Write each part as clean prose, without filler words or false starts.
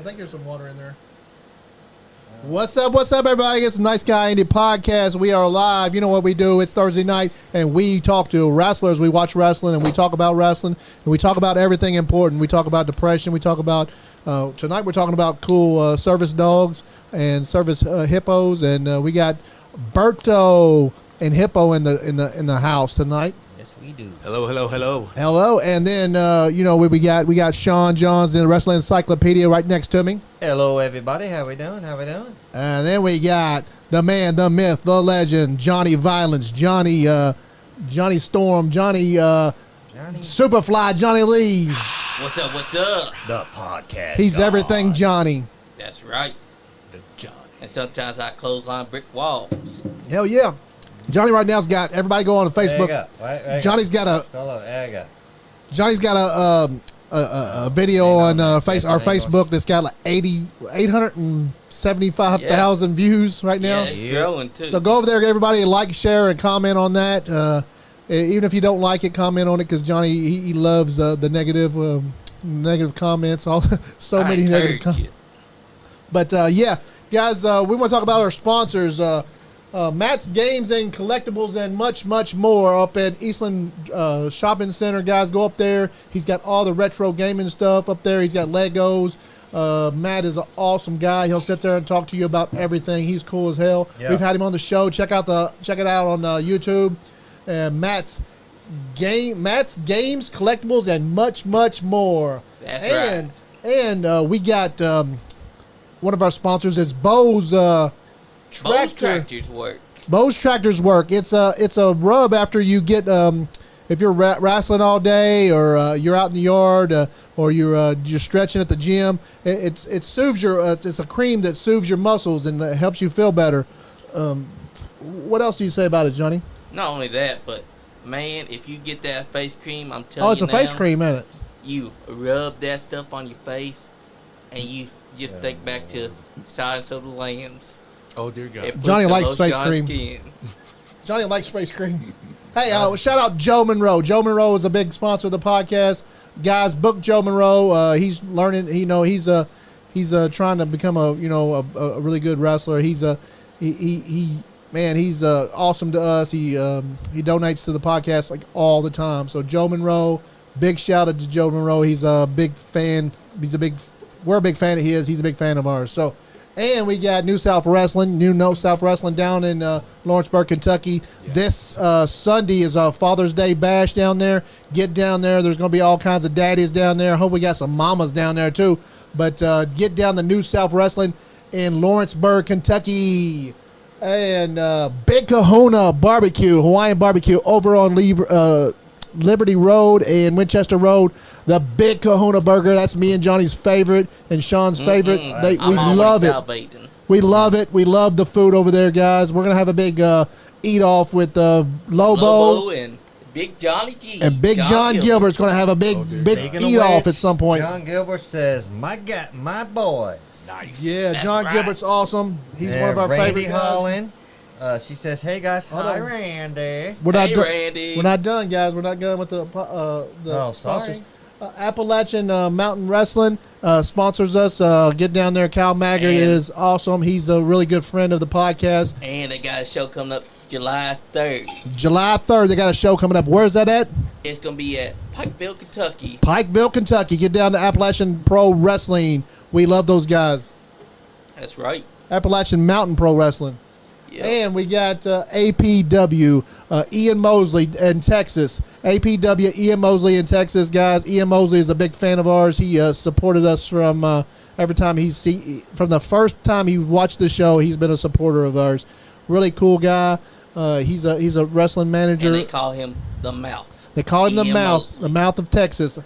I think there's some water in there. What's up, everybody? It's Nice Guy Indie Podcast. We are live. You know what we do. It's Thursday night, and we talk to wrestlers. We watch wrestling, and we talk about wrestling, and we talk about everything important. We talk about depression. We talk about, tonight we're talking about cool service dogs and service hippos, and we got Berto and Hippo in the house tonight. Yes, we do. Hello, and then we got Sean Johns in the Wrestling Encyclopedia right next to me. Hello, everybody. How we doing? And then we got the man, the myth, the legend, Johnny Violence, Johnny Storm, Johnny Superfly, Johnny Lee. What's up? The podcast. He's God. everything Johnny. That's right. The Johnny. And sometimes I clothesline brick walls. Hell yeah. Johnny right now's got everybody go on to Facebook. Johnny's got a video on our Facebook that's got like 875,000 views right now. Yeah, it's growing too. So go over there, everybody, and like, share, and comment on that. Even if you don't like it, comment on it because Johnny he loves the negative comments. So many negative comments. But yeah, guys, we want to talk about our sponsors. Matt's Games and Collectibles and much more up at Eastland Shopping Center. Guys, go up there. He's got all the retro gaming stuff up there. He's got Legos. Matt is an awesome guy. He'll sit there and talk to you about everything. He's cool as hell. Yep. We've had him on the show. Check it out on YouTube. Matt's Games, Collectibles, and much more. That's right. And we got one of our sponsors is Bose. Bose Tractors Work. Bose Tractors Work. It's a rub after you get if you're wrestling all day or you're out in the yard or you're stretching at the gym. It soothes your. It's a cream that soothes your muscles and helps you feel better. What else do you say about it, Johnny? Not only that, but man, if you get that face cream, I'm telling you. Oh, it's a face cream, isn't it? You rub that stuff on your face, and you just think back to Silence of the Lambs. Oh, dear God. Johnny likes face cream. Johnny likes face cream. Hey, shout out Joe Monroe. Joe Monroe is a big sponsor of the podcast. Guys, book Joe Monroe. He's learning. He's trying to become a really good wrestler. He's awesome to us. He donates to the podcast like all the time. So Joe Monroe, big shout out to Joe Monroe. He's a big fan. We're a big fan of his. He's a big fan of ours. So. And we got New South Wrestling down in Lawrenceburg, Kentucky. Yeah. This Sunday is a Father's Day bash down there. Get down there. There's going to be all kinds of daddies down there. I hope we got some mamas down there too. But get down to New South Wrestling in Lawrenceburg, Kentucky. And Big Kahuna Barbecue, Hawaiian Barbecue over on Liberty Road and Winchester Road. The Big Kahuna Burger, that's me and Johnny's favorite and Sean's favorite. We love it. We love it. We love the food over there, guys. We're going to have a big eat-off with Lobo and Big Johnny G. And Big John Gilbert's going to have a big eat-off at some point. John Gilbert says, my boys. Nice. Yeah, that's John right. Gilbert's awesome. He's one of our favorite guys. Holland. She says, "Hey guys, hi Randy." Randy. We're not done, guys. We're not done with the sponsors. Appalachian Mountain Wrestling sponsors us. Get down there. Cal Maggard is awesome. He's a really good friend of the podcast. And they got a show coming up July 3rd. July 3rd, they got a show coming up. Where's that at? It's going to be at Pikeville, Kentucky. Pikeville, Kentucky. Get down to Appalachian Pro Wrestling. We love those guys. That's right. Appalachian Mountain Pro Wrestling. Yep. And we got APW, Ian Mosley in Texas. APW, Ian Mosley in Texas, guys. Ian Mosley is a big fan of ours. He supported us from every time from the first time he watched the show. He's been a supporter of ours. Really cool guy. He's a wrestling manager. And they call him the Mouth. They call him Ian the Mouth, Mosley. the Mouth of Texas.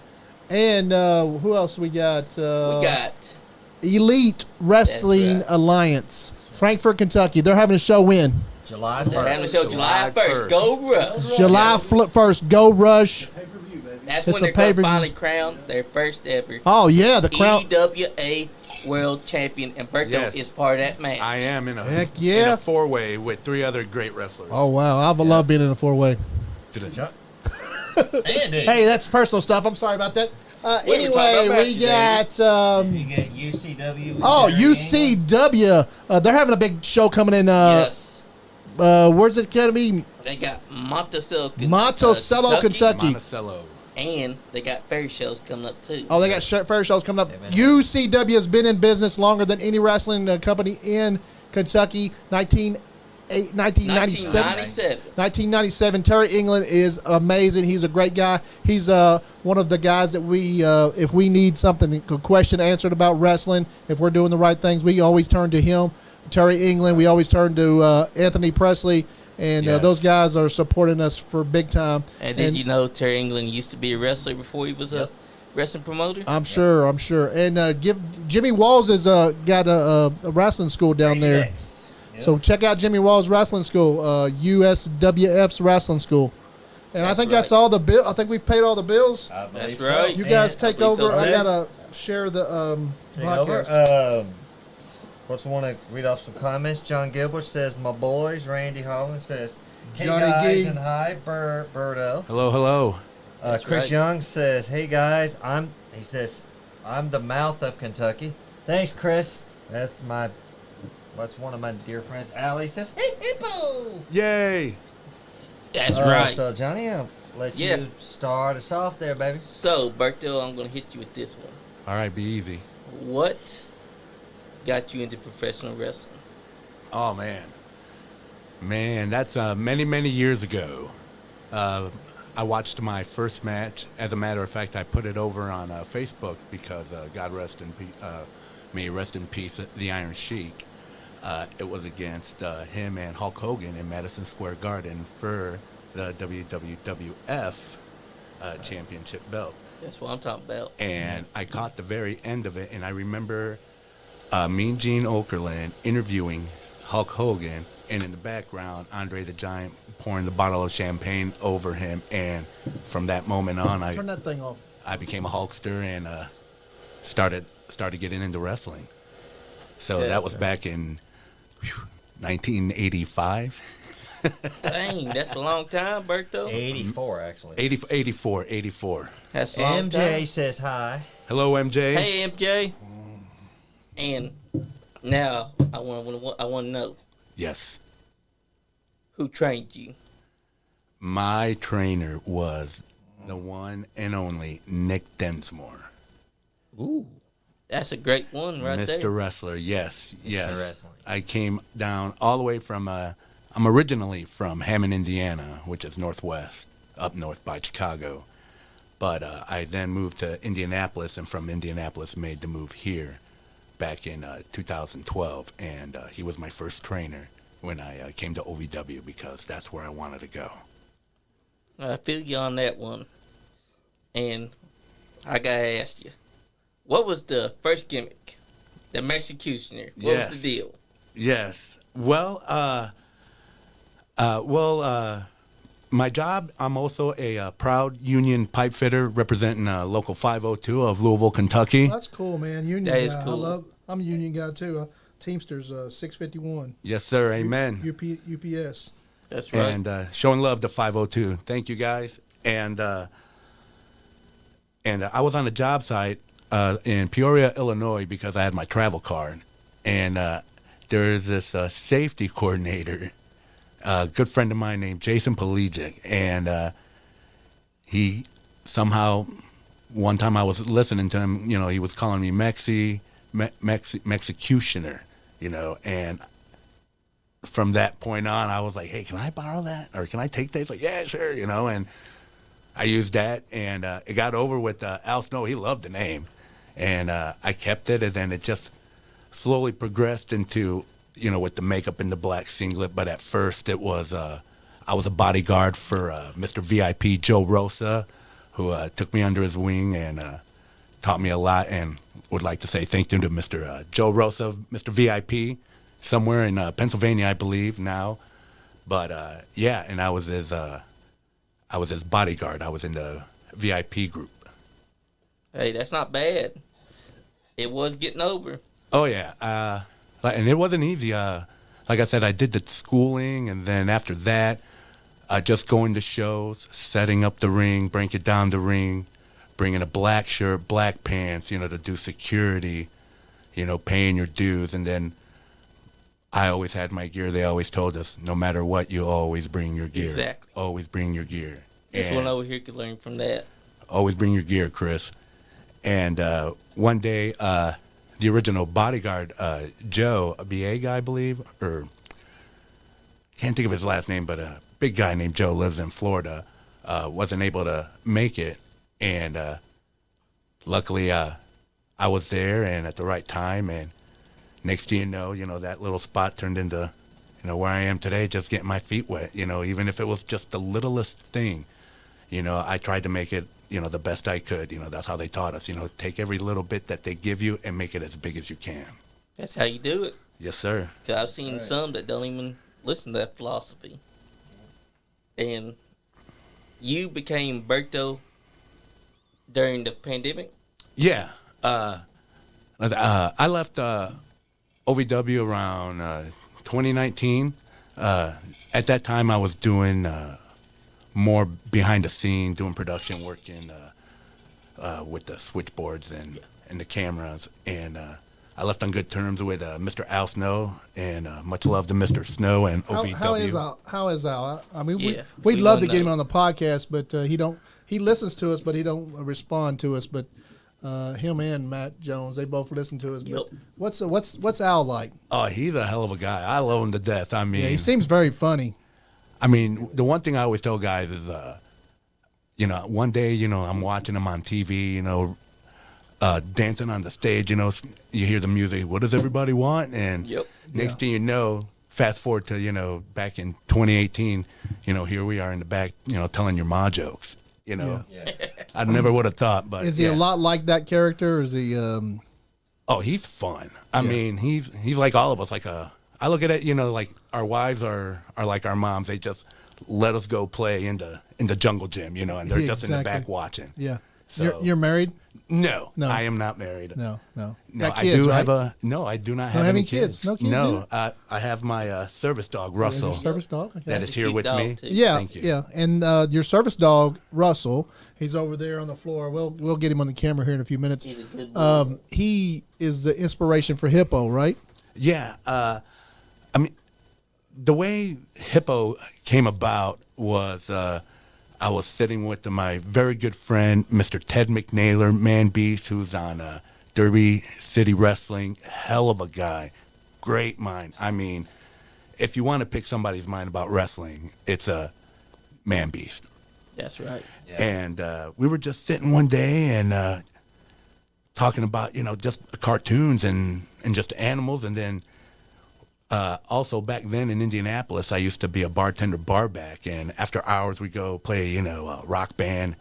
And who else we got? We got Elite Wrestling Alliance. Frankfort, Kentucky. They're having a show when? July 1st. They're having a show July 1st. Go Rush. July 1st. Go Rush. That's It's when a they're going pay-per-view. to finally crown their first ever Oh, yeah. The crown. EWA World Champion. And Berto is part of that match. I am in a Heck yeah. in a four-way with three other great wrestlers. Oh, wow. I would love being in a four-way. Andy. Hey, that's personal stuff. I'm sorry about that. Anyway, talking about we got. You get UCW. with Oh, Hangry Angry. UCW. They're having a big show coming in. Yes. Where's it going to be? They got Monticello, Monticello, Kentucky. Monticello. And they got fair shows coming up, too. Oh, they got fair shows coming up. Amen. UCW has been in business longer than any wrestling company in Kentucky. 1997. 1997. Terry England is amazing. He's a great guy. He's one of the guys that we, if we need something, a question answered about wrestling, if we're doing the right things, we always turn to him. Terry England. We always turn to Anthony Presley. And Yes. those guys are supporting us for big time. And did you know Terry England used to be a wrestler before he was a wrestling promoter? I'm sure. And Jimmy Walls has got a wrestling school down there. Next. Yep. So check out Jimmy Walls Wrestling School, USWF's Wrestling School. And I That's think right. that's all the bill. I think we've paid all the bills. I believe That's so. right. You guys And take I believe over. so, I too. gotta share the take podcast. over. First, I want to read off some comments. John Gilbert says, "My boys." Randy Holland says, "Hey Johnny guys G. and hi, Berto." Hello, hello. Chris right. Young says, "Hey guys, He says, "I'm the mouth of Kentucky." Thanks, Chris. That's one of my dear friends. Allie says, "Hey Hippo." Yay. That's right. So Johnny, I'll let Yeah. you start us off there, baby. So, Berto, I'm going to hit you with this one. All right, be easy. What got you into professional wrestling? Oh, man. Man, that's many, many years ago. I watched my first match. As a matter of fact, I put it over on Facebook because God rest in peace, may rest in peace, the Iron Sheik. It was against him and Hulk Hogan in Madison Square Garden for the WWF championship belt. That's what I'm talking about. And I caught the very end of it, and I remember Mean Gene Okerlund interviewing Hulk Hogan, and in the background, Andre the Giant pouring the bottle of champagne over him. And from that moment on, Turn that thing off. I became a Hulkster and started getting into wrestling. So Yeah, that was sir. back in 1985. Dang, that's a long time, Berto. 84, actually. 84. That's a long MJ time. says hi. Hello, MJ. Hey, MJ. And now I want to know Yes. who trained you. My trainer was the one and only Nick Densmore. Ooh. That's a great one right Mr. there. Wrestler, yes. Wrestling. I came down all the way from, I'm originally from Hammond, Indiana, which is northwest, up north by Chicago. But I then moved to Indianapolis, and from Indianapolis made the move here back in 2012. And he was my first trainer when I came to OVW because that's where I wanted to go. I feel you on that one. And I got to ask you, what was the first gimmick? The Mexicutioner. What Yes. was the deal? Yes. Well, my job, I'm also a proud union pipe fitter representing Local 502 of Louisville, Kentucky. That's cool, man. Union That is guy. cool. I'm a union guy too. Teamsters 651. Yes, sir. Amen. UPS. That's right. And showing love to 502. Thank you, guys. And I was on a job site in Peoria, Illinois, because I had my travel card. And there's this safety coordinator, a good friend of mine named Jason Pelagic. And he somehow, one time I was listening to him, you know, he was calling me Mexicutioner, you know, and from that point on, I was like, hey, can I borrow that? Or can I take that? He's like, yeah, sure, you know, and I used that, and it got over with Al Snow. He loved the name, and I kept it, and then it just slowly progressed into, you know, with the makeup and the black singlet. But at first, it was I was a bodyguard for Mr. VIP Joe Rosa, who took me under his wing and taught me a lot, and would like to say thank you to Mr. Joe Rosa, Mr. VIP, somewhere in Pennsylvania, I believe now. But yeah, and I was his bodyguard. I was in the VIP group. Hey, that's not bad. It was getting over. Oh yeah, and it wasn't easy. Like I said, I did the schooling, and then after that, just going to shows, setting up the ring, breaking down the ring, bringing a black shirt, black pants, you know, to do security, you know, paying your dues. And then I always had my gear. They always told us, no matter what, you always bring your gear. Exactly. Always bring your gear. This And one over here could learn from that. always bring your gear, Chris. And one day, the original bodyguard, Joe, a BA guy, I believe, or can't think of his last name, but a big guy named Joe lives in Florida, wasn't able to make it. And luckily, I was there and at the right time. And next thing you know, that little spot turned into, where I am today, just getting my feet wet, even if it was just the littlest thing. I tried to make it, the best I could. That's how they taught us, take every little bit that they give you and make it as big as you can. That's how you do it. Yes, sir. 'Cause I've seen some that don't even listen to that philosophy. And you became Berto during the pandemic? Yeah. I left OVW around 2019. At that time, I was doing more behind the scene, doing production, working with the switchboards and the cameras. And I left on good terms with Mr. Al Snow, and much love to Mr. Snow and OVW. How is Al? I mean, Yeah, we'd we love to wanna get him know. on the podcast, but he listens to us, but he don't respond to us. But him and Matt Jones, they both listen to us. But Yep. what's Al like? Oh, he's a hell of a guy. I love him to death. I mean, Yeah, he seems very funny. I mean, the one thing I always tell guys is, one day, I'm watching him on TV, dancing on the stage, you hear the music, what does everybody want? And Yep. next thing you know, fast forward to, back in 2018, here we are in the back, telling your ma jokes, Yeah. I never would have thought, but Is he a lot like that character? Or is he? Oh, he's fun. I mean, he's like all of us. I look at it, like our wives are like our moms. They just let us go play in the jungle gym, and they're just in the back Exactly. watching. Yeah. So- You're married? No, No. I am not married. No. No, Got I kids, do right? I do not Don't have have any any kids? No kids No, I have my service dog, Russell, Your service dog. Okay. that is a here cute with dog, me. too. Yeah, Thank you. yeah, and your service dog Russell, he's over there on the floor. We'll get him on the camera here in a few minutes. He's a good boy. He is the inspiration for Hippo, right? Yeah, I mean, the way Hippo came about was I was sitting with my very good friend, Mr. Ted McNaylor, Man Beast, who's on Derby City Wrestling. Hell of a guy. Great mind. I mean, if you want to pick somebody's mind about wrestling, it's a Man Beast. That's right. Yeah. And we were just sitting one day and talking about, just cartoons and just animals. And then also back then in Indianapolis, I used to be a bartender barback. And after hours, we go play, a rock band.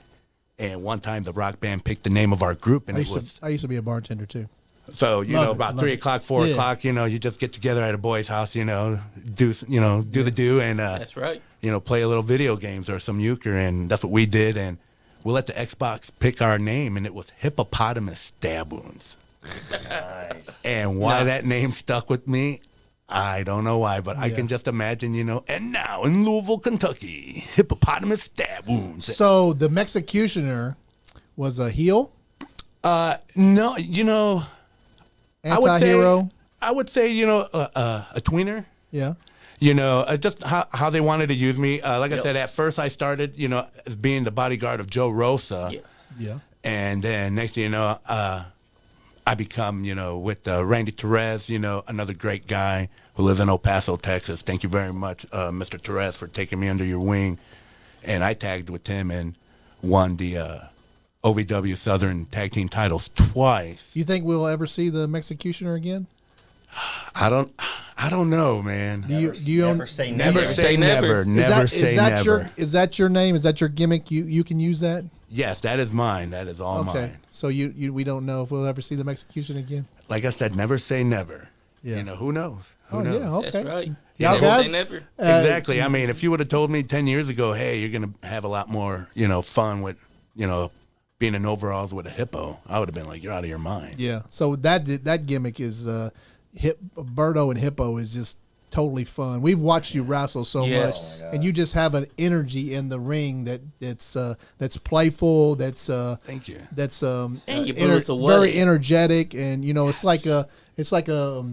And one time the rock band picked the name of our group. And I it was, used to be a bartender too. so, Love it, about love 3 it. o'clock, 4 Yeah. o'clock, you just get together at a boy's house, do the do and, That's right. play a little video games or some euchre, and that's what we did. And we let the Xbox pick our name, and it was Hippopotamus Stab Wounds. Nice. And why No. that name stuck with me, I don't know why, but I Yeah. can just imagine, and now in Louisville, Kentucky, Hippopotamus Stab Wounds. So the Executioner was a heel, No, anti-hero. I would say, a tweener. Yeah, Just how they wanted to use me. Like I Yep. said, at first I started, as being the bodyguard of Joe Rosa. Yeah. yeah. And then next thing you know, I become, with Randy Perez, another great guy who lives in El Paso, Texas. Thank you very much, Mr. Perez, for taking me under your wing. And I tagged with him and won the OVW Southern Tag Team titles twice. You think we'll ever see the Executioner again? I don't know, man. Do you own? Never say Never never. say never. Is Never that, say is that never. Is that your name? Is that your gimmick? You can use that. Yes, that is mine. That is all Okay, mine. so we don't know if we'll ever see the Execution again. Like I said, never say never. Yeah. Who knows? Who Oh knows? yeah, okay. That's right. Y'all Never guys, say never. Exactly. I mean, if you would have told me 10 years ago, hey, you're going to have a lot more, fun with, being in overalls with a hippo, I would have been like, you're out of your mind. Yeah. So that gimmick is Berto and Hippo is just totally fun. We've watched you wrestle so Yes. much, and you just have an energy in the ring that's playful. Thank you. That's And you blew us away. very energetic, and it's like a it's like a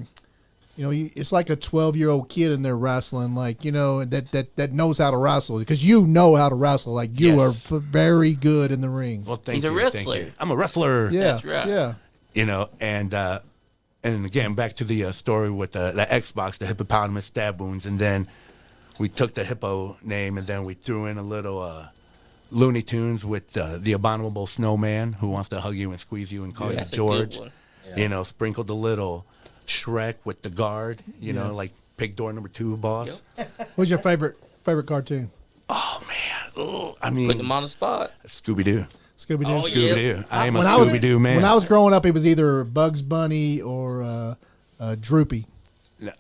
12-year-old kid in there wrestling, that knows how to wrestle, because you know how to wrestle. Like you are Yes. very good in the ring. Well, thank He's you. a thank wrestler. you. I'm a wrestler. Yeah, That's right. Yeah, And again, back to the story with the Xbox, the hippopotamus stab wounds, and then we took the Hippo name, and then we threw in a little Looney Tunes with the abominable snowman who wants to hug you and squeeze you and call That's a you good George. one. Sprinkled a little Shrek with the guard, like Pig Door number 2 boss. Yep. Who's your favorite cartoon? Oh man, Putting him on the spot. Scooby Doo. Scooby Doo. Oh, yeah. Scooby Doo. I am a When I was- Scooby Doo man. When I was growing up, it was either Bugs Bunny or Droopy.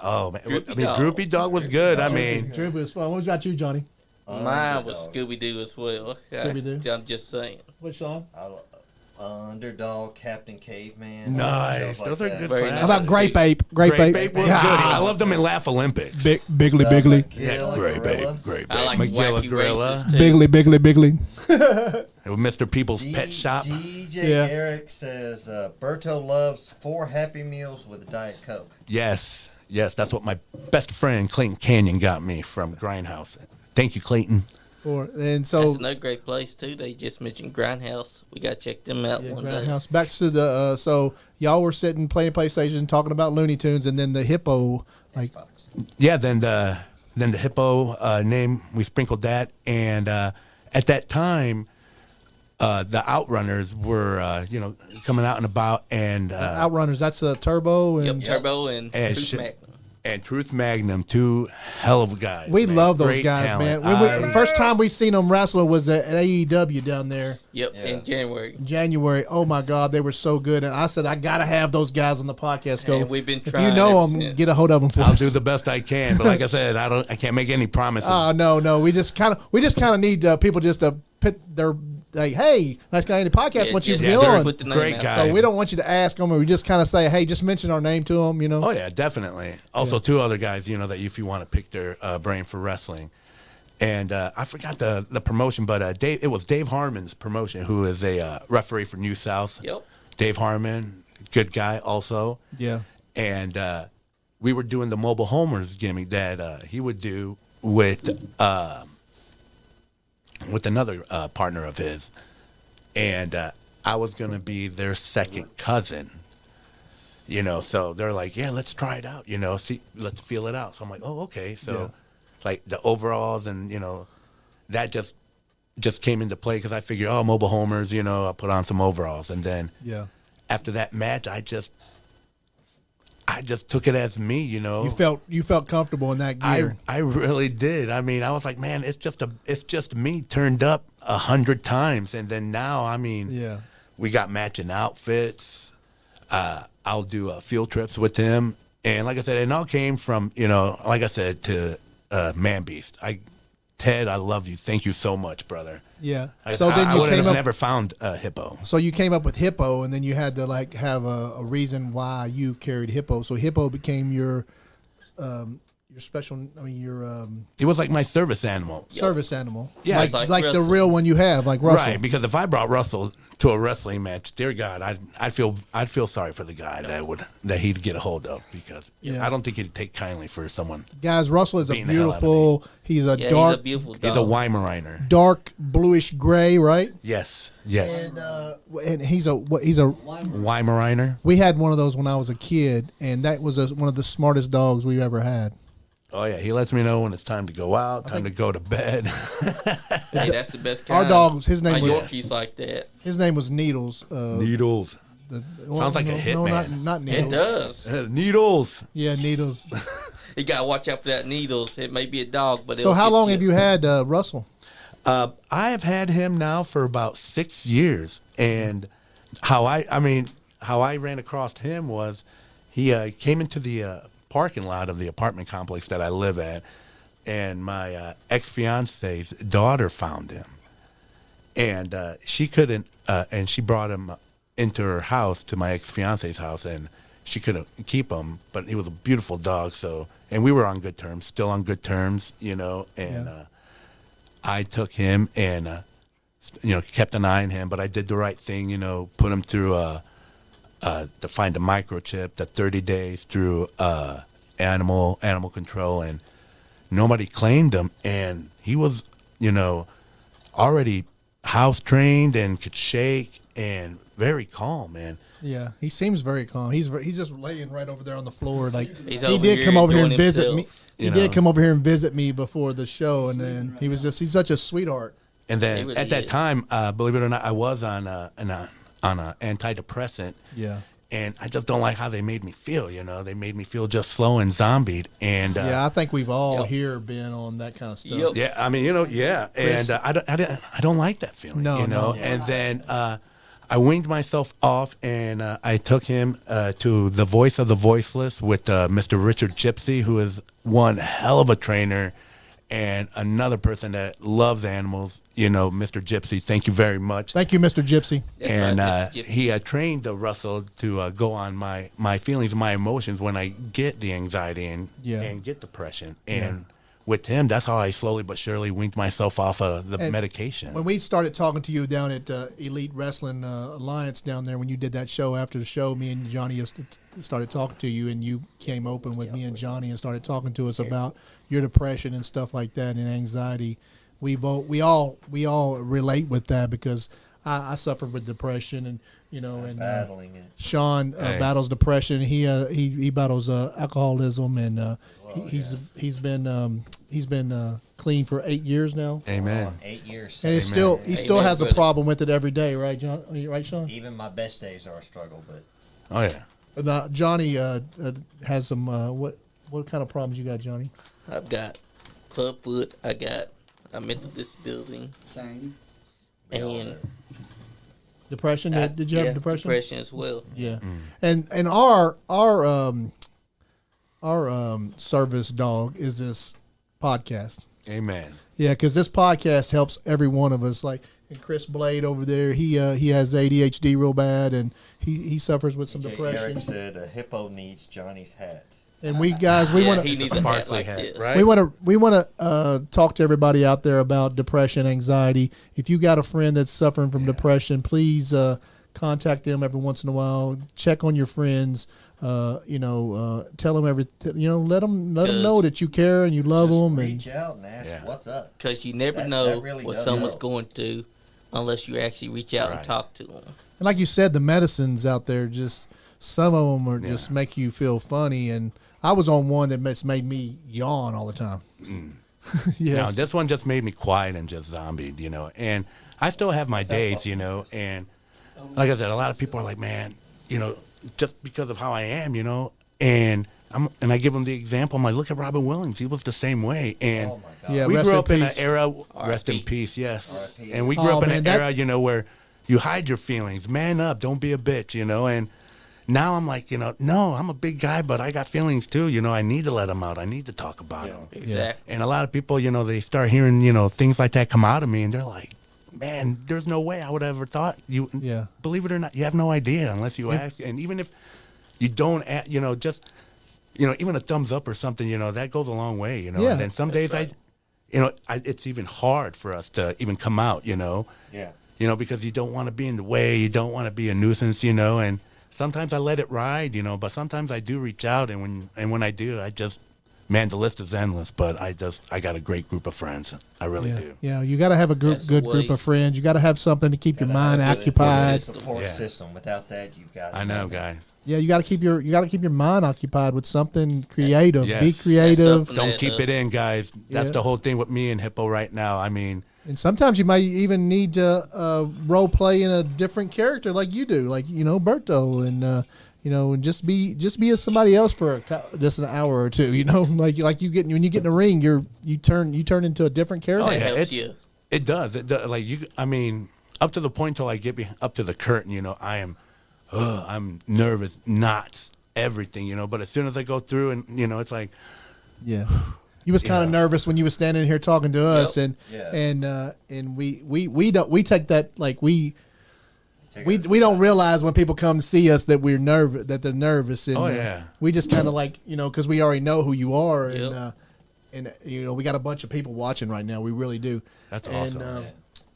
Oh man, Droopy I mean Dog. Droopy Dog was good. I mean, Droopy was fun. What about you, Johnny? Mine was Underdog. Scooby Doo as well. Scooby-Doo. I'm just saying. Which song? Underdog, Captain Caveman. nice. shows like Those are that. good. Very classics. How about Grape Ape? Grape Grape Ape. Ape was Yeah. good. I loved them in Laugh Olympics. Biggly, The Biggly. Magilla Grape Gorilla. Ape, Grape Ape, I like Magilla wacky Gorilla. races too. Biggly, Biggly, Biggly. With Mr. People's Pet Shop. DJ Yeah. Eric says Berto loves 4 Happy Meals with a Diet Coke. Yes, that's what my best friend Clayton Canyon got me from Grindhouse. Thank you, Clayton. And That's so another great place too. They just mentioned Grindhouse. We gotta check them out one day. House. Back to the so y'all were sitting playing PlayStation, talking about Looney Tunes, and then the Hippo, like Xbox. Yeah, then the Hippo name, we sprinkled that, and at that time, the Outrunners were coming out and about, and Outrunners. That's a Turbo, and Yep, Turbo and And Truth shit. Magnum. and Truth Magnum, 2 hell of guys. we man. love those Great guys, talent. man. The first time we seen them wrestling was at AEW down there Yep, Yeah. in January. in January. Oh my God, they were so good, and I said I gotta have those guys on the podcast. Go, And we've been if trying you know ever them, since. get a hold of them for I'll us. do the best I can, but like I said, I can't make any promises. Oh no, we just kind of need people just to put their like, hey, Nice Guy in the podcast. Yeah, want you to yeah, be they're on. put the name Great out. guy. So we don't want you to ask them, or we just kind of say, hey, just mention our name to them. Oh yeah, definitely. Also, 2 other guys, that if you want to pick their brain for wrestling, and I forgot the promotion, but it was Dave Harmon's promotion, who is a referee for New South. Yep. Dave Harmon, good guy also, Yeah. and we were doing the mobile homers gimmick that he would do with another partner of his, and I was gonna be their second cousin. So they're like, yeah, let's try it out. See, let's feel it out. So I'm like, oh, okay. So, like the overalls and that just came into play because I figured, oh, mobile homers. I'll put on some overalls, and then Yeah. after that match, I just took it as me. You felt comfortable in that gear. I really did. I mean, I was like, man, it's just me turned up 100 times, and then now, I mean, Yeah. we got matching outfits. I'll do field trips with him, and like I said, it all came from like I said, to Man Beast. Ted, I love you. Thank you so much, brother. Yeah. I, So then I you would came have up. never found Hippo. So you came up with Hippo, and then you had to like have a reason why you carried Hippo. So Hippo became your special. I mean, your It was like my service animal. service animal. Yeah, like, it's like like the Russell. real one you have, like Russell. Right, because if I brought Russell to a wrestling match, dear God, I'd feel sorry for the guy that he'd get a hold of, because Yeah. I don't think he'd take kindly for someone. Guys, Russell is a Beating the hell out of beautiful. He's a Yeah, dark, he's a beautiful dog. He's a Weimaraner. dark bluish gray, right? Yes. And he's a. Weimaraner. We had one of those when I was a kid, and that was one of the smartest dogs we've ever had. Oh yeah, he lets me know when it's time to go out, time to go to bed. Hey, that's the best Our kind. dogs, his name My was- Yorkies like that. His name was Needles. Needles. Sounds like a no, hitman. not It Needles. does. Needles. Yeah, Needles. You gotta watch out for that needles. It may be a dog, but So it'll how get long have you had Russell? I have had him now for about 6 years, and how I ran across him was he came into the parking lot of the apartment complex that I live at, and my ex-fiance's daughter found him, and she couldn't, and she brought him into her house, to my ex-fiance's house, and she couldn't keep him, but he was a beautiful dog. So, and we were on good terms, still on good terms, you know. And I took him and kept an eye on him, but I did the right thing, you know, put him through to find a microchip, the 30 days through animal control, and nobody claimed him, and he was, you know, already house trained and could shake and very calm, man. Yeah, he seems very calm. He's just laying right over there on the floor. Like He's he over did here come over here and doing visit himself. me. He You did know. come over here and visit me before the show, and then he's such a sweetheart. And then He really at that is. time, believe it or not, I was on an antidepressant. Yeah. And I just don't like how they made me feel, you know. They made me feel just slow and zombied. And Yeah, I think we've all Yep. here been on that kind of stuff. Yep. yeah, I mean, you know, yeah. Chris- And I don't like that feeling, No, you know. no. And then I weaned myself off, and I took him to the Voice of the Voiceless with Mr. Richard Gypsy, who is one hell of a trainer, and another person that loves animals, you know, Mr. Gypsy. Thank you very much. Thank you, Mr. Gypsy. That's And right, Mr. Gypsy. he trained Russell to go on my feelings, my emotions when I get the anxiety and get depression. And with him, that's how I slowly but surely weaned myself off of the And medication. When we started talking to you down at Elite Wrestling Alliance down there, when you did that show after the show, me and Johnny just started talking to you, and you came open with me and Johnny and started talking to us about your depression and stuff like that and anxiety. We all relate with that because I suffered with depression, and you know, and Battling it. Sean battles depression. He battles alcoholism, and he's been clean for 8 years now. Amen. 8 years. And it's still he still Amen, has a brother. problem with it every day, right, John? Right, Sean? Even my best days are a struggle, but Oh yeah. Now, Johnny has some. What kind of problems you got, Johnny? I've got clubfoot. I got a mental disability. Same. And Depression? Did you have depression? Depression as well. Yeah. And our service dog is this podcast. Amen. Yeah, because this podcast helps every one of us. Like, and Chris Blade over there, he has ADHD real bad, and he suffers with some DJ depression. Eric said a hippo needs Johnny's hat. And we guys, we Yeah, want he to needs a hat Barkley like hat, this. right? we want to talk to everybody out there about depression, anxiety. If you got a friend that's suffering from depression, please contact them every once in a while. Check on your friends. Tell them everything. You know, let them know that you care and you love Just them. reach out and ask Yeah. what's up. Because you never That know really what does someone's help. going through unless you actually reach out and Right. talk to them. And like you said, the medicines out there, just some of them are just make you feel funny. And I was on one that made me yawn all the time. Yes. Now, this one just made me quiet and just zombied, you know. And I still have my days, you know. And like I said, a lot of people are like, man, you know, just because of how I am, you know. And I give them the example. I'm like, look at Robin Williams. He was the same way. And Oh my God. Yeah, we rest grew in up in an peace. era, rest in R.I.P. peace, yes. R.I.P. And we grew Oh, up in man, an that- era, you know, where you hide your feelings. Man up, don't be a bitch, you know. And now I'm like, you know, no, I'm a big guy, but I got feelings too. You know, I need to let them out. I need to talk about them. Exactly. And a lot of people, you know, they start hearing, you know, things like that come out of me, and they're like, man, there's no way I would have ever thought you. Yeah. Believe it or not, you have no idea unless you ask. And even if you don't, you know, just, you know, even a thumbs up or something, you know, that goes a long way, you know. Yeah. And then some days it's even hard for us to even come out, you know. Yeah. You know, because you don't want to be in the way, you don't want to be a nuisance, you know. And sometimes I let it ride, you know, but sometimes I do reach out, and when I do, I just, man, the list is endless. But I got a great group of friends. I really Yeah. do. Yeah, you got to have a That's the good group way. of friends. You got to have something to keep your Gotta mind have a good occupied. Support Yeah. system. Without that, you've got. I know, nothing. guys. Yeah, you got to keep your mind occupied with something creative. Yes. Be creative. That's Don't Yeah, keep it in, guys. That's Yeah. the whole thing with me and Hippo right now. I mean, And sometimes you might even need to role play in a different character, like you do, like Berto, and and just be as somebody else for just an hour or two. You know, like you get when you get in the ring, you turn into a different character. oh yeah, helps it's, you. it does. It does. Like you, I mean, up to the point till I get up to the curtain, you know, I'm nervous, knots, everything, you know. But as soon as I go through, and you know, it's like, Yeah. You was kind of Yeah. nervous when you was standing here talking to us, Yep. Yeah. and we take that like we we don't realize when people come to see us that we're nervous, that they're nervous. And, Oh, yeah. we just kind of like, because we already know who you are. Yep. And we got a bunch of people watching right now. We really do. That's and, awesome.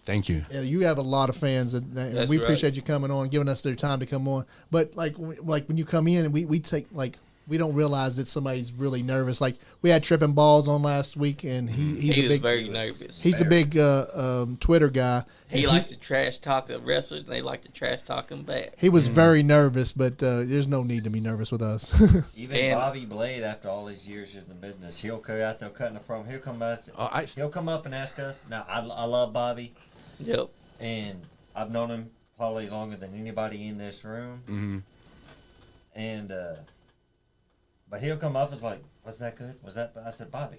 Thank you. Yeah, you have a lot of fans, and we appreciate you coming on, giving us their time to come on. But like when you come in, we take we don't realize that somebody's really nervous. Like we had Tripping Balls on last week, and he was very nervous. He's a big Twitter guy. He likes to trash talk the wrestlers, and they like to trash talk him back. He was very nervous, but there's no need to be nervous with us. Even Bobby Blade, after all these years in the business, he'll go out there cutting a promo. He'll come out. He'll come up and ask us. Now I love Bobby. Yep. And I've known him probably longer than anybody in this room. Mm-hmm. And but he'll come up and like, "Was that good? Was that?" I said, "Bobby,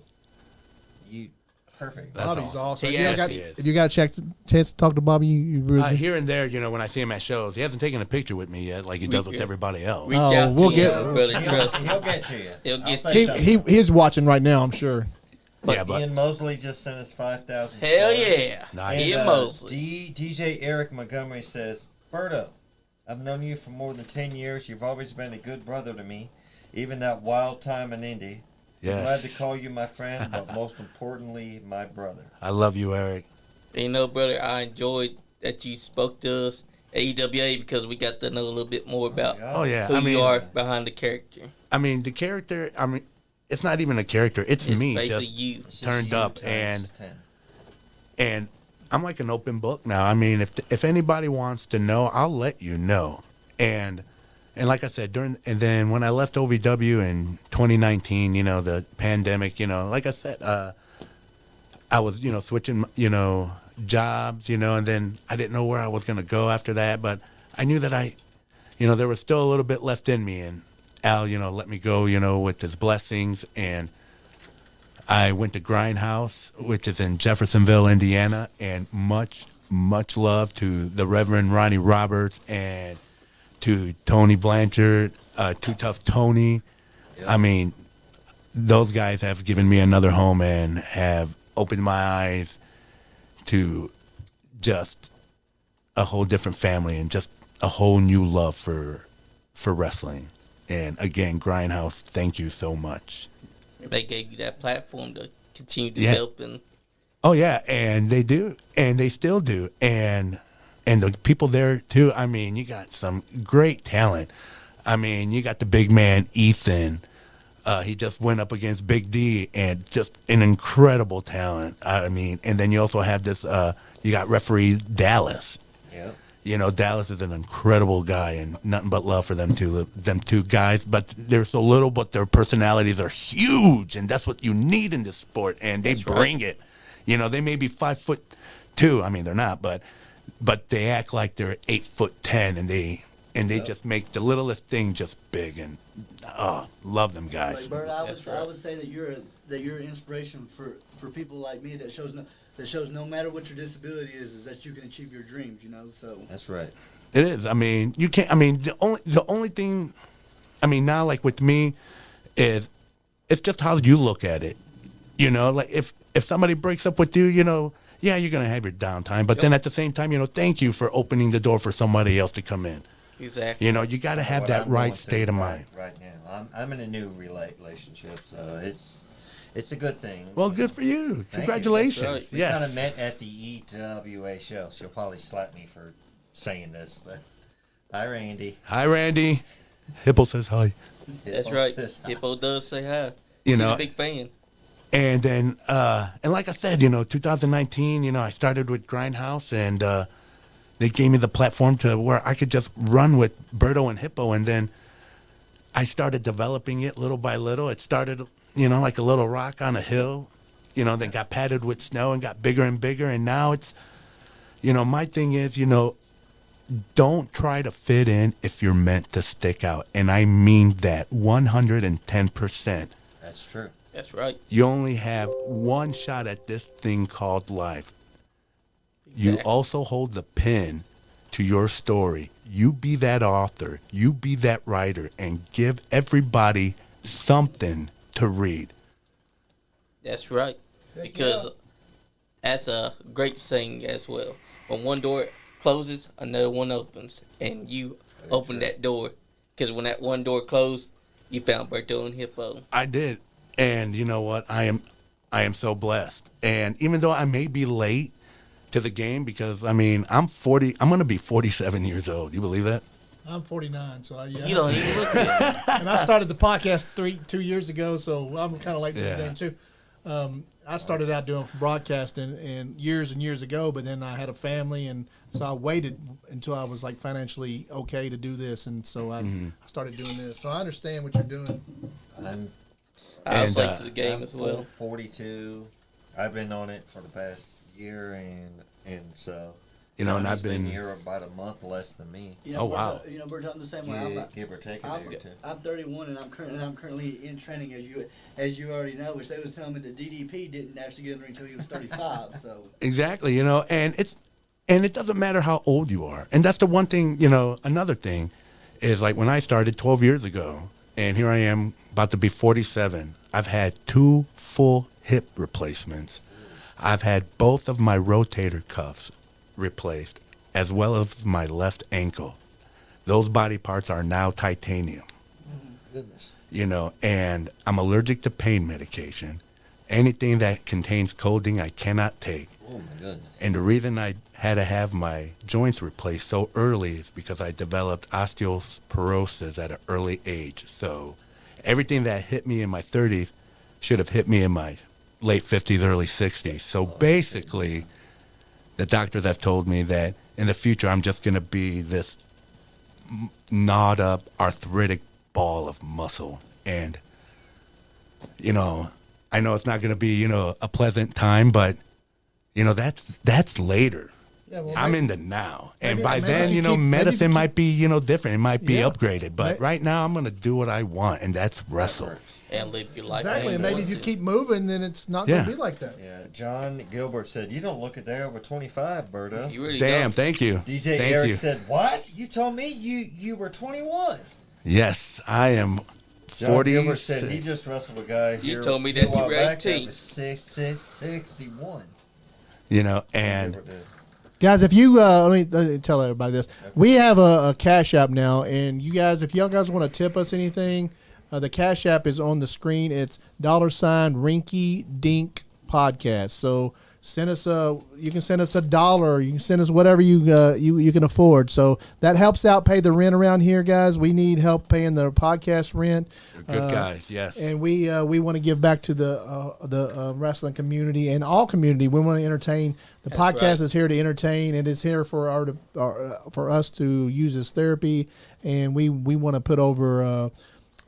you perfect." That's Bobby's awesome. He If you got a chance to talk to Bobby, you really Here and there, when I see him at shows, he hasn't taken a picture with me yet, like he does with everybody else. Reach out we'll to get- him, brother. Trust me. He'll get to you. He'll get I'll to say you. something. he's watching right now, I'm sure. But Ian Mosley just sent us 5,000. Hell yeah. Nice. Ian Mosley. DJ Eric Montgomery says, Berto, I've known you for more than 10 years. You've always been a good brother to me, even that wild time in Indy. Yes. I'm glad to call you my friend, but most importantly, my brother. I love you, Eric. Brother, I enjoyed that you spoke to us at EWA because we got to know a little bit more about Oh yeah, who you are behind the character. The character. It's not even a character. It's me basically just you. It's just turned you up, times and 10. I'm like an open book now. If anybody wants to know, I'll let you know. And like I said, then when I left OVW in 2019, the pandemic, like I said, I was, switching, jobs, and then I didn't know where I was going to go after that, but I knew that there was still a little bit left in me, and Al, let me go, with his blessings, and I went to Grindhouse, which is in Jeffersonville, Indiana, and much, much love to the Reverend Ronnie Roberts and to Tony Blanchard, Too Tough Tony. Yep. Those guys have given me another home and have opened my eyes to just a whole different family and just a whole new love for wrestling. And again, Grindhouse, thank you so much. They gave you that platform to continue developing. Oh yeah, and they do, and they still do, and the people there too. You got some great talent. You got the big man Ethan. He just went up against Big D, and just an incredible talent. And then you also have this. You got referee Dallas. Yep. Dallas is an incredible guy, and nothing but love for them two guys. But they're so little, but their personalities are huge, and that's what you need in this sport. And they bring it. They may be 5'2". They're not, but they act like they're 8'10", and they just make the littlest thing just big. And love them guys. Like Bert, I would say that you're an inspiration for people like me that shows no matter what your disability is that you can achieve your dreams, so That's right. It is. You can't. The only thing. Now, like with me, is it's just how you look at it. Like if somebody breaks up with you, yeah, you're gonna have your downtime, but then at the same time, thank you for opening the door for somebody else to come in. Exactly. You got to have What that I'm right going state through of mind. Right now, I'm in a new relationship, so it's a good thing. Well, good for you. you. Congratulations. That's right. We kind Yes. of met at the EWA show. She'll probably slap me for saying this, but hi, Randy. Hi, Randy. Hippo says hi. That's Hippo right. says hi. Hippo does say hi. You He's know, a big fan. And then, and like I said, 2019, I started with Grindhouse, and they gave me the platform to where I could just run with Berto and Hippo, and then I started developing it little by little. It started, like a little rock on a hill, then got padded with snow and got bigger and bigger, and now it's, my thing is, don't try to fit in if you're meant to stick out, and I mean that 110%. That's true. That's right. You only have one shot at this thing called life. You Exactly. also hold the pen to your story. You be that author. You be that writer, and give everybody something to read. That's right. Because that's a great saying as well. When one door closes, another one opens, and you open that door. Because when that one door closed, you found Berto and Hippo. I did, and you know what? I am so blessed. And even though I may be late to the game, because I mean I'm 40, I'm gonna be 47 years old. You believe that? I'm 49, so yeah. You don't even look at it. And I started the podcast 2 years ago, so I'm kind of late to the Yeah. game too. I started out doing broadcasting and years ago, but then I had a family, and so I waited until I was like financially okay to do this, and so I started doing this. So I understand what you're doing. I was And, late to the game I'm as well. 42. I've been on it for the past year, and so You know, and John I've has been. here about a month less than me. You know, Oh, wow. You know, Berto, I'm the same way. Give or take a day or two. I'm 31, and I'm currently in training, as you already know. Which they was telling me that DDP didn't actually get in the ring until he was 35. So Exactly, you know, and it doesn't matter how old you are. And that's the one thing, you know, another thing is like when I started 12 years ago, and here I am about to be 47, I've had 2 full hip replacements. I've had both of my rotator cuffs replaced, as well as my left ankle. Those body parts are now titanium, Goodness. you know, and I'm allergic to pain medication. Anything that contains codeine I cannot take. Oh my goodness. And the reason I had to have my joints replaced so early is because I developed osteoporosis at an early age. So everything that hit me in my 30s should have hit me in my late 50s, early 60s. So basically, the doctors have told me that in the future I'm just going to be this gnawed up arthritic ball of muscle. And, you know, I know it's not going to be, you know, a pleasant time, but, you know, that's later. Yeah, well, I'm maybe- in the now. And maybe- by maybe if then, you you know, keep- maybe if you medicine keep- might be, you know, different. It might be Yeah. upgraded. But right now, I'm going to do what I want, and that's wrestle. And live your life. Exactly, how and maybe want if you to. keep moving, then it's not Yeah. going to be like that. Yeah, John Gilbert said, "You don't look a day over 25, Berto." You really Damn, don't. thank you. DJ Thank Eric you. said, "What? You told me you were 21." Yes, I am John 40. Gilbert said he just wrestled a guy You here. told me a that you while were back that 18. was 61. You know, and Gilbert did. Guys, if you let me tell everybody this, we have a Cash App now, and you guys, if y'all guys want to tip us anything, the Cash App is on the screen. It's $Rinky Dink Podcast. So send us you can send us $1, you can send us whatever you can afford. So that helps out pay the rent around here, guys. We need help paying the podcast rent. good guys, yes. And we want to give back to the wrestling community and all community. We want to entertain. The That's podcast right. is here to entertain, and it's here for for us to use as therapy. And we want to put over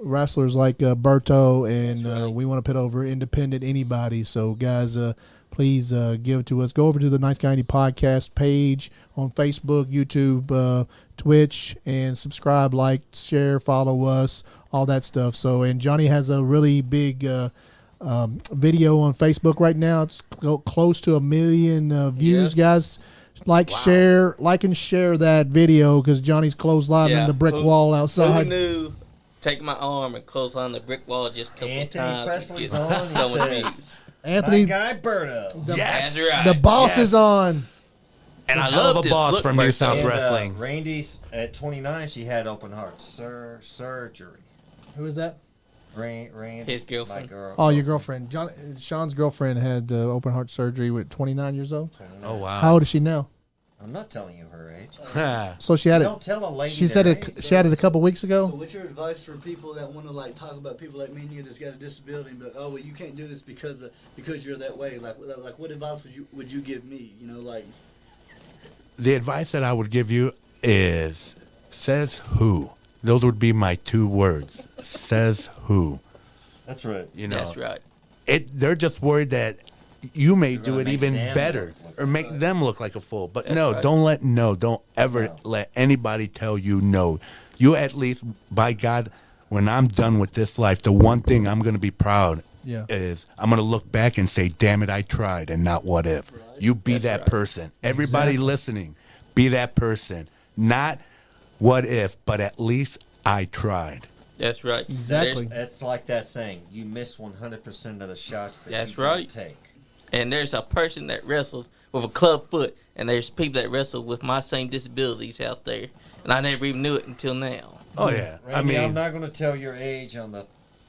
wrestlers like Berto, and That's right. we want to put over independent anybody. So guys, please give to us. Go over to the Nice Guy Indie Podcast page on Facebook, YouTube, Twitch, and subscribe, like, share, follow us, all that stuff. So, and Johnny has a really big video on Facebook right now. It's close to 1 million views, Yeah. guys. Like and share that video because Johnny's clotheslining Yeah. the brick wall Who outside. knew? Take my arm and close on the brick wall just a couple Anthony times. and Presley's get on. He so much says, views. Anthony, "My guy Berto." Yes. That's right. the boss Yes. is on. And I Hell of love a this boss look, from New Berto. South And, Wrestling. Randy's at 29. She had open heart surgery. Who is that? Randy, His girlfriend. My girl. Oh, your girlfriend. Sean's girlfriend had open heart surgery with 29 years old. Oh, wow. How old is she now? I'm not telling you her age. So she had it. Don't tell a lady. She said their it. age. She had it a couple weeks So ago. what's your advice for people that want to like talk about people like me and you that's got a disability, but oh well, you can't do this because you're that way. Like what advice would you give me? You know, like The advice that I would give you is says who. Those would be my 2 words. Says who. That's right. You know, That's right. they're just worried that you may You're do gonna it make even them better look like or make that. them look like a fool. But That's no, right. don't ever No. let anybody tell you no. You at least, by God, when I'm done with this life, the one thing I'm going to be proud Yeah. is I'm going to look back and say, damn it, I tried and not what if. You be That's that right. person. Everybody listening, be that person. Not what if, but at least I tried. That's right. Exactly. It's like that saying: you miss 100% of the shots that That's you right. don't take. And there's a person that wrestles with a club foot, and there's people that wrestle with my same disabilities out there, and I never even knew it until now. Oh yeah, Randy, I'm not going to tell your age on the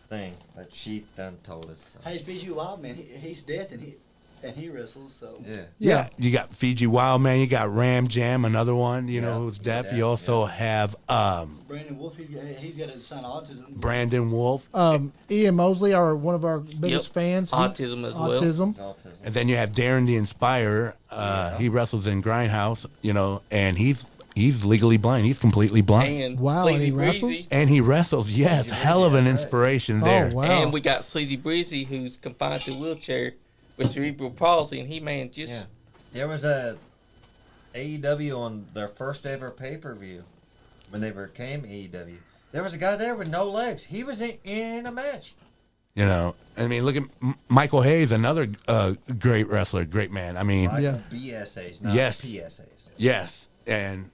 thing, but she done told us. So. Hey, Fiji Wild Man, he's deaf and he wrestles. So Yeah. You got Fiji Wild Man. You got Ram Jam, another one. You know who's deaf. Yeah, You also have Brandon Wolf, he's got a sign of autism. Brandon Wolf. Ian Mosley, one of our biggest fans. Autism as well. Autism. Autism. And then you have Darren the Inspirer. He wrestles in Grindhouse, and he's legally blind. He's completely blind. And Wow, and Sleazy he Breezy. wrestles? And he wrestles. Yes, Sleazy hell of an Breezy, right. inspiration there. Oh, wow. And we got Sleazy Breezy, who's confined to a wheelchair with cerebral palsy, and he just Yeah. There was a AEW on their first ever pay-per-view when they became AEW. There was a guy there with no legs. He was in a match. You know, I mean, look at Michael Hayes, another great wrestler, great man. I mean, Like Yeah. BSAs, not Yes. PSAs. yes, and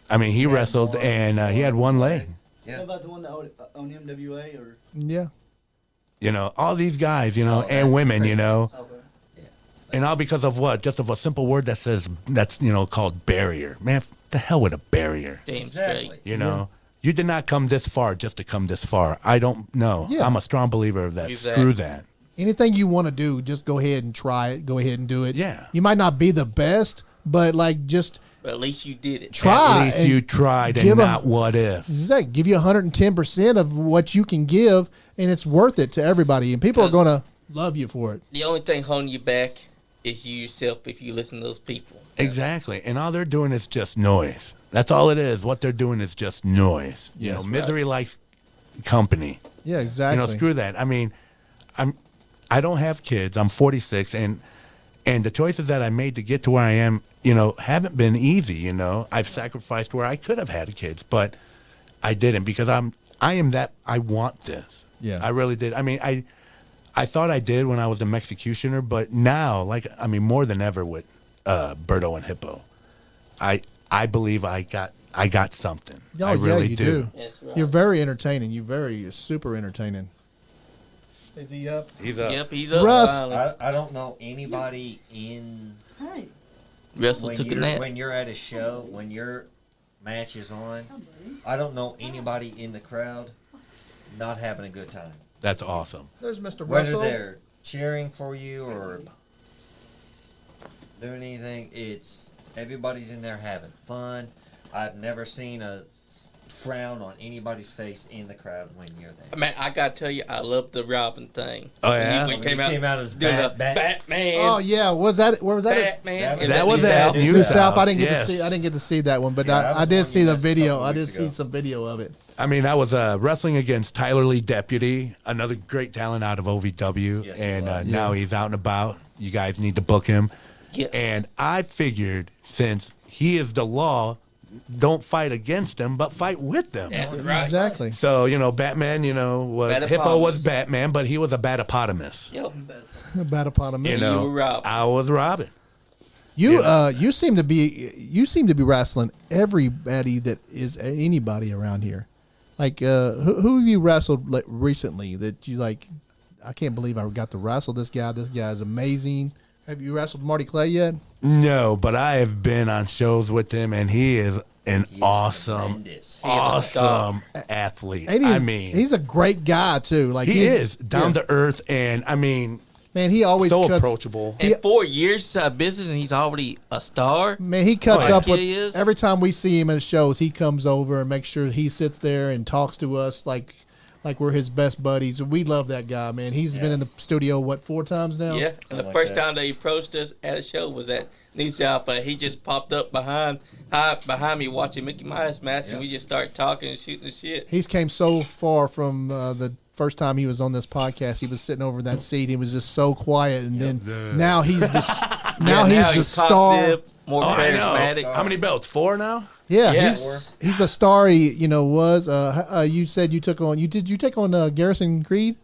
I mean, he had wrestled, one- and he had one leg. Yeah. What about the one that on MWA or? Yeah. You know, all these guys, Oh, and that's women, crazy. Okay. and all because of what? Just of a simple word that's called barrier. Man, the hell with a barrier. damn Exactly. straight. You know, you did not come this far just to come this far. I don't know. Yeah. I'm a strong believer of that. Exactly. Screw that. Anything you want to do, just go ahead and try it. Go ahead and do it. Yeah. You might not be the best, but just But at least you did it. try. At least and you tried, give and 'em- not what if. Exactly. Give you 110% of what you can give, and it's worth it to everybody. And people are 'Cause- going to love you for it. The only thing holding you back is you yourself if you listen to those people. Exactly. And all they're doing is just noise. That's all it is. What they're doing is just noise. Yes, right. Misery likes company. Yeah, exactly. Screw that. I mean, I don't have kids. I'm 46, and the choices that I made to get to where I am, haven't been easy. I've sacrificed where I could have had kids, but I didn't because I am that. I want this. Yeah. I really did. I mean, I thought I did when I was a Mexicutioner, but now, more than ever with Berto and Hippo, I believe I got something. Oh, I really yeah, you do. do. That's right. You're very entertaining. You're super entertaining. Is he up? He's up. Yep, he's up. Russ. Finally. I don't know anybody in Hey, Russell when took a you're, nap. when you're at a show, when your match is on. I don't know anybody in the crowd not having a good time. That's awesome. There's Mr. Whether Russell. they're cheering for you or doing anything, it's everybody's in there having fun. I've never seen a frown on anybody's face in the crowd when you're there. Man, I gotta tell you, I love the Robin thing. Oh, yeah? When he When he came out as doing the Batman. Batman. Oh yeah, where was that? Batman. Is That was New at South? New New South. South. I didn't get Yes. to see. I didn't get to see that one, but Yeah, that I was did one see you the missed a video. couple I did weeks see ago. some video of it. I mean, I was wrestling against Tyler Lee Deputy, another great talent out of OVW, Yes, he and was. now he's out and about. You guys need to book him. Yes. And I figured since he is the law, don't fight against him, but fight with them. That's right. Exactly. So, Batman, Hippo was Batapotamus. Batman, but he was a batapotamus. Yep. About upon a You minute. know, were Robin. I was Robin. You seem to be wrestling everybody that is anybody around here. Like who have you wrestled recently that you like? I can't believe I got to wrestle this guy. This guy is amazing. Have you wrestled Marty Clay yet? No, but I have been on shows with him, and he is an He is awesome, tremendous. awesome athlete. And I mean, he's a great guy too. Like he he's- is down yeah. to earth, and I mean, Man, he always so cuts, approachable. In 4 years of business, and he's already a star. Man, he cuts Oh, yeah. up with He is. every time we see him at shows. He comes over and makes sure he sits there and talks to us like we're his best buddies. We love that guy, man. He's been in the studio 4 times now. Yeah, and the like first that. time that he approached us at a show was at New South, but he just popped up behind me watching Mickey Mouse match, and Yep. we just started talking and shooting the shit. He's came so far from the first time he was on this podcast. He was sitting over in that seat. He was just so quiet, and then now he's the now Yeah, he's the talkative, star. more Oh, I know. charismatic. How many belts? 4 now? Yeah, Yes. he's the star. He was. You said you took on. Did you take on Garrison Creed?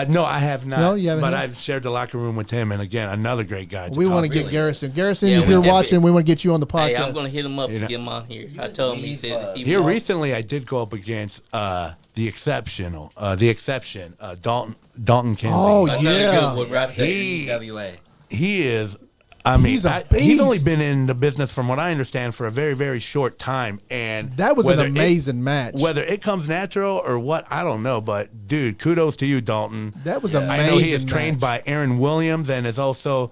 No, I have not. No, you haven't But yet? I've shared the locker room with him, and again, another great guy. We want to talk get Garrison. Garrison, Yeah, if we you're definitely- watching, we want to get you on the podcast. Hey, I'm gonna hit him up You to know- get him on here. I told him he We've, said he Here was recently, I did go up against the exception, Dalton Kinsey. Oh, another yeah. good one right there. He- EWA. he is. I mean, He's a he's only beast. been in the business, from what I understand, for a very, very short time. And That was an whether amazing match. Whether it comes natural or what, I don't know. But dude, kudos to you, Dalton. That was amazing. I know he is trained match. by Aaron Williams and is also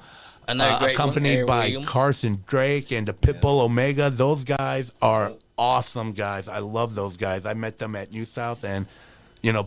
Another great one, accompanied Aaron by Williams. Carson Drake and the Pitbull Omega. Those guys are awesome guys. I love those guys. I met them at New South and,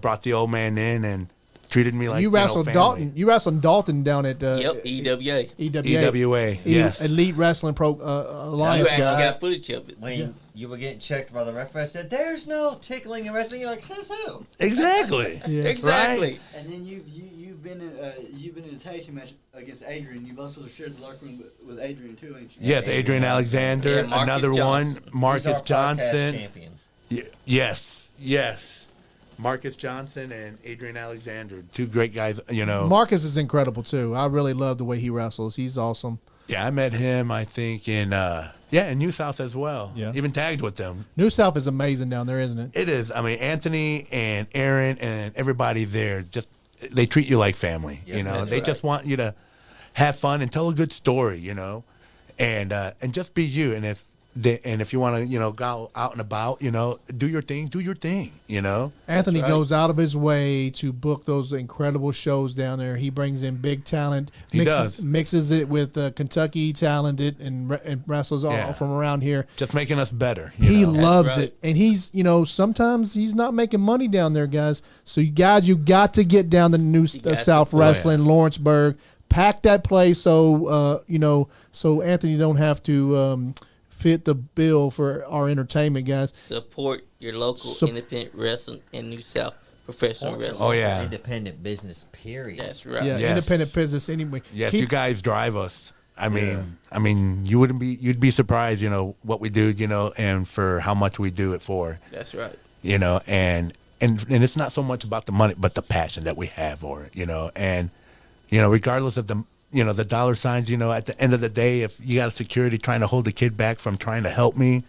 brought the old man in and treated me like You wrestled family. Dalton. You wrestled Dalton down at Yep, EWA. EWA, yes. Elite Wrestling Pro You Alliance actually guy. got footage of it. When you were getting checked by the referee, I said, "There's no tickling and wrestling." You're like, "Says who?" Exactly. Yeah. Exactly. Right? And then you've been in a tag team match against Adrian. You've also shared the locker room with Adrian too, ain't you? Yes, Adrian Alexander. Yeah, Marcus Another Johnson. one, Marcus He's our podcast Johnson. champion. Yes. Marcus Johnson and Adrian Alexander, two great guys. Marcus is incredible too. I really love the way he wrestles. He's awesome. Yeah, I met him. I think in New South as well. Yeah. Even tagged with them. New South is amazing down there, isn't it? It is. I mean, Anthony and Aaron and everybody there, they treat you like family. Yes, that's They right. just want you to have fun and tell a good story. And just be you. And if you want to, go out and about, do your thing. Do your thing. Anthony right. goes out of his way to book those incredible shows down there. He brings in big talent, He does. mixes it with Kentucky talented and wrestlers all Yeah. from around here. Just making us better. He know? loves right. it, and he's sometimes he's not making money down there, guys. So you got to get down to New got South to. Wrestling, Lawrenceburg, pack that place so so Anthony don't have to fit the bill for our entertainment, guys. Support your local Sup- independent wrestling in New South professional Support your wrestling. Oh, yeah. independent business. Period. That's right. Yeah, Yes. independent business anyway. Yes, Keep- you guys drive us. I mean, you'd be surprised, what we do, and for how much we do it for, That's right. and it's not so much about the money, but the passion that we have for it, and, regardless of the dollar signs, at the end of the day, if you got a security trying to hold the kid back from trying to help me,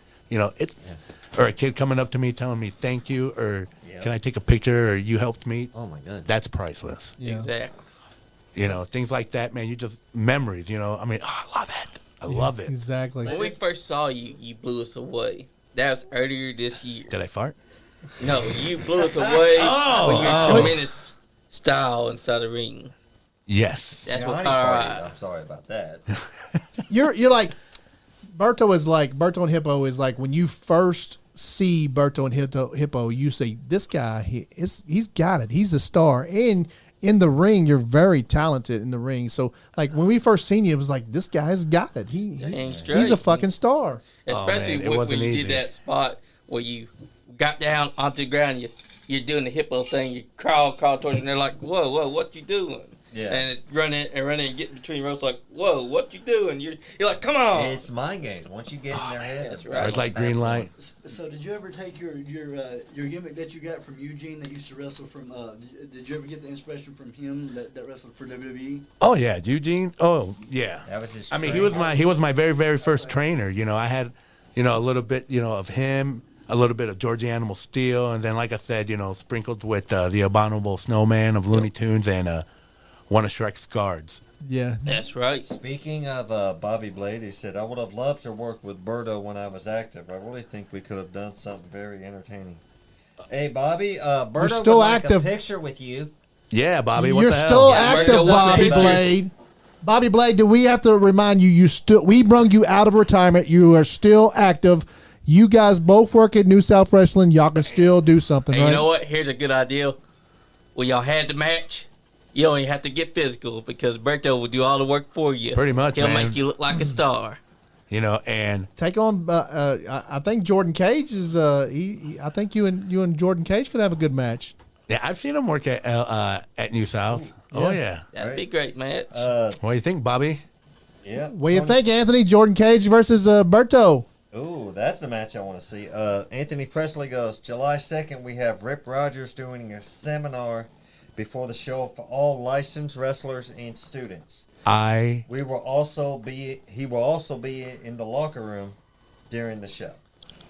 or a kid coming up to me telling me thank you, or Yeah. can I take a picture, or you helped me, Oh my goodness. that's priceless. Yeah. Exactly. Things like that, man. You just memories. I mean, I love it. I love it. Exactly. When we first saw you, you blew us away. That was earlier this year. Did I fart? No, you blew us away with your oh. tremendous style inside the ring. Yes. That's Yeah, what honey caught our farted. eye. I'm sorry about that. You're like Berto and Hippo is like when you first see Berto and Hippo, you say this guy he's got it. He's a star. And in the ring, you're very talented in the ring. So like when we first seen you, it was like this guy's got it. Dang He's straight. a fucking star. Especially man, it when wasn't you easy. did that spot where you got down onto the ground, you're doing the hippo thing, you crawl towards them, and they're like, whoa, what you doing? Yeah. And run in and get between ropes like, whoa, what you doing? You're like, come on. It's mind games. Once you get in their head, That's the right. It's like battle's green back light. on. So did you ever take your gimmick that you got from Eugene that used to wrestle from? Did you ever get the inspiration from him that wrestled for WWE? Oh yeah, Eugene. Oh yeah. That was his. I mean, trainer. he was my very very first trainer. I had a little bit of him, a little bit of Georgie Animal Steel, and then like I said, sprinkled with the abominable snowman of Looney Tunes and one of Shrek's guards. Yeah. That's right. Speaking of Bobby Blade, he said, "I would have loved to work with Berto when I was active. I really think we could have done something very entertaining." Hey, Bobby, Berto still would like active. a picture with you. Yeah, Bobby. What You're the hell? still Yeah, active, Berto wants Bobby a picture. Blade. Bobby Blade, do we have to remind you? We brung you out of retirement. You are still active. You guys both work at New South Wrestling. Y'all can still do something, And right? you know what? Here's a good idea. When y'all had the match, you don't even have to get physical because Berto will do all the work for you. Pretty much, He'll man. make you look like a star. And Take on. I think Jordan Cage is. I think you and Jordan Cage could have a good match. yeah, I've seen him work at New South. Oh yeah. That'd be great, man. What do you think, Bobby? Yeah. What do you think, Anthony? Jordan Cage versus Berto. Ooh, that's the match I want to see. Anthony Presley goes, July 2nd, we have Rip Rogers doing a seminar before the show for all licensed wrestlers and students. He will also be in the locker room during the show.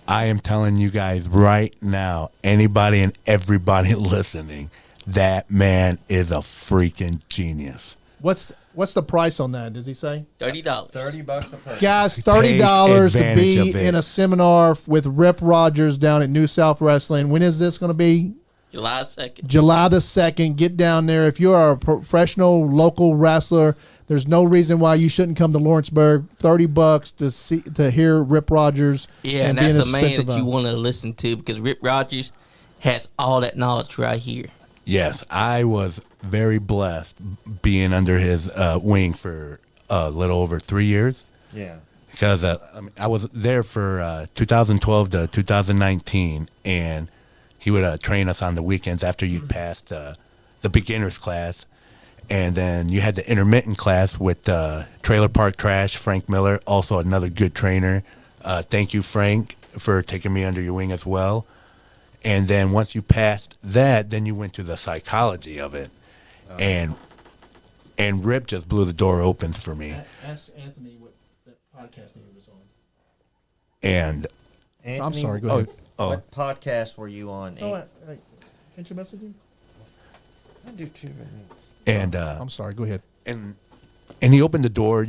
I am telling you guys right now, anybody and everybody listening, that man is a freaking genius. What's the price on that? Does he say? $30. $30 a person. Guys, $30 to advantage be of it. in a seminar with Rip Rogers down at New South Wrestling. When is this going to be? July 2nd. July the 2nd. Get down there. If you're a professional local wrestler, there's no reason why you shouldn't come to Lawrenceburg. $30 to hear Rip Rogers. Yeah, and be in that's his a man expensive that you want to listen to because Rip Rogers has all that knowledge right here. Yes, I was very blessed being under his wing for a little over 3 years. Yeah. Because I was there for 2012 to 2019, and he would train us on the weekends after you'd passed the beginner's class. And then you had the intermittent class with Trailer Park Trash, Frank Miller, also another good trainer. Thank you, Frank, for taking me under your wing as well. And then once you passed that, then you went to the psychology of it. And Rip just blew the door open for me. Ask Anthony what that podcast he was on. And Anthony, I'm sorry, go ahead. What podcast were you on? Can't you message him? I do too, I think. and I'm sorry, go ahead. and he opened the door,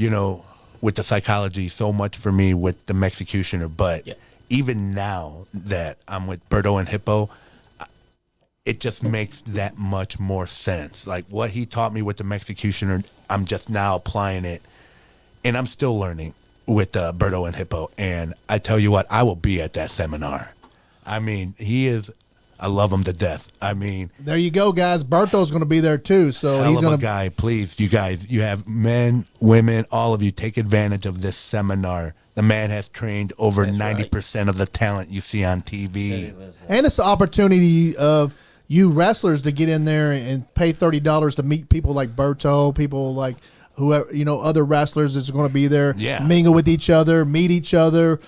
with the psychology so much for me with the Mexicutioner. But even now that I'm with Berto and Hippo, it just makes that much more sense. Like what he taught me with the Mexicutioner, I'm just now applying it, and I'm still learning with Berto and Hippo. And I tell you what, I will be at that seminar. I mean, I love him to death. I mean, There you go, guys. Berto's going to be there too, so hell he's of going a to. guy. Please, you guys, you have men, women, all of you, take advantage of this seminar. The man has trained over That's 90% of the talent you see on TV. It was, And it's the opportunity of you wrestlers to get in there and pay $30 to meet people like Berto, people like whoever, other wrestlers that's going to be there, Yeah. mingle with each other, meet each other,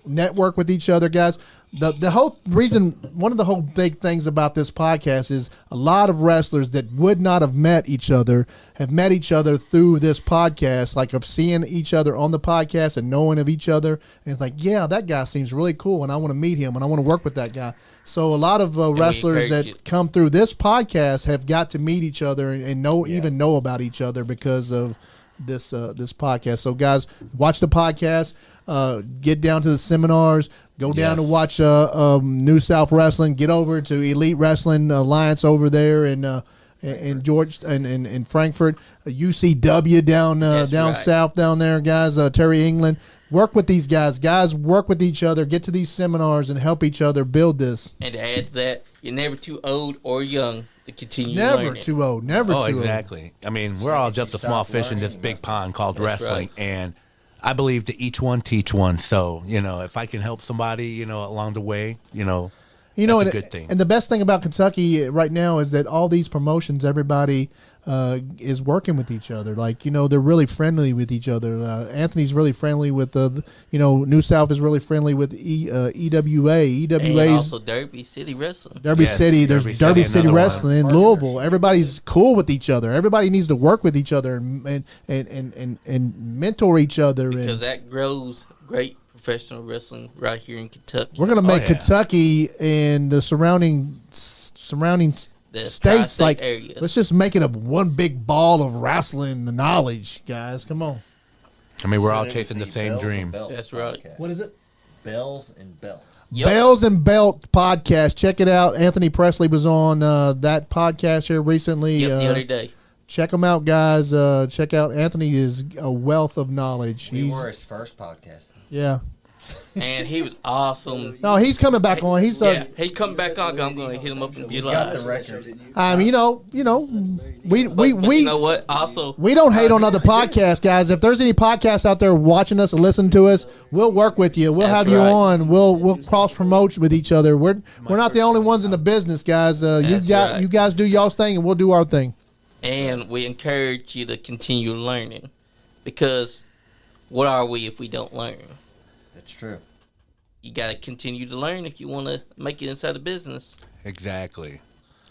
network with each other, guys. The whole reason, one of the whole big things about this podcast is a lot of wrestlers that would not have met each other have met each other through this podcast, like of seeing each other on the podcast and knowing of each other. And it's like, yeah, that guy seems really cool, and I want to meet him, and I want to work with that guy. So a lot of wrestlers encourage you. that come through this podcast have got to meet each other and even know about each other because of this podcast. So guys, watch the podcast. Get down to the seminars. Go down to watch New South Wrestling. Get over to Elite Wrestling Alliance over there in George in Frankfurt. UCW down right. south down there, guys. Terry England. Work with these guys. Guys, work with each other. Get to these seminars and help each other build this. And to add to that, you're never too old or young to continue Never learning. too old. Never too old. Exactly. I mean, we're all just a small fish in this big pond called wrestling. right. And I believe to each one teach one. So, if I can help somebody, along the way, that's a good thing. And the best thing about Kentucky right now is that all these promotions, everybody is working with each other. Like, they're really friendly with each other. Anthony's really friendly with New South is really friendly with EWA. And EWA's also Derby City Wrestling. Derby Yes, City. There's Derby Derby City, City another Wrestling in Louisville. Everybody's cool with each other. Everybody needs to work with each other and mentor each other. Because that grows great professional wrestling right here in Kentucky. We're gonna make yeah. Kentucky and the surrounding The states tri-state like areas. let's just make it a one big ball of wrestling knowledge, guys. Come on. I mean, we're all it was chasing the same Bells and dream. Belts That's right. podcast. What is it? Bells and Belts. Yep. Bells and Belt podcast. Check it out. Anthony Presley was on that podcast here recently. Yep, the other day. Check him out, guys. Check out Anthony is a wealth of knowledge. We were his first podcast. Yeah. And he was awesome. No, he's coming back on. He's Yeah, he come back on. I'm going to hit him up in He's got July. the record. we But you we know what? Also, we don't hate on other podcasts, guys. If there's any podcasts out there watching us and listening to us, we'll work with you. We'll That's have you right. on. We'll cross promote with each other. We're not the only ones in the business, guys. That's right. You guys do y'all's thing, and we'll do our thing. and we encourage you to continue learning, because what are we if we don't learn? That's true. You got to continue to learn if you want to make it inside the business. Exactly.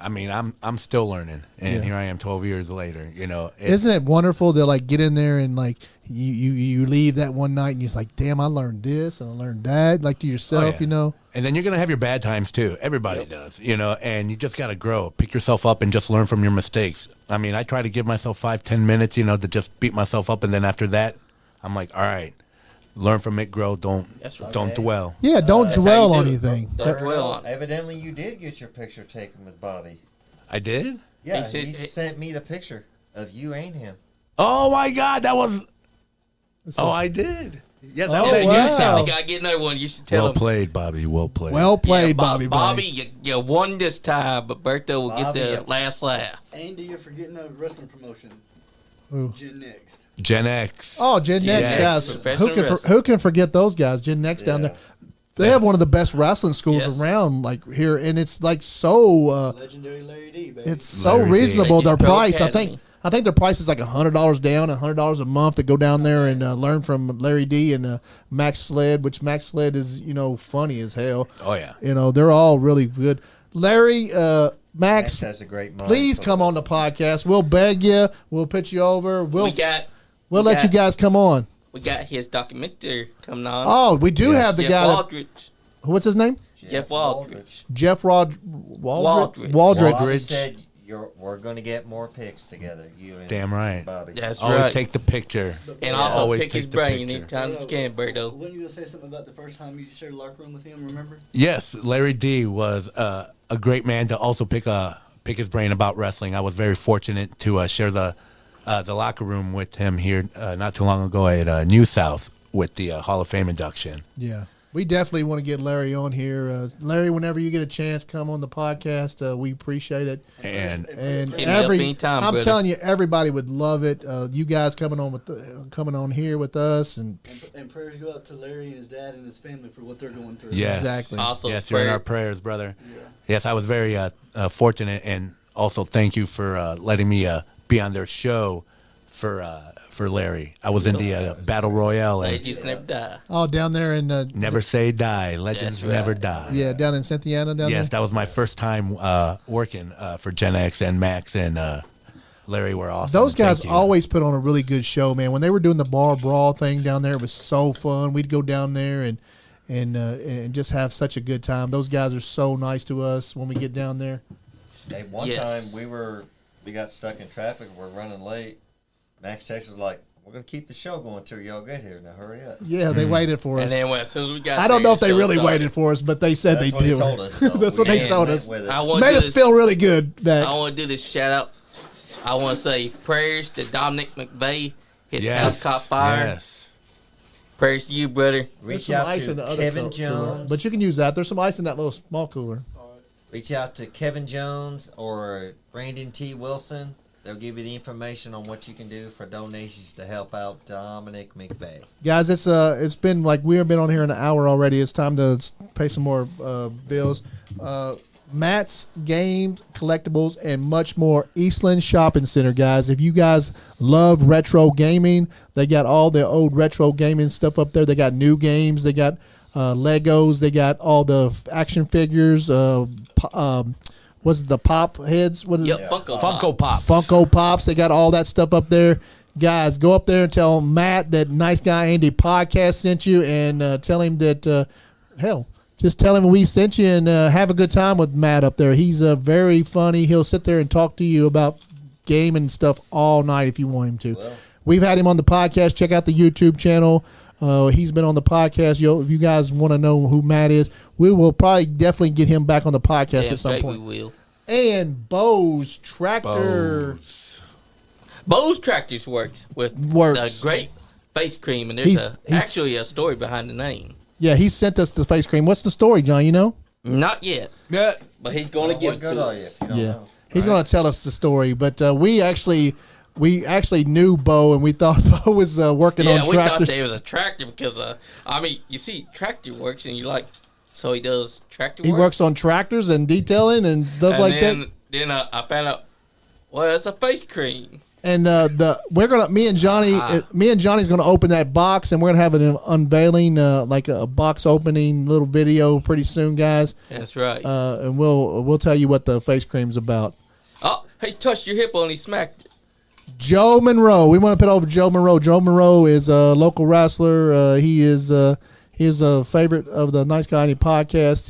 I mean, I'm still learning, and Yeah. here I am 12 years later. You know, Isn't it wonderful to like get in there and like you leave that one night and you're just like, damn, I learned this and I learned that, like to yourself, yeah. you know. And then you're gonna have your bad times too. Everybody does, you know. And you just gotta grow, pick yourself up, and just learn from your mistakes. I mean, I try to give myself 5-10 minutes, you know, to just beat myself up, and then after that, I'm like, all right, learn from it, grow. That's right. Don't dwell. Yeah, don't That's how dwell you on do it, bro. anything. Don't dwell on it. Evidently, you did get your picture taken with Bobby. I did. Yeah, He said- he sent me the picture of you and him. Oh my God, that was. So- Oh, I did. Yeah, that Oh, was Yeah, wow. you said they gotta get another one. You should tell well him. played, Bobby. Well played. Well played, Yeah, Bobby. Bobby, you won this time, but Berto will Bobby, get the yeah. last laugh. Andy, you're forgetting a wrestling promotion. Who? Gen Next. Gen X. Oh, Gen Next Yes. guys. Professional wrestling. Who can forget those guys? Gen Next down Yeah. there. They have one of the best wrestling schools Yes. around, like here, and it's like so. Legendary Larry D, baby. It's so Larry D. reasonable. Their Ladies Pro price, Academy. I think their price is like $100 down, $100 a month to go down there and learn from Larry D and Max Sled, which Max Sled is funny as hell. Oh yeah. They're all really good. Larry, Max Max, has a great mind. please for come on the podcast. We'll beg you. We'll put you over. We'll we let you guys come on. We got his documentary coming on. Oh, we do Yes. have the Jeff guy. Waldrich. What's his name? Jeff Waldrich. Jeff Waldrich. Waldrich. Bobby said we're going to get more pics together. You and Damn right. Bobby. That's Always right. take the picture. And also Always pick his take the brain picture. anytime you can, Berto. When you gonna say something about the first time you shared a locker room with him? Remember? Yes, Larry D was a great man to also pick his brain about wrestling. I was very fortunate to share the locker room with him here not too long ago at New South with the Hall of Fame induction. Yeah. We definitely want to get Larry on here. Larry, whenever you get a chance, come on the podcast. We appreciate it. And And Hit me up every anytime, I'm brother. telling you, everybody would love it. You guys coming on here with us, and And prayers go out to Larry and his dad and his family for what they're going through. yes, Exactly. Also, yes, you're in prayer- our prayers, brother. Yeah. Yes, I was very fortunate, and also thank you for letting me be on their show for Larry. I was in the Battle Royale, and Legends never die. down there in never say die. Legends That's right. never die. yeah, down in Cynthiana down Yes, there. that was my first time working for Gen X, and Max and Larry were awesome. Those guys Thank you. always put on a really good show, man. When they were doing the bar brawl thing down there, it was so fun. We'd go down there and just have such a good time. Those guys are so nice to us when we get down there. Hey, one Yes. time we got stuck in traffic. We're running late. Max Texas was like, "We're gonna keep the show going till y'all get here. Now hurry up." Yeah, they waited for And us. then as soon as we got I don't there, know if they the show really started. waited for us, but they said That's they what did. he told us. So That's what we they told went us. with it. I want Made to us feel really good, Max. I want to do this shout out. I want to say prayers to Dominic McVeigh. His Yes, house caught fire. Yes. Prayers to you, brother. There's Reach some out ice in the to other Kevin cooler. Jones. But you can use that. There's some ice in that little small cooler. Reach out to Kevin Jones or Brandon T. Wilson. They'll give you the information on what you can do for donations to help out Dominic McVeigh. Guys, it's been like we have been on here an hour already. It's time to pay some more bills. Matt's Games, Collectibles, and much more. Eastland Shopping Center, guys. If you guys love retro gaming, they got all the old retro gaming stuff up there. They got new games. They got Legos. They got all the action figures. Was it the pop heads? What is Yep, it? Funko Pop. Funko Pops. They got all that stuff up there. Guys, go up there and tell Matt that Nice Guy Andy podcast sent you, and tell him that, just tell him we sent you, and have a good time with Matt up there. He's very funny. He'll sit there and talk to you about game and stuff all night if you want him to. Well. We've had him on the podcast. Check out the YouTube channel. He's been on the podcast. If you guys want to know who Matt is, we will probably definitely get him back on the podcast Damn at some straight point. we will. And Bo's Tractor Bo's Tractors works with Works. the great face cream, and there's He's- actually a story behind the name. Yeah, he sent us the face cream. What's the story, John? You know? Not yet, Yeah. but he's going to give What it good to are you us. if you don't Yeah. know? He's going to tell us the story. But we actually knew Bo, and we thought Bo was working Yeah, on we thought tractors. they was a tractor because, you see, tractor works, and you're like, so he does tractor He work? works on tractors and detailing and stuff and like then, that. Then I found out, well, it's a face cream. And me and Johnny's gonna open that box, and we're gonna have an unveiling, like a box opening little video pretty soon, guys. That's right. And we'll tell you what the face cream's about. Oh, he touched your hippo and he smacked it. Joe Monroe. We want to put over Joe Monroe. Joe Monroe is a local wrestler. He is a favorite of the Nice Guy Any podcast.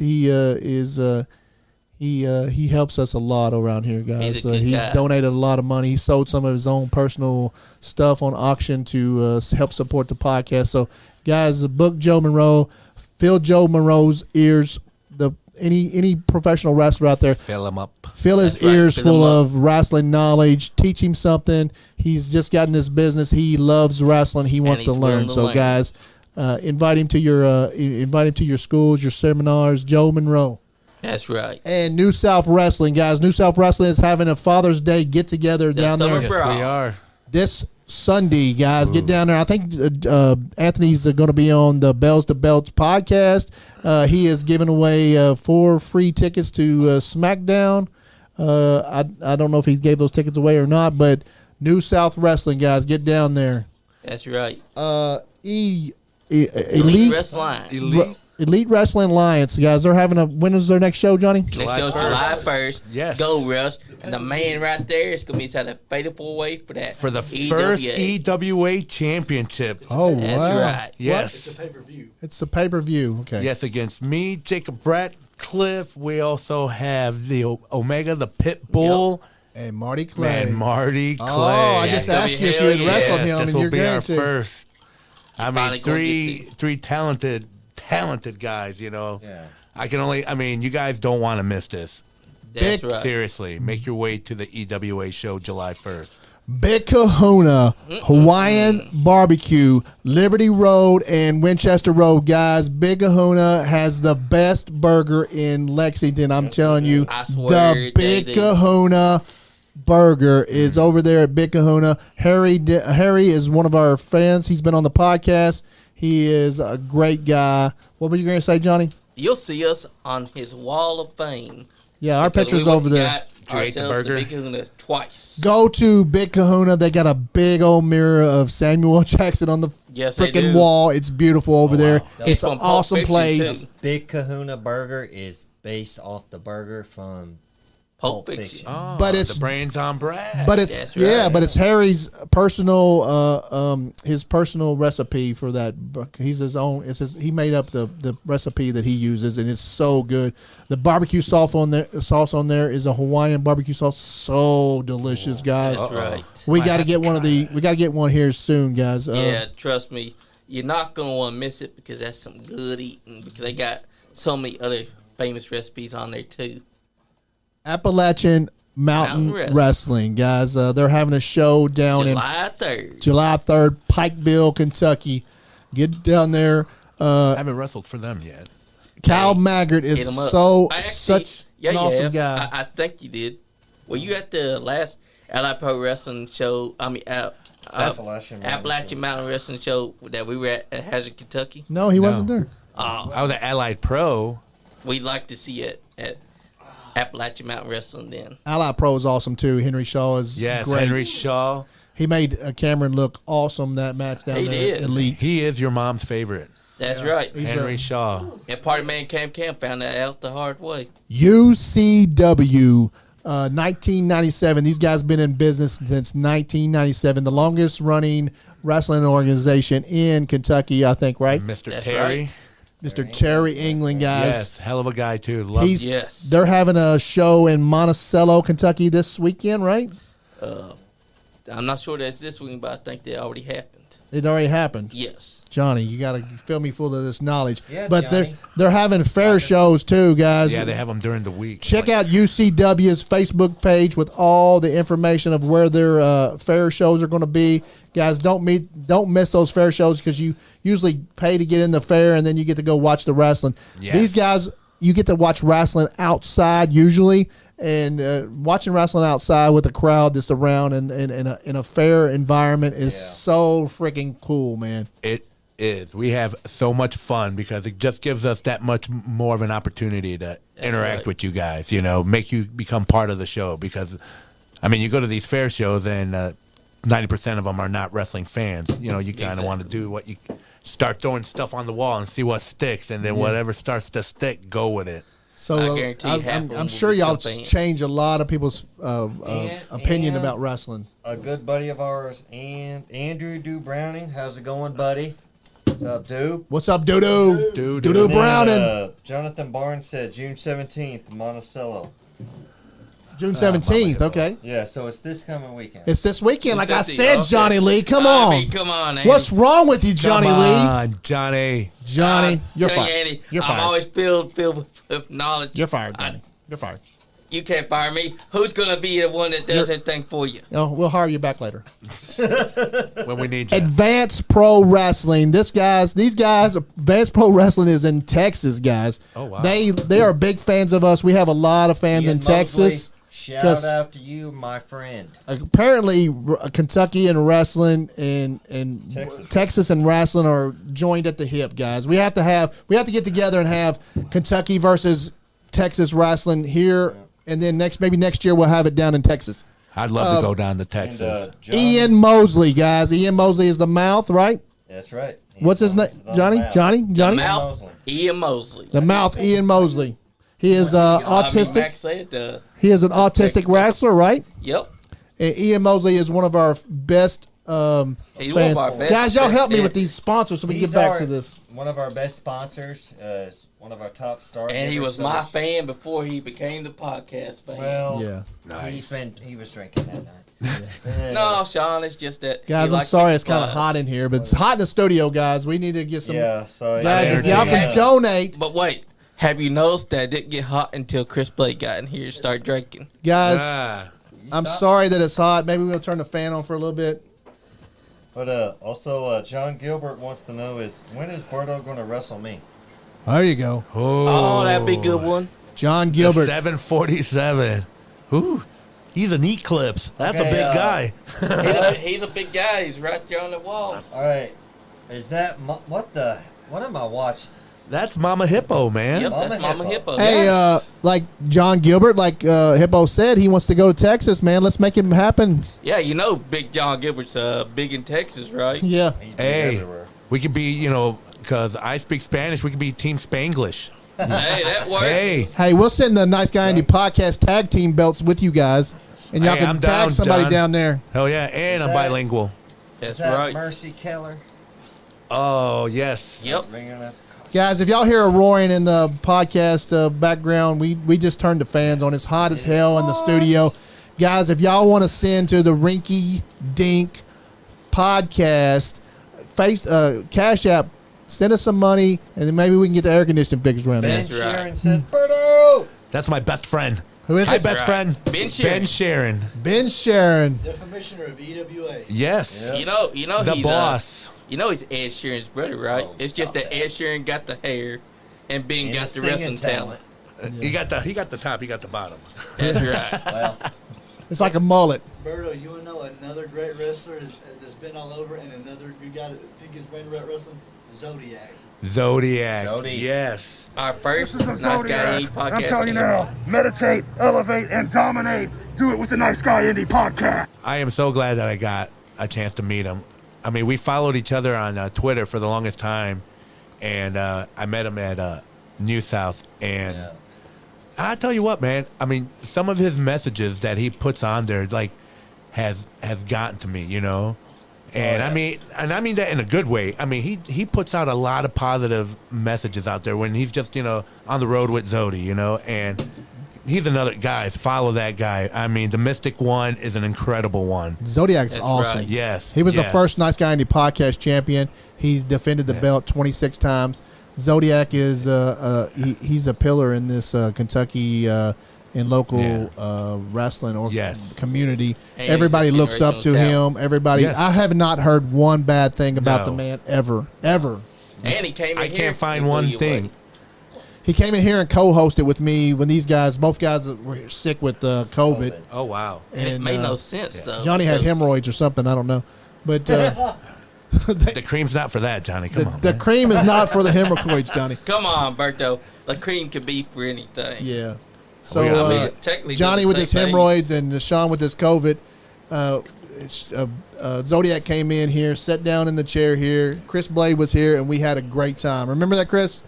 He helps us a lot around here, guys. He's a good guy. Donated a lot of money. He sold some of his own personal stuff on auction to help support the podcast. So, guys, book Joe Monroe. Fill Joe Monroe's ears. Any professional wrestler out there, Fill him up. fill his That's right. ears Fill full him up. of wrestling knowledge. Teach him something. He's just gotten this business. He loves wrestling. He wants to he's willing learn. to So, learn. guys, invite him to your schools, your seminars. Joe Monroe. That's right. And New South Wrestling, guys. New South Wrestling is having a Father's Day get together down summer there Yes, Bro. we are. this Sunday, guys. Get down there. I think Anthony's going to be on the Bells to Belts podcast. He is giving away 4 free tickets to SmackDown. I don't know if he gave those tickets away or not, but New South Wrestling, guys, get down there. That's right. Elite Wrestling. Elite Wrestling Alliance, guys. They're having when is their next show, Johnny? Next show's July 1st. Yes. Go Rush. And the man right there is going to be set a fatal 4-way for that. For the EWA. first EWA championship. Oh, That's wow. right. Yes. It's a pay-per-view. It's a pay-per-view. Okay. Yes, against me, Jacob Ratcliffe. We also have the Omega, the Pit Bull, And Marty Clay. and Marty Clay. Oh, I Yeah, just it's gonna asked be you if hell you had yeah. wrestled him, This and will you're be our going to. first. I finally mean, gonna get three talented guys. You know, Yeah. you guys don't want to miss this. That's Big right. Seriously, make your way to the EWA show July 1st. Big Kahuna, Hawaiian Barbecue, Liberty Road, and Winchester Road, guys. Big Kahuna has the best burger in Lexington. I'm telling you, I swear the they Big do. Kahuna burger is over there at Big Kahuna. Harry is one of our fans. He's been on the podcast. He is a great guy. What were you going to say, Johnny? You'll see us on his wall of fame. Yeah, our Because picture's we over there. got Did you eat the ourselves burger? Big Kahuna twice. Go to Big Kahuna. They got a big old mirror of Samuel L. Jackson on the Yes, they freaking do. wall. It's beautiful over there. wow. It's From an Pulp awesome Fiction, place. too. Big Kahuna Burger is based off the burger from Pulp Pulp Fiction. Fiction. Oh, But it's- the brains on Brad. But it's That's right. it's Harry's personal his personal recipe for that. He's his own. He made up the recipe that he uses, and it's so good. The barbecue sauce on there is a Hawaiian barbecue sauce, so delicious, guys. That's right. We Might got to have get to one of the. We got to get one here soon, guys. Yeah, trust me. You're not going to want to miss it because that's some good eating because they got so many other famous recipes on there, too. Appalachian Mountain Mountain Wrestling, guys. They're having a show down in July 3rd. July 3rd, Pikeville, Kentucky. Get down there. I haven't wrestled for them yet. Cal Maggart is Hit 'em up. such an awesome guy. I think you did. Were you at the last Allied Pro Wrestling show? I mean, Appalachian Mountain Wrestling show that we were at Hazard, Kentucky? No, he wasn't there. I was at Allied Pro. We'd like to see it at Appalachian Mountain Wrestling then. Allied Pro is awesome too. Henry Shaw is Yes, great. Henry Shaw. He made Cameron look awesome that match down He there. did. Elite. He is your mom's favorite. That's right. He's Henry the- Shaw. And Party Man Cam found that out the hard way. UCW, 1997. These guys been in business since 1997. The longest running wrestling organization in Kentucky, I think. Right, Mr. That's Terry. right. Mr. Terry England, guys. Yes, hell of a guy too. Love He's Yes. They're having a show in Monticello, Kentucky this weekend, right? I'm not sure that's this week, but I think that already happened. It already happened. Yes. Johnny, you got to fill me full of this knowledge. Yeah, but Johnny. they're having fair shows too, guys. Yeah, they have them during the week. Check out UCW's Facebook page with all the information of where their fair shows are going to be. Guys, don't miss those fair shows because you usually pay to get in the fair and then you get to go watch the wrestling. Yes. These guys, you get to watch wrestling outside usually, and watching wrestling outside with a crowd that's around and in a fair environment is so freaking cool, man. It is. We have so much fun because it just gives us that much more of an opportunity to interact right. with you guys, make you become part of the show because, I mean, you go to these fair shows and 90% of them are not wrestling fans. You know, you kind of Exactly. want to do what you start throwing stuff on the wall and see what sticks, and then whatever starts to stick, go with it. So I guarantee half of I'm them will sure y'all become fans. change a lot of people's opinion and- about wrestling. A good buddy of ours, and Andrew Do Browning. How's it going, buddy? What's up, dude? What's up, Doodoo? Dude, Doodoo And then, Browning. Jonathan Barnes said June 17th, Monticello. June 17th. Mama Okay. Yeah, so it's this coming weekend. It's this weekend, like I 17th, said, okay. Johnny Lee. Come I on. mean, come on, Andy. What's wrong with you, Johnny Come Lee? on, Johnny. Johnny, you're tell you, fired. Andy, You're I'm fired. always filled with knowledge. You're fired, I- Johnny. You're fired. You can't fire me. Who's gonna be the one that does everything for you? Oh, we'll hire you back later. When we need you. Advanced Pro Wrestling. These guys, Advanced Pro Wrestling is in Texas, guys. Oh, wow. They are big fans of us. We have a lot of fans Ian in Texas. Mosley, shout 'Cause- out to you, my friend. Apparently, Kentucky and wrestling and Texas and wrestling are joined at the hip, guys. We have to get together and have Kentucky versus Texas wrestling here, and then maybe next year we'll have it down in Texas. I'd love to go down to And, Texas. John, Ian Mosley, guys. Ian Mosley is the mouth, right? That's right. What's his name? The Johnny? mouth. Johnny? Johnny? Mouth, Mosley. Ian Mosley. The mouth, Ian Mosley. He is autistic. Max said, He is an autistic wrestler, right? yep. And Ian Mosley is one of our best He's one of fans. our best- Guys, y'all best help me fans. with these sponsors so we can He's get back our- to this. One of our best sponsors. One of our top stars. And he was my fan before he became the podcast fan. Well, Yeah. he was drinking that night. And, no, Sean, it's just that. Guys, he I'm likes sorry chicken it's kind of fries. hot in here, but it's hot in the studio, guys. We need to get some. Yeah, so Guys, if Yeah, y'all yeah. can donate, But wait, have you noticed that it didn't get hot until Chris Blake got in here and started drinking? guys, Ah. I'm sorry that it's hot. Maybe we'll turn the fan on for a little bit. But also, John Gilbert wants to know when is Berto going to wrestle me? There you go. Oh, that'd be a good one. John The Gilbert. 747. Ooh, he's an eclipse. That's a Okay, big guy. He's a big guy. He's right there on the wall. All right, is that what am I watching? That's Mama Hippo, man. Yep, Mama that's Mama Hippo. Hippo. Hey, like John Gilbert, like Hippo said, he wants to go to Texas, man. Let's make him happen. Yeah, you know Big John Gilbert's big in Texas, right? Yeah. He's been Hey, everywhere. we could be, because I speak Spanish, we could be Team Spanglish. Hey, that works. Hey, Hey, we'll send the Nice Guy Indie podcast tag team belts with you guys, and y'all Hey, can I'm tag down, somebody John. down there. hell yeah, and I'm that- bilingual. That's Is that right. Mercy Keller? Oh, yes. Yep. Bringing us. Guys, if y'all hear a roaring in the podcast background, we just turned the fans on. It's hot as hell in the studio. Guys, if y'all want to send to the Rinky Dink podcast Cash App, send us some money, and then maybe we can get the air conditioning fixed around Ben there. That's right. Sharon says, Berto! That's my best friend. Who is Hi, it? best right. friend. Ben Sharon. Ben Sharon. Ben Sharon. The commissioner of EWA. Yes. Yep. You know The he's boss. You know he's Ed Sheeran's brother, right? Oh, It's just stop that that. Ed Sheeran got the hair, and Ben And got his the singing wrestling talent. He got the top, he got the bottom. That's right. Well, It's like a mullet. Berto, you want to know another great wrestler that's been all over, and another you got think is been about wrestling? Zodiac. Zodiac. Zodi. Yes. Our first Nice Guy Indie podcast. I'm telling you champion. now, meditate, elevate, and dominate. Do it with the Nice Guy Indie podcast. I am so glad that I got a chance to meet him. I mean, we followed each other on Twitter for the longest time, and I met him at New South. And yeah. I tell you what, man. I mean, some of his messages that he puts on there, like, has gotten to me, And yeah. I mean that in a good way. I mean, he puts out a lot of positive messages out there when he's just on the road with Zodi, and. He's another guys. Follow that guy. I mean, the Mystic One is an incredible one. Zodiac's That's awesome. right. Yes, He was the yes. first Nice Guy Indie podcast champion. He's defended the belt 26 times. Zodiac is he's a pillar in this Kentucky and local wrestling or Yes. community. And Everybody he's a looks up to generational him. talent. Everybody. Yes. I have not heard one bad thing about No. the man ever. And he came in I here can't find and one blew you thing. away. He came in here and co-hosted with me when both guys were sick with COVID. Oh wow. And it made no sense, yeah. though. Johnny had because hemorrhoids or something. I don't know, but The cream's not for that, Johnny. Come on. the man. cream is not for the hemorrhoids, Johnny. Come on, Berto. The cream could be for anything. Yeah. So Oh, yeah. I mean, technically, Johnny does with the his same thing. hemorrhoids and Sean with his COVID. Zodiac came in here, sat down in the chair here. Chris Blade was here, and we had a great time. Remember that, Chris?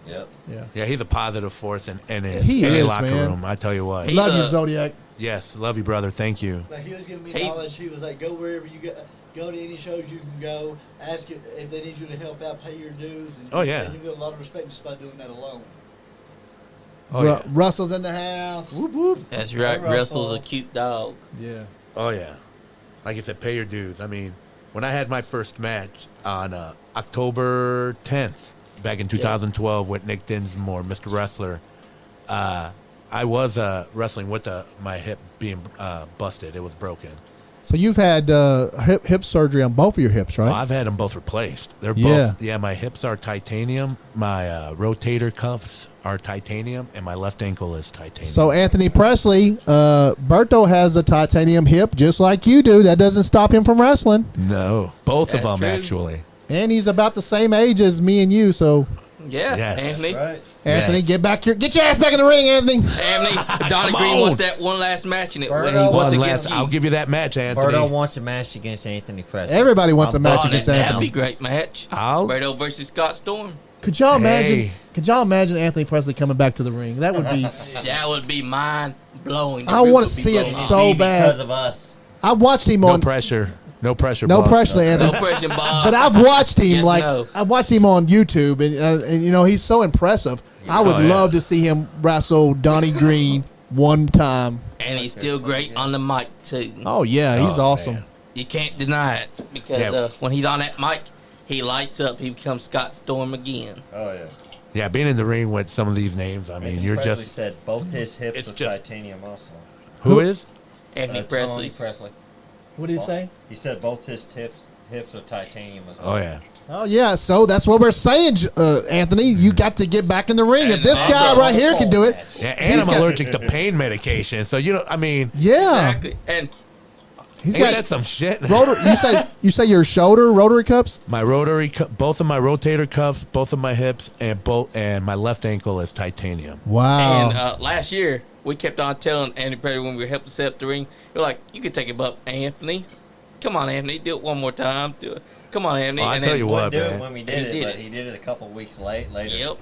Yep. Yeah. Yeah, he's a positive force in He any is, locker man. room. I tell you what. He's Love you, a- Zodiac. Yes, love you, brother. Thank you. Like he was giving me He's- knowledge. He was like, go wherever you go to any shows you can go. Ask if they need you to help out, pay your dues. And Oh, yeah. you get a lot of respect just by doing that alone. Oh, yeah. Russell's in the house. Whoop, whoop. That's right. Russell. Russell's a cute dog. Yeah. Oh, yeah. Like I said, pay your dues. I mean, when I had my first match on October 10th, back in 2012 with Nick Dinsmore, Mr. Wrestler, I was wrestling with my hip being busted. It was broken. So you've had hip surgery on both of your hips, right? Well, I've had them both replaced. They're Yeah. both, my hips are titanium, my rotator cuffs are titanium, and my left ankle is titanium. So Anthony Presley, Berto has a titanium hip just like you do. That doesn't stop him from wrestling. No, both That's of them true. actually. And he's about the same age as me and you. So Yeah, Yes. Anthony. Right. Anthony, Yes. get your ass back in the ring, Anthony. Anthony, Donnie Come Green on. wants that one last match in it when he Berto, was One against last, you. I'll give you that match, Anthony. Berto wants a match against Anthony Presley. Everybody wants a match Oh, against that'd be a Anthony. great match. I'll- Berto versus Scott Storm. Could y'all imagine? Hey. Could y'all imagine Anthony Presley coming back to the ring? That would be. That would be mind blowing. I wanna see it so bad. Because of us. I watched him No on. pressure. No pressure. No boss. pressure, Anthony. No pressure, boss. But I've watched him Yes, no. I've watched him on YouTube, and you know he's so impressive. I would Oh, yeah. love to see him wrestle Donnie Green one time. And he's still great on the mic too. Oh yeah, he's Oh, awesome. man. You can't deny it because Yeah. when he's on that mic, he lights up. He becomes Scott Storm again. Oh, yeah. Yeah, being in the ring with some of these names, I mean, Anthony you're Presley just. said both his hips it's are just- titanium also. Who is? Anthony Tony Presley. Presley. What did he say? He said both his hips are titanium as well. Oh yeah. Oh yeah, so that's what we're saying, Anthony. You got to get back in the ring. If And this also- guy right here can do it, Yeah, and He's I'm got- allergic to pain medication, so I mean, yeah, Exactly. And he's ain't got that some shit? you say your shoulder rotary cups. My both of my rotator cuffs, both of my hips, and my left ankle is titanium. Wow. and last year we kept on telling Anthony Presley when we were helping set up the ring, we're like, "You can take it up, Anthony. Come on, Anthony, do it one more time. Do it. Come on, Anthony." Oh, I and tell then, you Wouldn't what, do it man. when we He did it, did but it. he did it a couple weeks later. Yep.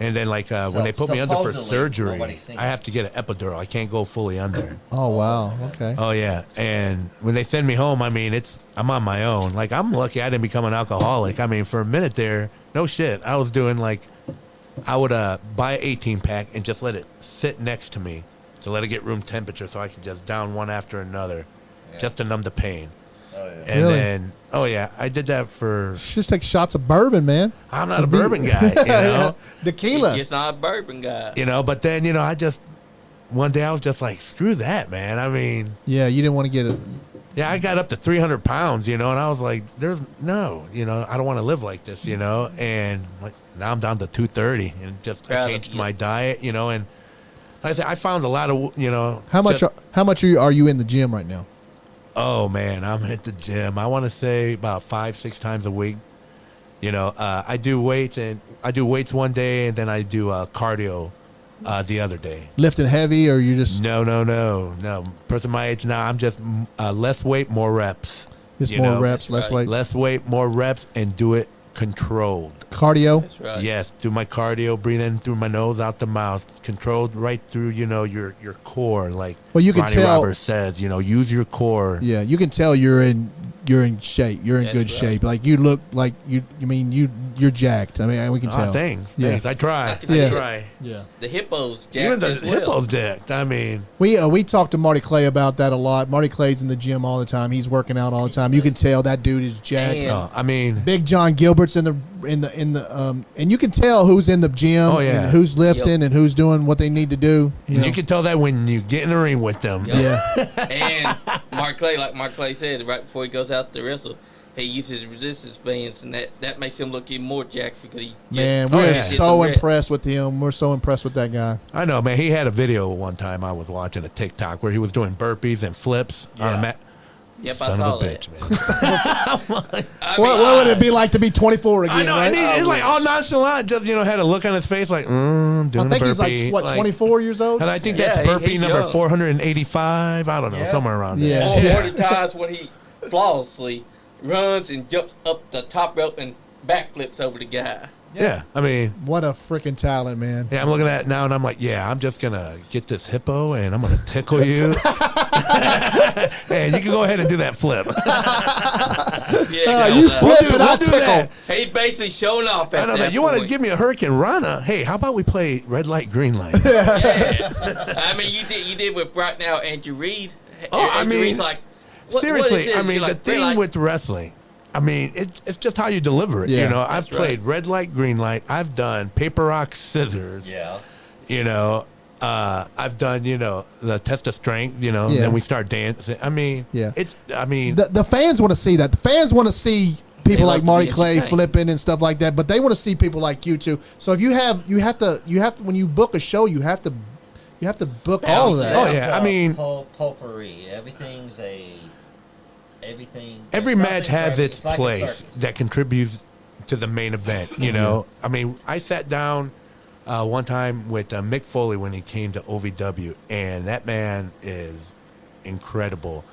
And then when they put me under for supposedly, surgery, nobody's seen I it. have to get an epidural. I can't go fully under. Oh wow. Okay. Oh yeah, and when they send me home, I mean, I'm on my own. Like I'm lucky I didn't become an alcoholic. I mean, for a minute there, no shit, I was doing like, I would buy an 18 pack and just let it sit next to me to let it get room temperature, so I could just down one after another, just to numb the pain. Oh, yeah. And Really? then, oh yeah, I did that for. Just take shots of bourbon, man. I'm not a bourbon guy, you know. Tequila. He's just not a bourbon guy. But then one day I was just like, screw that, man. I mean, Yeah, you didn't want to get it. yeah, I got up to 300 pounds, and I was like, I don't want to live like this, and like now I'm down to 230, and I Proud of changed you. my diet, and like I said, I found a lot of, How much? just- How much are you in the gym right now? oh man, I'm at the gym. I want to say about 5-6 times a week. I do weights one day, and then I do cardio the other day. Lifting heavy, or you just No. Person my age now, I'm just less weight, more reps. just You more know, reps, less right. weight, Less weight, more reps, and do it controlled. cardio? That's right. Yes, do my cardio, breathe in through my nose, out the mouth, controlled right through, your core. Like Well, you can Ronnie tell- Roberts says, use your core. Yeah, you can tell you're in shape. You're in That's good right. shape. Like you look like you're jacked. I mean, we can tell. Thanks. Yeah. I try. can see I it. try. Yeah. The hippos, Even jacked the as well. hippos decked. I mean, We talked to Marty Clay about that a lot. Marty Clay's in the gym all the time. He's working out all the time. You can tell that dude is jacked. And- no, I mean, Big John Gilbert's in the and you can tell who's in the gym Oh, yeah. and who's lifting Yep. and who's doing what they need to do. and you can tell that when you get in the ring with them. Yep. Yeah. And Mark Clay said right before he goes out to wrestle, he uses resistance bands, and that makes him look even more jacked because he just Man, Oh, we're yeah. did so some reps. impressed with him. We're so impressed with that guy. I know, man. He had a video one time I was watching a TikTok where he was doing burpees and flips on a Yeah. mat. Yep, I Son saw of a that. bitch, man. What would it be like to be 24 again? I know, right? and he's like all nonchalant, just had a look on his face like, doing I think a he's burpee. like 24 years old. And I think Yeah, that's burpee he's number young. 485. I don't know, Yeah. somewhere around Yeah. there. Or the times when he flawlessly runs and jumps up the top rope and backflips over the guy. Yeah, I mean, What a freaking talent, man. yeah, I'm looking at it now and I'm like, yeah, I'm just gonna get this hippo and I'm gonna tickle you, and you can go ahead and do that flip. Yeah, you goes, flip do- it, I we'll do tickle. that. he basically showing off at I know that that. You want to point. give me a Hurricane Rana? Hey, how about we play red light, green light? Yes. I mean, you did with right now Andrew Reed. Oh, I Andrew mean, Reed's like, what Seriously, is it? I mean, You're the like, thing like, with wrestling, I mean, it's just how you deliver it. Yeah, I've that's right. played red light, green light. I've done paper, rock, scissors. Yeah. I've done, the test of strength, Yeah. then we start dancing. I mean, Yeah. The fans want to see that. The fans want to see people They like like to Marty be Clay entertained. flipping and stuff like that, but they want to see people like you too. So if you have to when you book a show, you have to book all of that. Oh, yeah, I mean- potpourri. Everything. every it's match something has for- its it's like a place circus. that contributes to the main event, I mean, I sat down one time with Mick Foley when he came to OVW, and that man is incredible.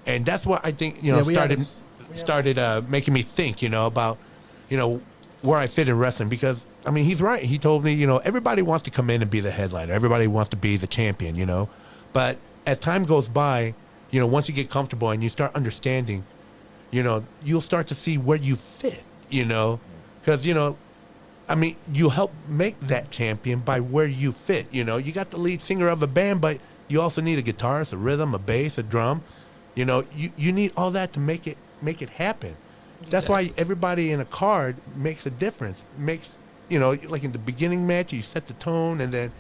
And that's what I think, Yeah, we had started making me think, about, where I fit in wrestling. Because, I mean, he's right. He told me, everybody wants to come in and be the headliner. Everybody wants to be the champion, But as time goes by, once you get comfortable and you start understanding, you'll start to see where you fit, Because, I mean, you help make that champion by where you fit, You got the lead singer of a band, but you also need a guitarist, a rhythm, a bass, a drum. You need all that to make it happen. That's why everybody in a card makes a difference. Makes, like in the beginning match, you set the tone, and then,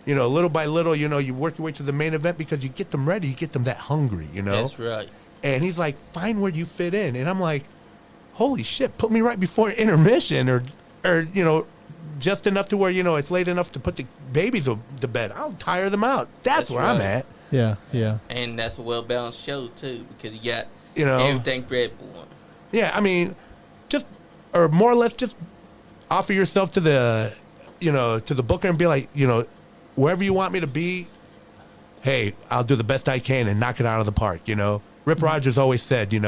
little by little, you work your way to the main event because you get them ready, you get them that hungry, That's right. And he's like, find where you fit in. And I'm like, holy shit, put me right before intermission or just enough to where, it's late enough to put the babies to bed. I'll tire them out. That's where I'm right. at. Yeah. And that's a well balanced show too, because you got You know. everything for everyone. Yeah, I mean, or more or less just offer yourself to the, to the booker and be like, wherever you want me to be, hey, I'll do the best I can and knock it out of the park, Rip Rogers always said, take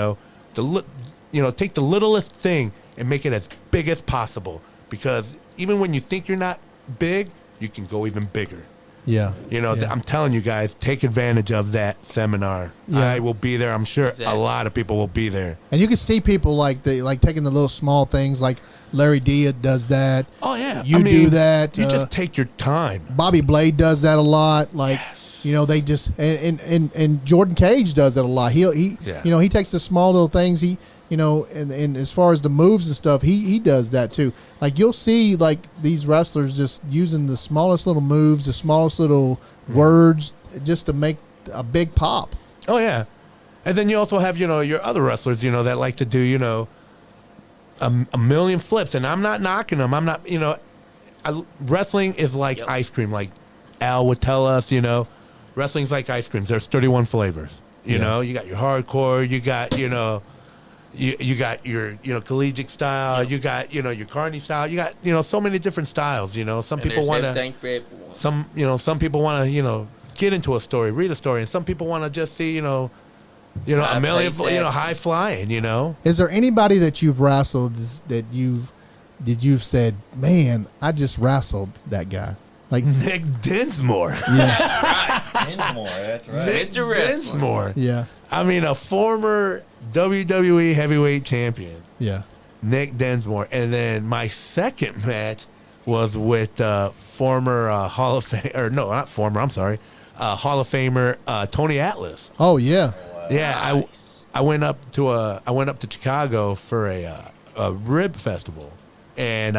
the littlest thing and make it as big as possible, because even when you think you're not big, you can go even bigger. Yeah. I'm telling you guys, take advantage of that seminar. Yeah. I will be there. I'm sure Exactly. a lot of people will be there. And you can see people like taking the little small things, like Larry Dia does that. Oh, yeah. You do that. You just take your time. Bobby Blade does that a lot. Like, Yes. they just and Jordan Cage does it a lot. He Yeah. he takes the small little things. He and as far as the moves and stuff, he does that too. Like, you'll see like these wrestlers just using the smallest little moves, the smallest little words, just to make a big pop. Oh, yeah. And then you also have, your other wrestlers, that like to do, a million flips. And I'm not knocking them. I'm not, wrestling is like Yep. ice cream. Like Al would tell us, wrestling's like ice creams. There's 31 flavors. You got your hardcore, you got, you got your, collegiate style, you got, your carny style, you got, so many different styles, Some And people there's want to, everything for everyone. some people want to, get into a story, read a story, and some people want to just see, a High million, pace action. high flying, Is there anybody that you've wrestled that you've said, man, I just wrestled that guy? Like, Nick Dinsmore. Dinsmore, that's right. Mr. Wrestling. Dinsmore. yeah, I mean, a former WWE heavyweight champion, yeah. Nick Dinsmore. And then my second match was with former Hall of Fame, or no, not former, I'm sorry, Hall of Famer Tony Atlas. Oh, yeah. Yeah, Nice. I went up to Chicago for a rib festival, and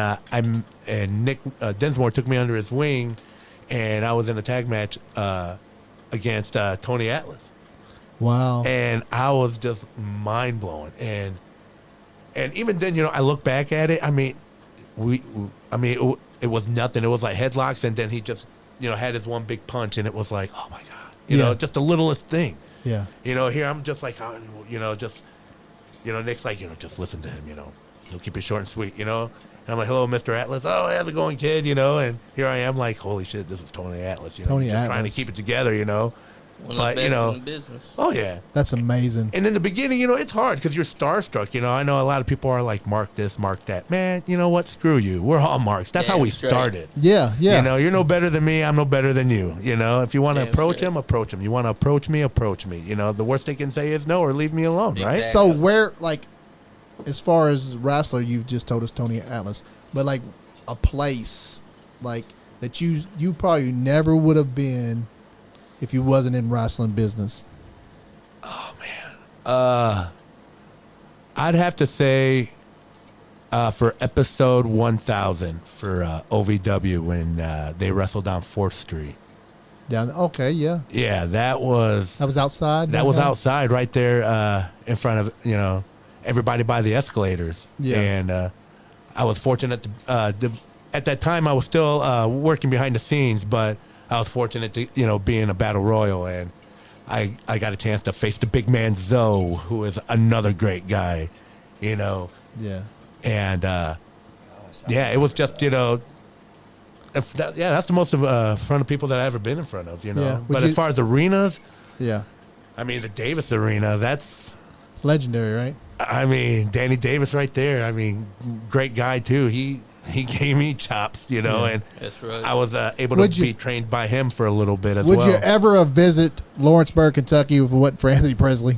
Nick Dinsmore took me under his wing, and I was in a tag match against Tony Atlas, Wow. and I was just mind blowing, and even then, I look back at it. I mean, it was nothing. It was like headlocks, and then he just had his one big punch, and it was like, oh my god, Yeah. just the littlest thing. Yeah. You know, here I'm just like, Nick's like, just listen to him, he'll keep it short and sweet, And I'm like, hello, Mr. Atlas. Oh, how's it going, kid? And here I am like, holy shit, this is Tony Atlas, Tony just trying to Atlas. keep it together, One of the best in the business. Oh, yeah. That's amazing. And in the beginning, it's hard because you're starstruck. I know a lot of people are like, mark this, mark that. Man, you know what? Screw you. We're all marks. That's how we Damn straight. started. Yeah. You're no better than me. I'm no better than you. If you want to Damn approach straight. him, approach him. You want to approach me, approach me. The worst they can say is no or leave me alone, right? Exactly. So where, like, as far as wrestler, you've just told us Tony Atlas, but like a place like that you probably never would have been if you wasn't in wrestling business. Oh, man. I'd have to say for episode 1000 for OVW when they wrestled down 4th Street. Down. Okay. Yeah. Yeah, that was outside. That was outside right there in front of, everybody by the escalators. Yeah. And I was fortunate to, at that time I was still working behind the scenes, but I was fortunate to, be in a battle royal, and I got a chance to face the big man Zoe, who is another great guy, Yeah. And it was just, that's the most front of people that I've ever been in front of, Yeah. But as far as arenas, Yeah. I mean, the Davis Arena, It's legendary, right? Danny Davis right there. Great guy too. He gave me chops, and That's right. I was able to be trained by him for a little bit as well. Would you ever visit Lawrenceburg, Kentucky, if it wasn't for Anthony Presley?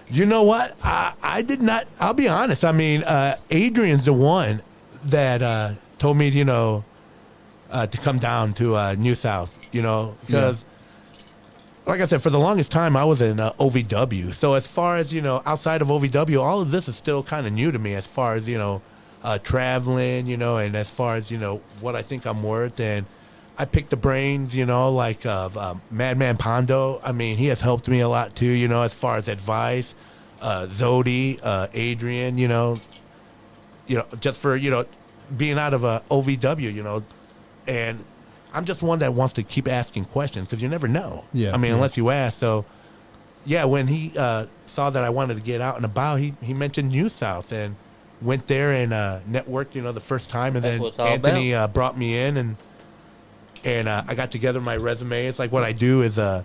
You know what? I did not. I'll be honest. Adrian's the one that told me, to come down to New South, because. Like I said, for the longest time, I was in OVW. So as far as, outside of OVW, all of this is still kind of new to me as far as, traveling, and as far as, what I think I'm worth. And I picked the brains, like of Madman Pondo. He has helped me a lot too, as far as advice. Zodi, Adrian, just for, being out of OVW, and I'm just one that wants to keep asking questions because you never know. Yeah. Unless you ask. So, yeah, when he saw that I wanted to get out and about, he mentioned New South and went there and networked, the first time. And That's then what it's all Anthony brought me in and I got together my resume. It's like what I do is I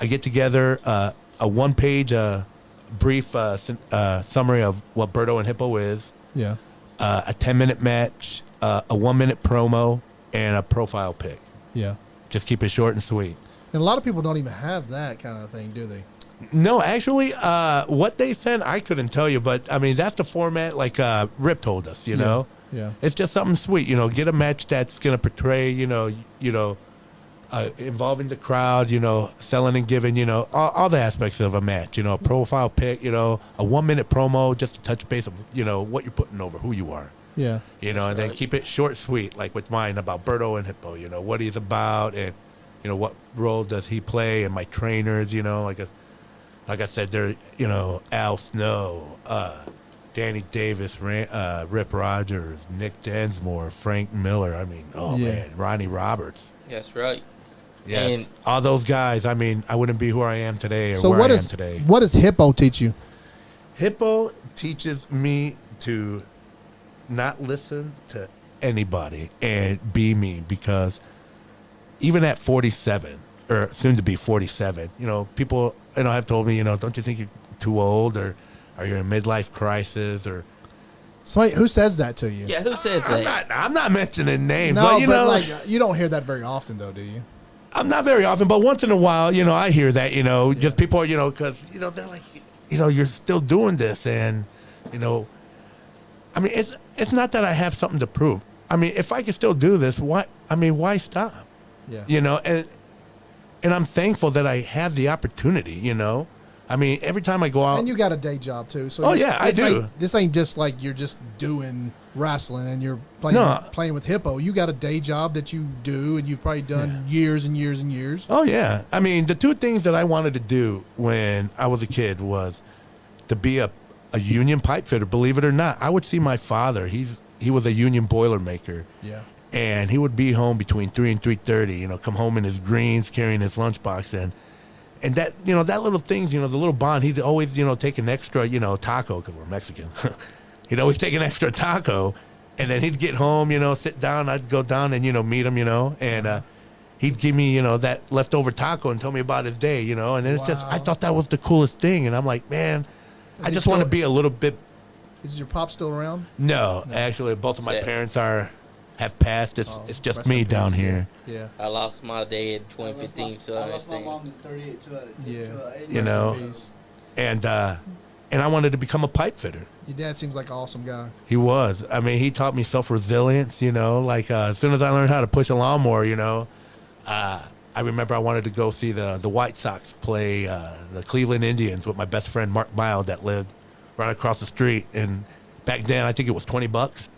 get together a one-page brief summary of what Berto and Hippo is, Yeah. a 10-minute match, a 1-minute promo, and a profile pic. Yeah. Just keep it short and sweet. And a lot of people don't even have that kind of thing, do they? No, actually, what they sent, I couldn't tell you, but that's the format like Rip told us, you know? Yeah. It's just something sweet, get a match that's going to portray, involving the crowd, selling and giving, all the aspects of a match, a profile pic, a 1-minute promo, just to touch base of, what you're putting over, who you are. Yeah. And then keep it short, sweet, like with mine about Berto and Hippo, what he's about and, what role does he play and my trainers, like I said, they're, Al Snow, Danny Davis, Rip Rogers, Nick Densmore, Frank Miller. Man, Ronnie Roberts. That's right. Yes. And all those guys, I wouldn't be who I am today or So where what I is am today. what does Hippo teach you? Hippo teaches me to not listen to anybody and be me, because even at 47 or soon to be 47, people have told me, don't you think you're too old or you're in a midlife crisis or Somebody, who says that to you? yeah, who says that? I'm not mentioning names, No, but like you don't hear that very often, though, do you? I'm not very often, but once in a while, I hear that, just people, because, they're like, you're still doing this. And, it's not that I have something to prove. If I can still do this, why stop? Yeah. And I'm thankful that I have the opportunity, every time I go out. And you got a day job, too. So I do. This ain't just like you're just doing wrestling and you're playing with Hippo. You got a day job that you do, and you've probably done years and years and years. Oh, yeah. The two things that I wanted to do when I was a kid was to be a union pipe fitter. Believe it or not, I would see my father. He was a union boiler maker. Yeah. And he would be home between 3 and 3:30, come home in his greens, carrying his lunchbox. And that, that little things, the little bond, he'd always, take an extra, taco, because we're Mexican. He'd always take an extra taco, and then he'd get home, sit down. I'd go down and, meet him, and he'd give me, that leftover taco and tell me about his day, and it's just, I thought that was the coolest thing. And I'm like, man, I just want to be a little bit. Is your pop still around? No, actually, both of my parents have passed. It's just me down here. Yeah. I lost my dad in 2015, so I lost my mom in 38 and I wanted to become a pipe fitter. Your dad seems like an awesome guy. He was. I mean, he taught me self-resilience, like as soon as I learned how to push a lawnmower, I remember I wanted to go see the White Sox play the Cleveland Indians with my best friend Mark Mild that lived right across the street. And back then, I think it was $20.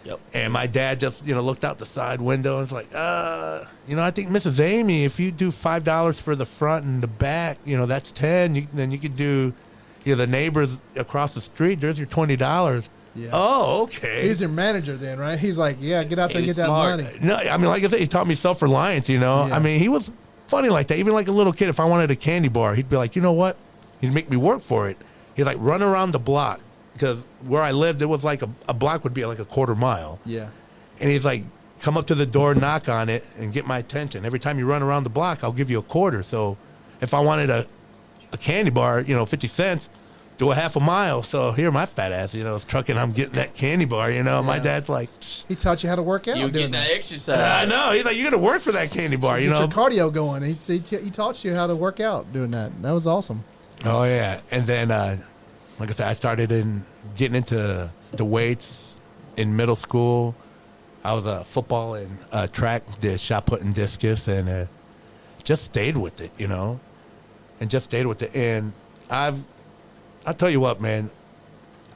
Yep. And my dad just, looked out the side window and was like, I think Mrs. Amy, if you do $5 for the front and the back, that's 10. Then you could do, the neighbors across the street. There's your $20. Yeah. Oh, okay. He's your manager then, right? He's like, yeah, get out there and get smart. that money. No, I mean, like I said, he taught me self-reliance, I mean, he was funny like that. Even like a little kid, if I wanted a candy bar, he'd be like, you know what? He'd make me work for it. He'd like run around the block. Because where I lived, it was like a block would be like a quarter mile. Yeah. And he's like, come up to the door, knock on it, and get my attention. Every time you run around the block, I'll give you a quarter. So if I wanted a candy bar, 50 cents, do a half a mile. So here, my fat ass, is trucking, I'm getting that candy bar, My dad's like, he taught you how to work out. You doing getting that exercise. I know. He's like, you got to work for that candy bar, Get your cardio going. He taught you how to work out doing that. That was awesome. Oh, yeah. And then, like I said, I started getting into the weights in middle school. I was a football and track, did shot put and discus, and just stayed with it, and just stayed with it. And I'll tell you what, man,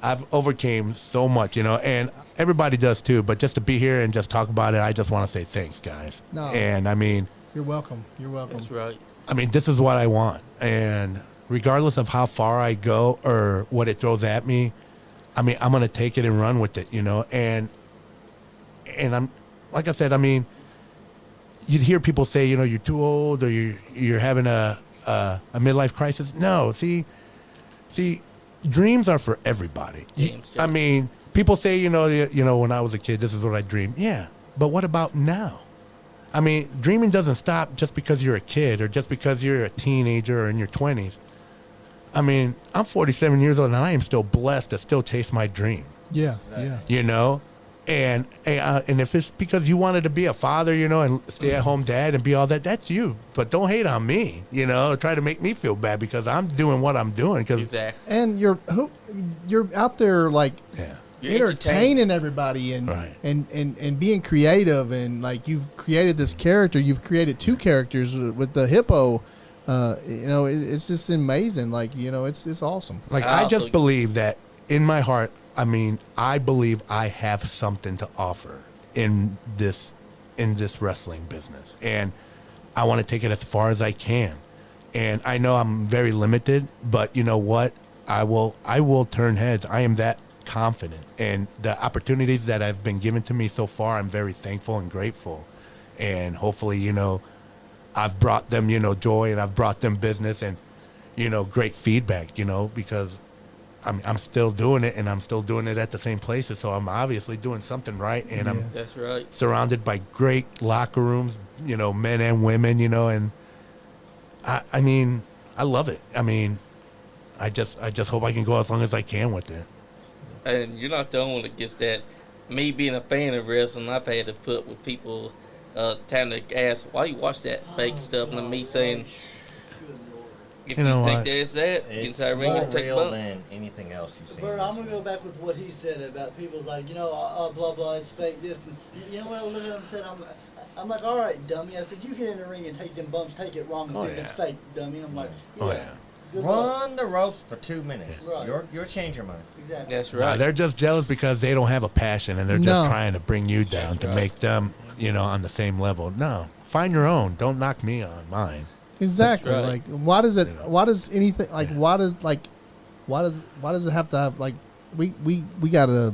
I've overcame so much, and everybody does too. But just to be here and just talk about it, I just want to say thanks, guys. No. And I mean, You're welcome. You're welcome. That's right. I mean, this is what I want. And regardless of how far I go or what it throws at me, I mean, I'm going to take it and run with it, And I'm, like I said, I mean, you'd hear people say, you're too old or you're having a midlife crisis. No, see, dreams are for everybody. I mean, people say, when I was a kid, this is what I dreamed. Yeah, but what about now? I mean, dreaming doesn't stop just because you're a kid or just because you're a teenager or in your 20s. I mean, I'm 47 years old and I am still blessed to still chase my dream. Yeah, yeah. And if it's because you wanted to be a father, and stay at home dad and be all that, that's you. But don't hate on me, try to make me feel bad because I'm doing what I'm doing. Exactly. And you're out there like You're entertaining everybody and, Right. and being creative, and like you've created this character. You've created two characters with the hippo. It's just amazing. Like, it's awesome. Like, I just believe that in my heart, I mean, I believe I have something to offer in this wrestling business. And I want to take it as far as I can. And I know I'm very limited, but you know what? I will turn heads. I am that confident. And the opportunities that have been given to me so far, I'm very thankful and grateful. And hopefully, I've brought them, joy, and I've brought them business and, great feedback, because I'm still doing it, and I'm still doing it at the same places. So I'm obviously doing something right, and I'm That's right. surrounded by great locker rooms, men and women, and I mean, I love it. I mean, I just hope I can go as long as I can with it. And you're not the only one that gets that. Me being a fan of wrestling, I've had to put with people time to ask, why you watch that fake stuff? And me saying, if you think there's that, It's inside ring more and take a real bump. than anything else you see. Bert, I'm gonna go back with what he said about people's like, blah blah, it's fake this, and you know what I looked at him and said, I'm like, all right, dummy. I said, you get in the ring and take them bumps, take it wrong, and see if it's fake, dummy. I'm like, good luck. Run the ropes for 2 minutes. Right. You'll change your mind. Exactly. That's No, right. they're just jealous because they don't have a passion, and they're just trying to bring you down That's to right. make them, on the same level. No, find your own. Don't knock me on mine. Exactly. That's right. Like, why does it? Why does anything? Like, why does it have to have like? We got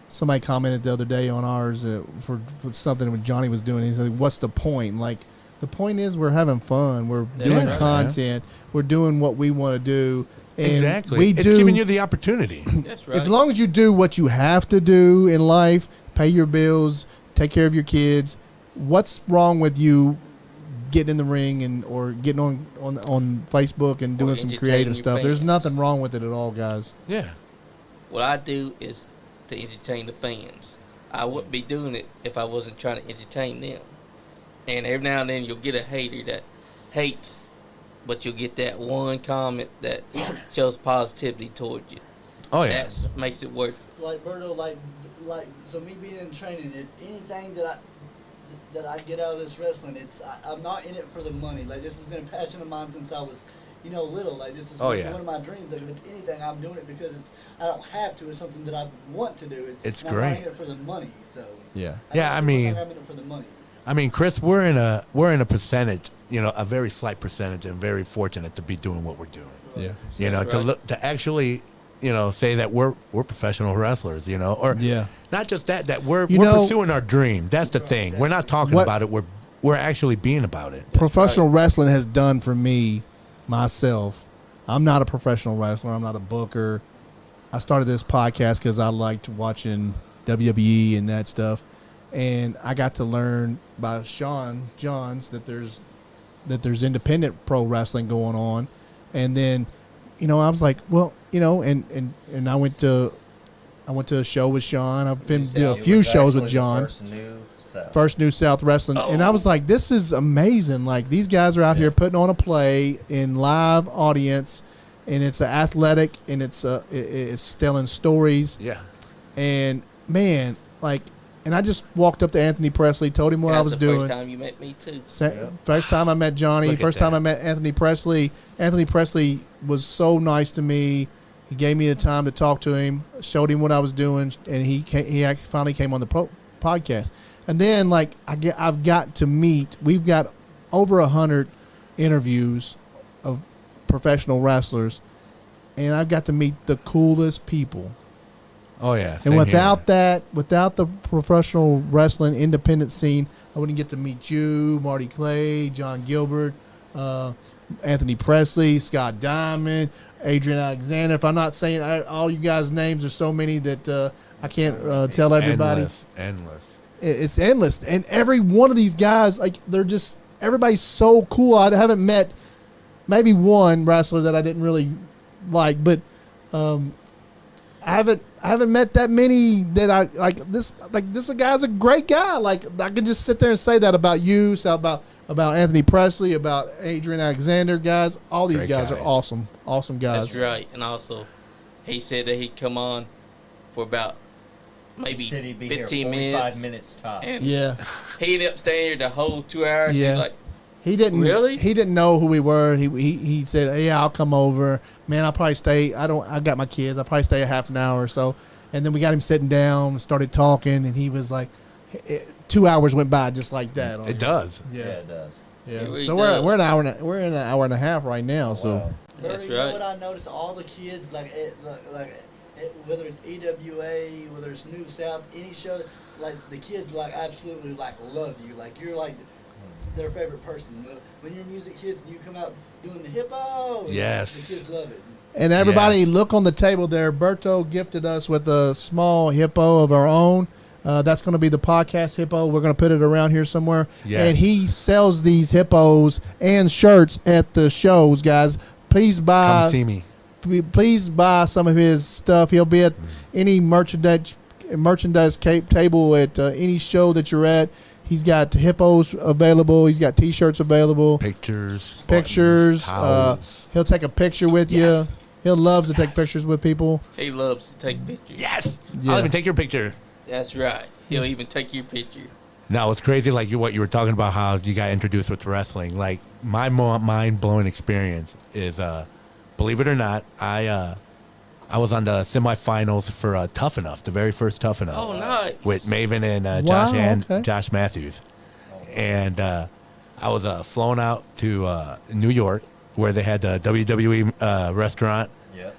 somebody commented the other day on ours for something when Johnny was doing. He said, "What's the point? Like, The point is, we're having fun. We're doing right, content. We're doing what we want to do. And Exactly. It's giving you the opportunity. That's right. As long as you do what you have to do in life, pay your bills, take care of your kids, what's wrong with you getting in the ring or getting on Facebook and doing some creative stuff? There's nothing wrong with it at all, guys. Yeah. What I do is to entertain the fans. I wouldn't be doing it if I wasn't trying to entertain them. And every now and then you'll get a hater that hates, but you'll get that one comment that shows positivity towards you. Oh, yeah. That makes it worth it. Like Berto, like so me being in training, anything that I get out of this wrestling, I'm not in it for the money. Like, this has been a passion of mine since I was, little. Like, this is one of my dreams. Like, if it's anything, I'm doing it because I don't have to. It's something that I want to do. It's and great. I'm not in it for the money. So I mean, I'm in it for the money. I mean, Chris, we're in a percentage, a very slight percentage, and very fortunate to be doing what we're doing. Yeah. To actually, say that we're professional wrestlers, or not just that we're pursuing our dream. That's the thing. We're not talking about it. We're actually being about it. Professional wrestling has done for me, myself. I'm not a professional wrestler. I'm not a booker. I started this podcast because I liked watching WWE and that stuff. And I got to learn by Sean Johns that there's independent pro wrestling going on. And then, I was like, well, and I went to a show with Sean. I've been to a few shows with John. First New South Wrestling. And I was like, this is amazing. Like, these guys are out here putting on a play in live audience, and it's athletic, and it's telling stories. Yeah. And man, like, and I just walked up to Anthony Presley, told him what I was doing. First time you met me too. First time I met Johnny. First time I met Anthony Presley. Anthony Presley was so nice to me. He gave me the time to talk to him. Showed him what I was doing, and he finally came on the podcast. And then, like, I've got to meet. We've got over 100 interviews of professional wrestlers, and I've got to meet the coolest people. Oh yeah. And without the professional wrestling independent scene, I wouldn't get to meet you, Marty Clay, John Gilbert, Anthony Presley, Scott Diamond, Adrian Alexander. If I'm not saying all you guys' names, are so many that I can't tell everybody. Endless. It's endless, and every one of these guys, like, everybody's so cool. I haven't met maybe one wrestler that I didn't really like, but I haven't met that many that I like. This guy's a great guy. Like, I can just sit there and say that about you, about Anthony Presley, about Adrian Alexander, guys. All these guys are awesome guys. That's right. And also, he said that he'd come on for about maybe 15 minutes. 45 minutes top. And he ended up staying here the whole 2 hours. Yeah. He's like, he didn't really. He didn't know who we were. He said, "Yeah, I'll come over. Man, I'll probably stay. I got my kids. I'll probably stay a half an hour or so." And then we got him sitting down, started talking, and he was like, 2 hours went by just like that. It does. Yeah, it does. Yeah. It really So does. we're in an hour and a half right now. So Wow. That's You know right. what I noticed? All the kids, whether it's EWA, whether it's New South, any show, like, the kids, like, absolutely, like, love you. Like, you're like their favorite person. When you're music kids and you come out doing the hippo, Yes. the kids love it. And everybody, look on the table there. Berto gifted us with a small hippo of our own. That's going to be the podcast hippo. We're going to put it around here somewhere. Yes. And he sells these hippos and shirts at the shows, guys. Please buy. Come see me. Please buy some of his stuff. He'll be at any merchandise table at any show that you're at. He's got hippos available. He's got T-shirts available. Pictures. Towels. He'll take a picture with you. He'll love to take pictures with people. He loves to take pictures. Yes. Yeah. I'll even take your picture. That's right. He'll even take your picture. Now, it's crazy, like what you were talking about, how you got introduced with wrestling. Like, my mind-blowing experience is, believe it or not, I was on the semifinals for Tough Enough, the very first Tough Enough. Oh, nice. With Maven and Josh Matthews. And I was flown out to New York, where they had the WWE restaurant. Yep.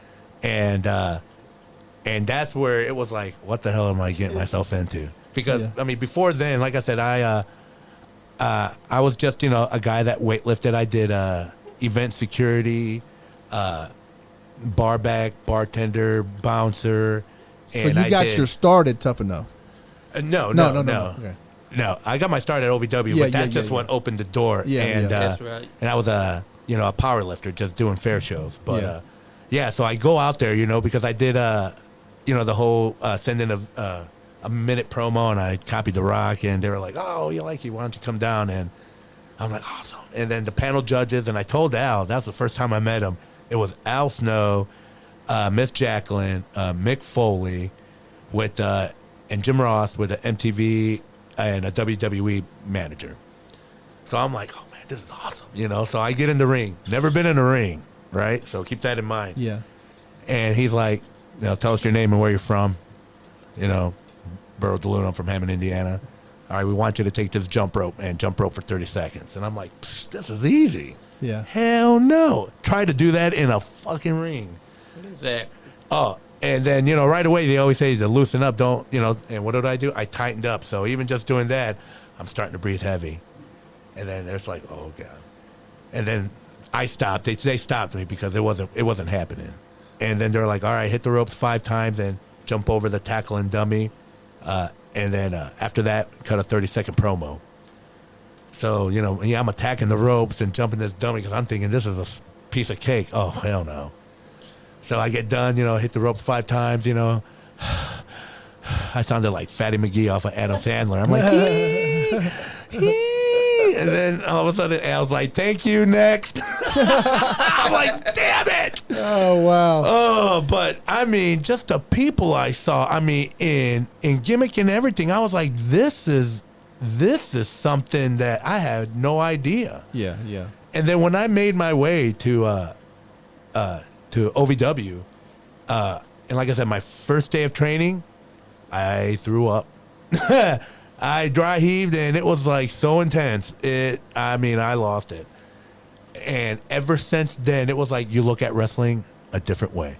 And that's where it was like, what the hell am I getting myself into? Because, I mean, before then, like I said, I I was just, a guy that weightlifted. I did event security, bar back, bartender, bouncer. So you got your start at Tough Enough. No. Okay. No, I got my start at OVW, but that's just what opened the door. Yeah, and That's right. And I was a power lifter, just doing fair shows. But Yeah. so I go out there, because I did the whole send in a minute promo, and I copied The Rock, and they were like, "Oh, you like it? Why don't you come down?" And I'm like, "Awesome!" And then the panel judges, and I told Al, that's the first time I met him. It was Al Snow, Miss Jacqueline, Mick Foley, with and Jim Ross with an MTV and a WWE manager. So I'm like, "Oh man, this is awesome!" So I get in the ring. Never been in a ring, right? So keep that in mind. Yeah. And he's like, "Tell us your name and where you're from." Burrow DeLuna, I'm from Hammond, Indiana. All right, we want you to take this jump rope for 30 seconds. And I'm like, this is easy. Yeah. Hell no. Try to do that in a fucking ring. Exactly. Oh, and then, right away they always say to loosen up, don't, and what did I do? I tightened up. So even just doing that, I'm starting to breathe heavy. And then it's like, oh, God. And then I stopped. They stopped me because it wasn't happening. And then they're like, all right, hit the ropes 5 times and jump over the tackle and dummy. And then after that, cut a 30-second promo. So, I'm attacking the ropes and jumping this dummy because I'm thinking this is a piece of cake. Oh, hell no. So I get done, hit the ropes 5 times, I sounded like Fatty McGee off of Adam Sandler. I'm like, and then all of a sudden Al's like, thank you, next. I'm like, damn it. Oh, wow. Oh, but I mean, just the people I saw, I mean, in gimmick and everything, I was like, this is something that I had no idea. Yeah, yeah. And then when I made my way to OVW, and like I said, my first day of training, I threw up. I dry heaved, and it was like so intense. I lost it. And ever since then, it was like you look at wrestling a different way.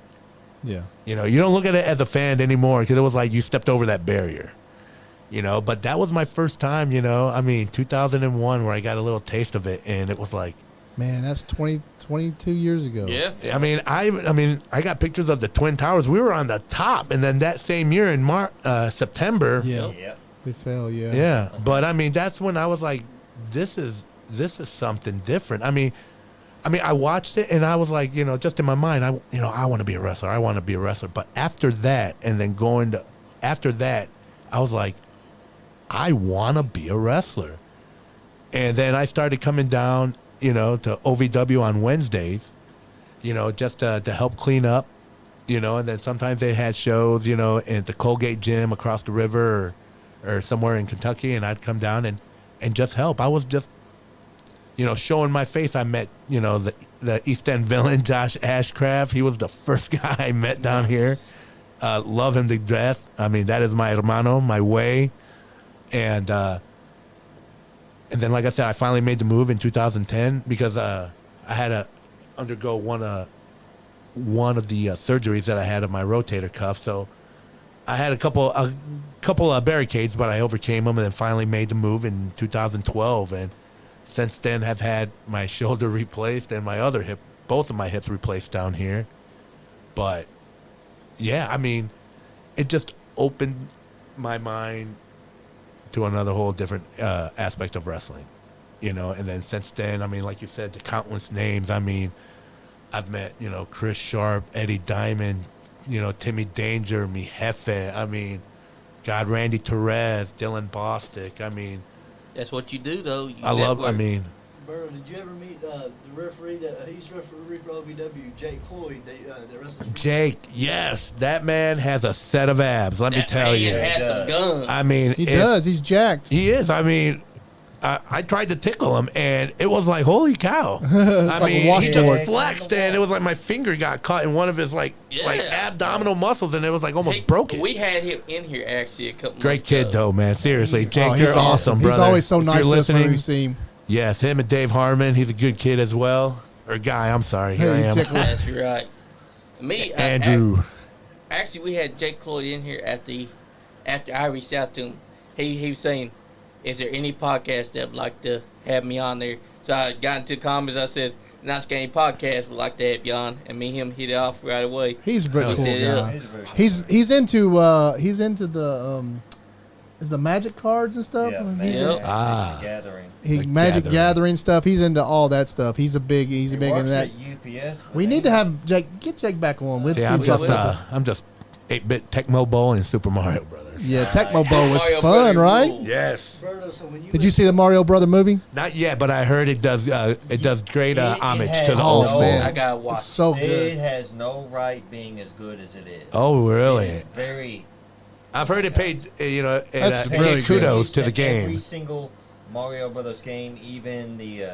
Yeah. You don't look at it as a fan anymore because it was like you stepped over that barrier. But that was my first time, 2001, where I got a little taste of it, and it was like, man, that's 22 years ago. Yeah. I got pictures of the Twin Towers. We were on the top, and then that same year in September, Yeah. Yep. We fell, yeah. yeah. But that's when I was like, this is something different. I watched it and I was like, just in my mind, I want to be a wrestler. I want to be a wrestler. But after that, and then after that, I was like, I want to be a wrestler. And then I started coming down, to OVW on Wednesdays, just to help clean up, and then sometimes they had shows, at the Colgate gym across the river or somewhere in Kentucky, and I'd come down and just help. I was just, showing my face. I met, the East End villain, Josh Ashcraft. He was the first guy I met down here. Love him to death. That is my hermano, my way. And then, like I said, I finally made the move in 2010 because I had to undergo one of the surgeries that I had of my rotator cuff. So I had a couple of barricades, but I overcame them and then finally made the move in 2012. And since then, have had my shoulder replaced and my other hip, both of my hips replaced down here. But yeah, it just opened my mind to another whole different aspect of wrestling, And then since then, like you said, the countless names. I've met, Chris Sharp, Eddie Diamond, Timmy Danger, Mi Jefe. Randy Torres, Dylan Bostic. That's what you do, though. Burrow, did you ever meet the referee that he's referee for OVW, Jake Cloyd? That wrestles. Jake, yes, that man has a set of abs. Let me tell you. Has some guns. He does. He's jacked. He is. I tried to tickle him, and it was like, holy cow. like a washboard. He just flexed, and it was like my finger got caught in one of his like abdominal muscles, and it was like almost broke it. We had him in here actually a couple months Great kid, ago. though, man. Seriously, Jake, He's you're awesome, brother. He's always so If nice you're to us whenever listening, we see him. yes, him and Dave Harmon. He's a good kid as well. Or guy, I'm sorry. Here I am. That's right. Me, Andrew. Actually, we had Jake Cloyd in here after I reached out to him. He was saying, is there any podcast that would like to have me on there? So I got into comments. I said, Nice Game Podcast would like to have you on, and me and him hit it off right away. He's a very We cool said, yeah. guy. He's a very cool He's into the is the magic cards and stuff. Yeah, He's Magic Yep. Gathering. Magic Gathering. gathering stuff. He's into all that stuff. He's big He into works that. at UPS. We need to have Jake. Get Jake back on. We'll See, keep I'm stuff just 8-bit Tecmo Bowl and Super Mario Brothers. Yeah, Tecmo Bowl was Mario fun, Brother right? rules. Yes. Berto, so when you Did you see the Mario Brother movie? Not yet, but I heard it does great It homage has to the Oh, old no- school. man. I gotta watch. It's so It good. has no right being as good as it is. Oh, really? It's very. I've heard it paid, That's it really gave kudos to the Every game. single Mario Brothers game, even the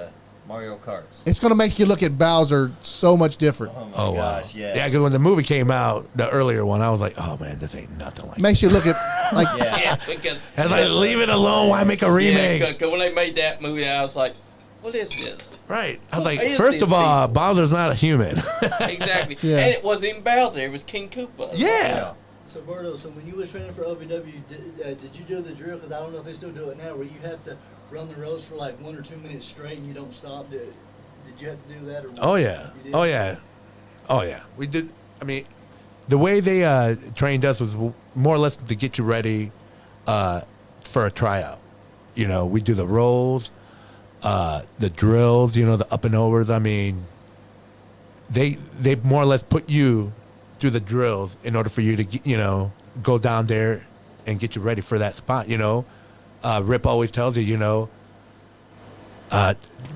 Mario Karts. It's going to make you look at Bowser so much different. Oh my Oh, wow. gosh, yes. Yeah, because when the movie came out, the earlier one, I was like, oh, man, this ain't nothing like Makes you look at like Yeah. Yeah, because And like, leave it alone. Why make a remake? Yeah, because when they made that movie, I was like, what is this? Right. I was Who like, is first these of all, people? Bowser's not a human. Exactly. Yeah. And it wasn't even Bowser, it was King Koopa. yeah. So Berto, so when you was training for OVW, did you do the drill? Because I don't know if they still do it now, where you have to run the ropes for like 1 or 2 minutes straight and you don't stop. Did you have to do that? Or Oh, yeah. You did? Oh, yeah. Oh, yeah. We did. I mean, the way they trained us was more or less to get you ready for a tryout. You know, we do the rolls, the drills, the up and overs. I mean, they more or less put you through the drills in order for you to, go down there and get you ready for that spot, Rip always tells you,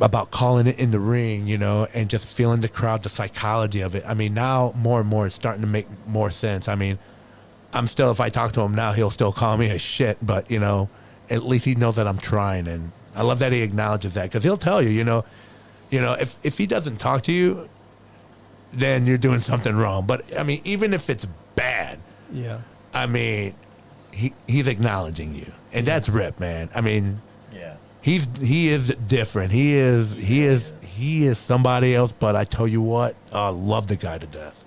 about calling it in the ring, and just feeling the crowd, the psychology of it. I mean, now more and more it's starting to make more sense. I mean, if I talk to him now, he'll still call me a shit, but, at least he knows that I'm trying. And I love that he acknowledges that, because he'll tell you, if he doesn't talk to you, then you're doing something wrong. But, I mean, even if it's bad, yeah. I mean, he's acknowledging you. And that's Rip, man. I mean, Yeah. he is different. He is somebody else, but I tell you what, I love the guy to death.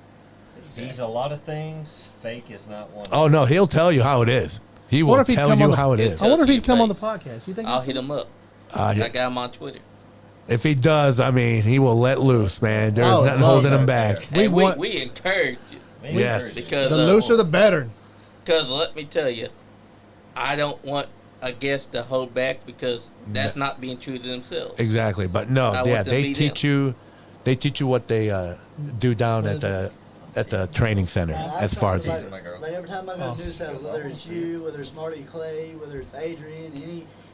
He's a lot of things. Fake is not one. Oh, no, he'll tell you how it is. He will Wonder if he'd tell come you on the- how it He'll is. I wonder if to he'd come your on the face. podcast. You think? I'll hit him up. I got him on Twitter. If he does, I mean, he will let loose, man. There's Oh, nothing love holding that him back. there. And want- we encourage you. Man, Yes. Because the looser, the better. Because let me tell you, I don't want a guest to hold back because that's not being true to themselves. Exactly, but no, I yeah, want to they beat teach you what they do down at the training center as far as like, he's- my girl. like every time I go Oh. to news house, whether it's you, whether it's Marty Clay, whether it's Adrian,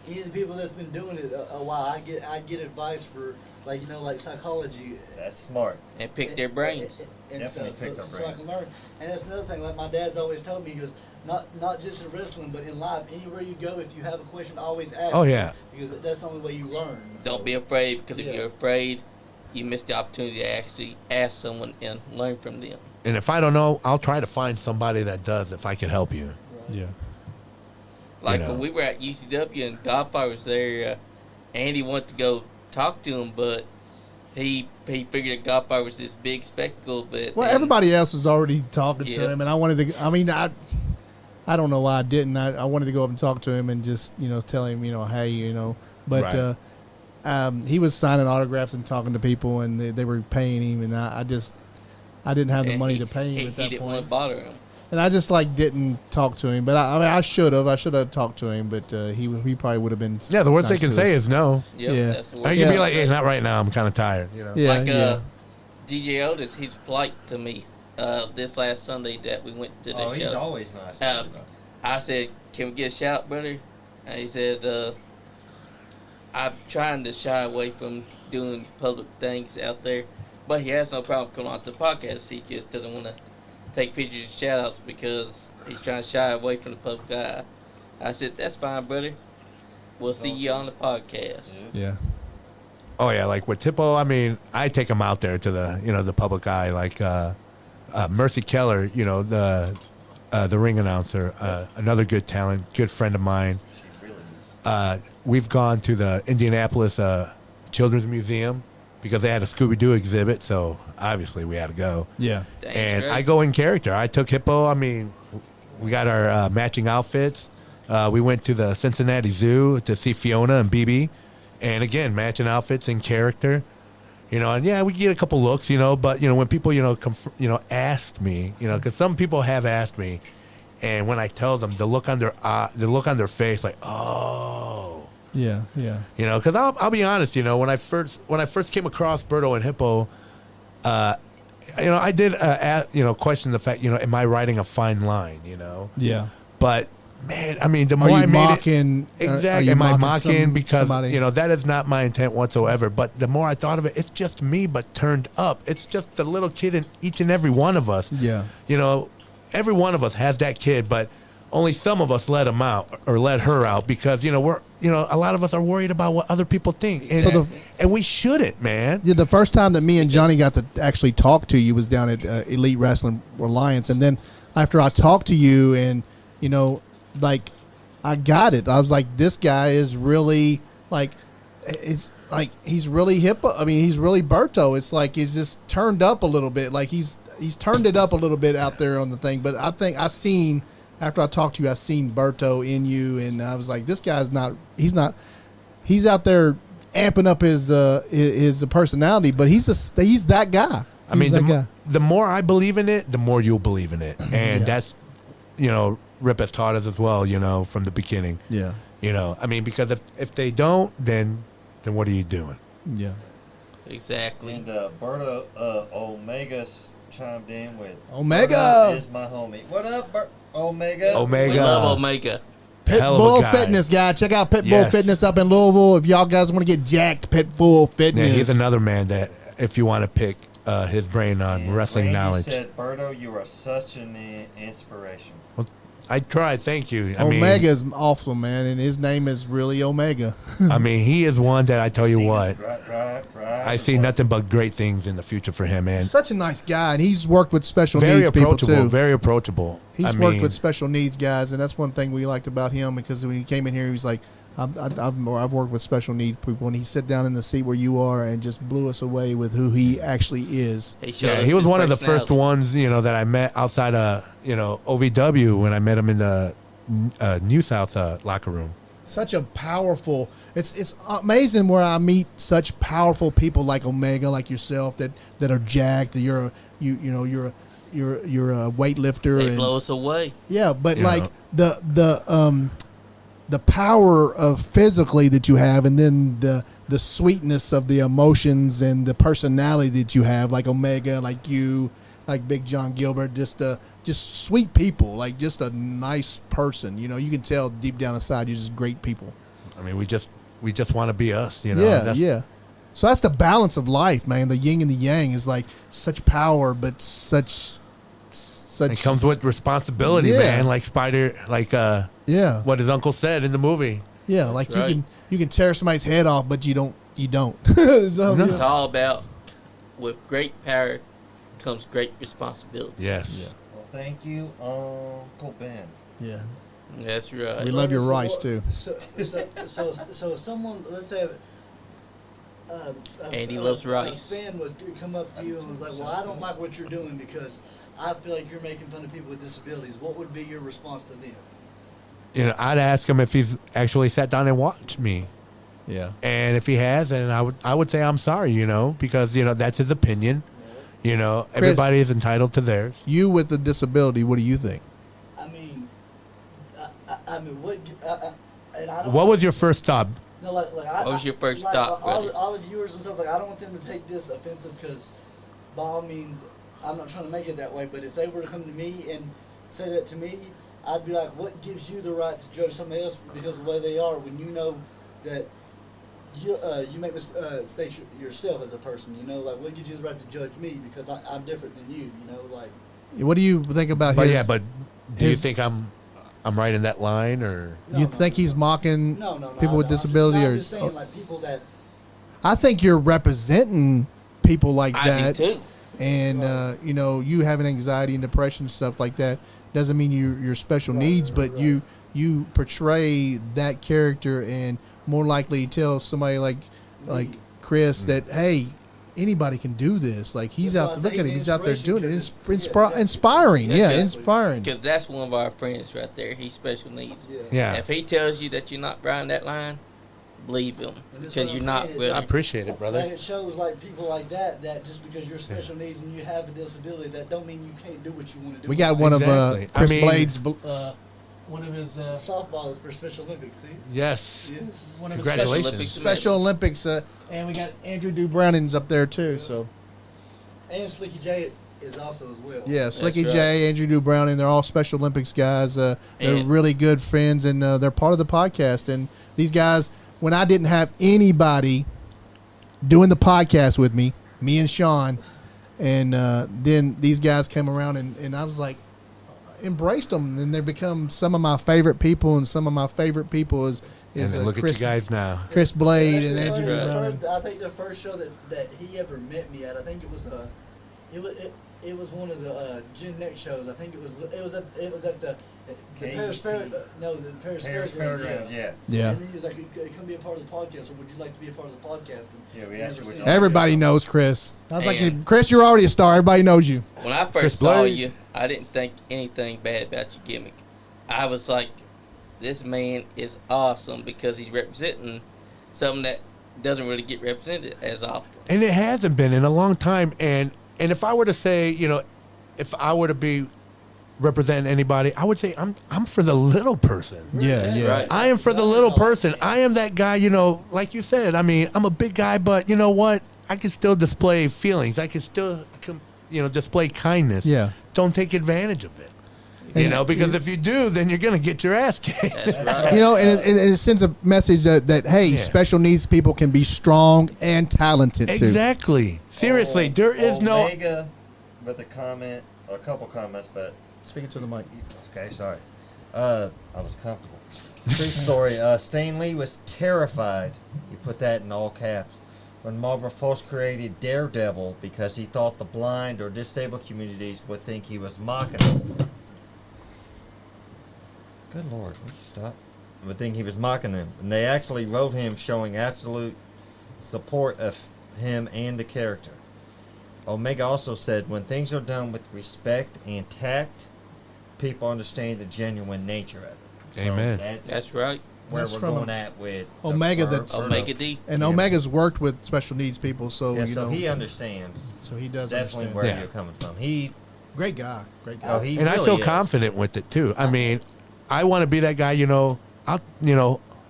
any of the people that's been doing it a while, I get advice for like psychology That's smart. And pick their brains. and Definitely stuff, pick their so I brains. can learn. And that's another thing. Like my dad's always told me, he goes, not just in wrestling, but in life, anywhere you go, if you have a question, always ask. Oh, yeah. Because that's the only way you learn. Don't So, be afraid because Yeah. if you're afraid, you miss the opportunity to actually ask someone and learn from them. And if I don't know, I'll try to find somebody that does if I can help you. Yeah. Like know. when we were at UCW and Godfather was there, Andy wanted to go talk to him, but he figured that Godfather was this big spectacle. But Well, and- everybody else was already talking Yeah. to him, and I wanted to. I mean, I don't know why I didn't. I wanted to go up and talk to him and just tell him hey but Right. he was signing autographs and talking to people, and they were paying him, and I didn't have the and money he- to pay him he at that didn't want point, to bother him. and I just didn't talk to him. But I should have talked to him, but he probably would have been. Yeah, the worst nice they can to say us. is no. Yep, Yeah. that's the Or word. you can be Yeah. like, hey, not right now. I'm kind of tired. Yeah, Like yeah. DJ Otis, he's polite to me. This last Sunday that we went to the Oh, he's show. always nice. I said, "Can we get a shout, brother?" And he said, "I'm trying to shy away from doing public things out there, but he has no problem coming on to the podcast. He just doesn't want to take pictures and shout outs because he's trying to shy away from the public eye." I said, "That's fine, brother. We'll see you on the podcast." Yeah. Oh yeah, like with Hippo, I mean, I take him out there to the the public eye. Like Mercy Keller, the ring announcer, another good talent, good friend of mine. She really is. We've gone to the Indianapolis Children's Museum because they had a Scooby-Doo exhibit, so obviously we had to go. Yeah. Thanks, And Greg. I go in character. I took Hippo. I mean, we got our matching outfits, We went to the Cincinnati Zoo to see Fiona and BB, and again, matching outfits and character. And yeah, we get a couple looks, but when people, ask me, because some people have asked me, and when I tell them, the look on their face, like, oh, Yeah. because I'll be honest, when I first came across Berto and Hippo, I did, question the fact, am I writing a fine line, Yeah. but man, I mean, the more Are you I made mocking? exactly, am I mocking because somebody? that is not my intent whatsoever. But the more I thought of it, it's just me, but turned up. It's just the little kid in each and every one of us. Yeah. Every one of us has that kid, but only some of us let him out or let her out because we're a lot of us are worried about what other people think, and, and we shouldn't, man. Yeah, the first time that me and Johnny got to actually talk to you was down at Elite Wrestling Alliance, and then after I talked to you, and like I got it. I was like, this guy is really like, it's like he's really Hippo. I mean, he's really Berto. It's like he's just turned up a little bit. Like he's turned it up a little bit out there on the thing. But I think after I talked to you, I seen Berto in you, and I was like, this guy's not. He's out there amping up his personality, but he's that guy. I mean, the more I believe in it, the more you'll believe in it, and that's Rip has taught us as well, from the beginning. Yeah. I mean, because if they don't, then what are you doing? Yeah. Exactly. And Berto Omega's chimed in with Omega Berto is my homie. What up, Omega? Omega. We love Omega. Pitbull guy. Fitness guy. Check out Pitbull Yes. Fitness up in Louisville. If y'all guys want to get jacked, Pitbull Fitness. Yeah, he's another man that if you want to pick his brain on And wrestling Randy knowledge. said, Berto, you are such an inspiration. I tried. Thank you. Omega's awesome, man, and his name is really Omega. I mean, he is one that I tell you See what. this right, I see nothing but great things in the future for him, man. Such a nice guy, and he's worked with special Very needs people approachable. too. Very approachable. He's worked with special needs guys, and that's one thing we liked about him, because when he came in here, he was like, I've worked with special needs people, and he sat down in the seat where you are and just blew us away with who he actually is. Yeah, he was one of the first ones, that I met outside of, OVW when I met him in the New South locker room. Such a powerful. It's amazing where I meet such powerful people like Omega, like yourself, that are jacked. You're a weightlifter. They and blow us away. yeah, but like the power of physically that you have, and then the sweetness of the emotions and the personality that you have, like Omega, like you, like Big John Gilbert, just sweet people, like just a nice person. You can tell deep down inside you're just great people. I mean, we just want to be us, Yeah. So that's the balance of life, man. The yin and the yang is like such power, but such. It comes with responsibility, Yeah. man. Like yeah. what his uncle said in the movie. Yeah, like right. you can tear somebody's head off, but you don't. So, No. It's all about, with great power comes great responsibility. Yes. Well, thank you, Uncle Ben. yeah. That's right. We love your rice too. So someone, let's say, Andy loves rice. A fan would come up to you and was like, "Well, I don't like what you're doing because I feel like you're making fun of people with disabilities." What would be your response to them? I'd ask him if he's actually sat down and watched me. Yeah. And if he has, then I would say I'm sorry, because that's his opinion. Everybody is entitled to theirs. You with the disability, what do you think? I mean, what? And I don't. What was your first thought? No, like What was your first like, thought, All buddy? the viewers and stuff, like, I don't want them to take this offensive, because by all means, I'm not trying to make it that way. But if they were to come to me and say that to me, I'd be like, what gives you the right to judge somebody else because of the way they are, when you know that you make mistakes yourself as a person? Like, what gives you the right to judge me because I'm different than you? Like. What do you think about But his? yeah, but do you think I'm right in that line, or You think he's mocking No. people with disability, I'm or? just saying, like, people that. I think you're representing people like I that, do too. and you having anxiety and depression and stuff like that doesn't mean you're special needs, but you portray that character, and more likely tell somebody like Chris that, hey, anybody can do this. Like he's That's why out. I Look say at him. he's He's out there doing it. inspiration Inspiring. Yeah, Yeah, yeah. inspiring. Because that's one of our friends right there. He's special needs. Yeah. If he tells you that you're not riding that line, believe him. And that's Because what you're I'm not saying, willing. I appreciate it, Like brother. it shows like people like that just because you're special needs and you have a disability, that don't mean you can't do what you want to do. We got one Exactly. of Chris I mean- Blade's. One of his. Softball is for Special Olympics. See? Yes. Yes. One of his Congratulations. Special Olympics. And we got Andrew Dubrowning's up there too. So And Slicky J is also as well. yeah, Slicky right. J, Andrew Dubrowning, they're all Special Olympics guys. They're And- really good friends, and they're part of the podcast. And these guys, when I didn't have anybody doing the podcast with me and Sean, and then these guys came around, and I was like, embraced them, and they become some of my favorite people. And some of my favorite people is And then look Chris, at you guys now. Chris Blade Actually, and Andrew Dubrowning. I think the first show that he ever met me at, I think it was it was one of the Gen Next shows. I think it was at the Paris Fair. No, the Paris Fairground. Yeah. Yeah. And then he was like, "Come be a part of the podcast, or would you like to be a part of the podcast?" And Yeah, we I asked never you which seen one. him. Everybody knows Chris. I was like, And- Chris, you're already a star. Everybody knows you. When I Chris first saw Blade. you, I didn't think anything bad about your gimmick. I was like, this man is awesome because he's representing something that doesn't really get represented as often. And it hasn't been in a long time. And if I were to say, if I were to be representing anybody, I would say I'm for the little person. Yeah, yeah. right. I am for the little person. I am that guy, like you said. I mean, I'm a big guy, but you know what? I can still display feelings. I can still, display kindness. Yeah. Don't take advantage of it. And- Because if you do, then you're going to get your ass kicked. That's right. And it sends a message that hey, Yeah. special needs people can be strong and talented too. Exactly. Seriously, there is no. Omega with a comment, or a couple comments, but Speaking to the mic. okay, sorry. I was comfortable. True story. Stan Lee was terrified. He put that in all caps. When Marvel first created Daredevil because he thought the blind or disabled communities would think he was mocking them. Good Lord, will you stop? Would think he was mocking them. And they actually wrote him showing absolute support of him and the character. Omega also said, when things are done with respect and tact, people understand the genuine nature of it. So Amen. That's right. where That's we're from going at with the Omega verb- that's- or Omega the- D. And Yeah. Omega's worked with special needs people, so Yeah, you so know. he understands So he does definitely understand. where Yeah. you're coming from. He, Great guy. Great guy. oh, he And really I feel is. confident with it too. I mean, I want to be that guy. You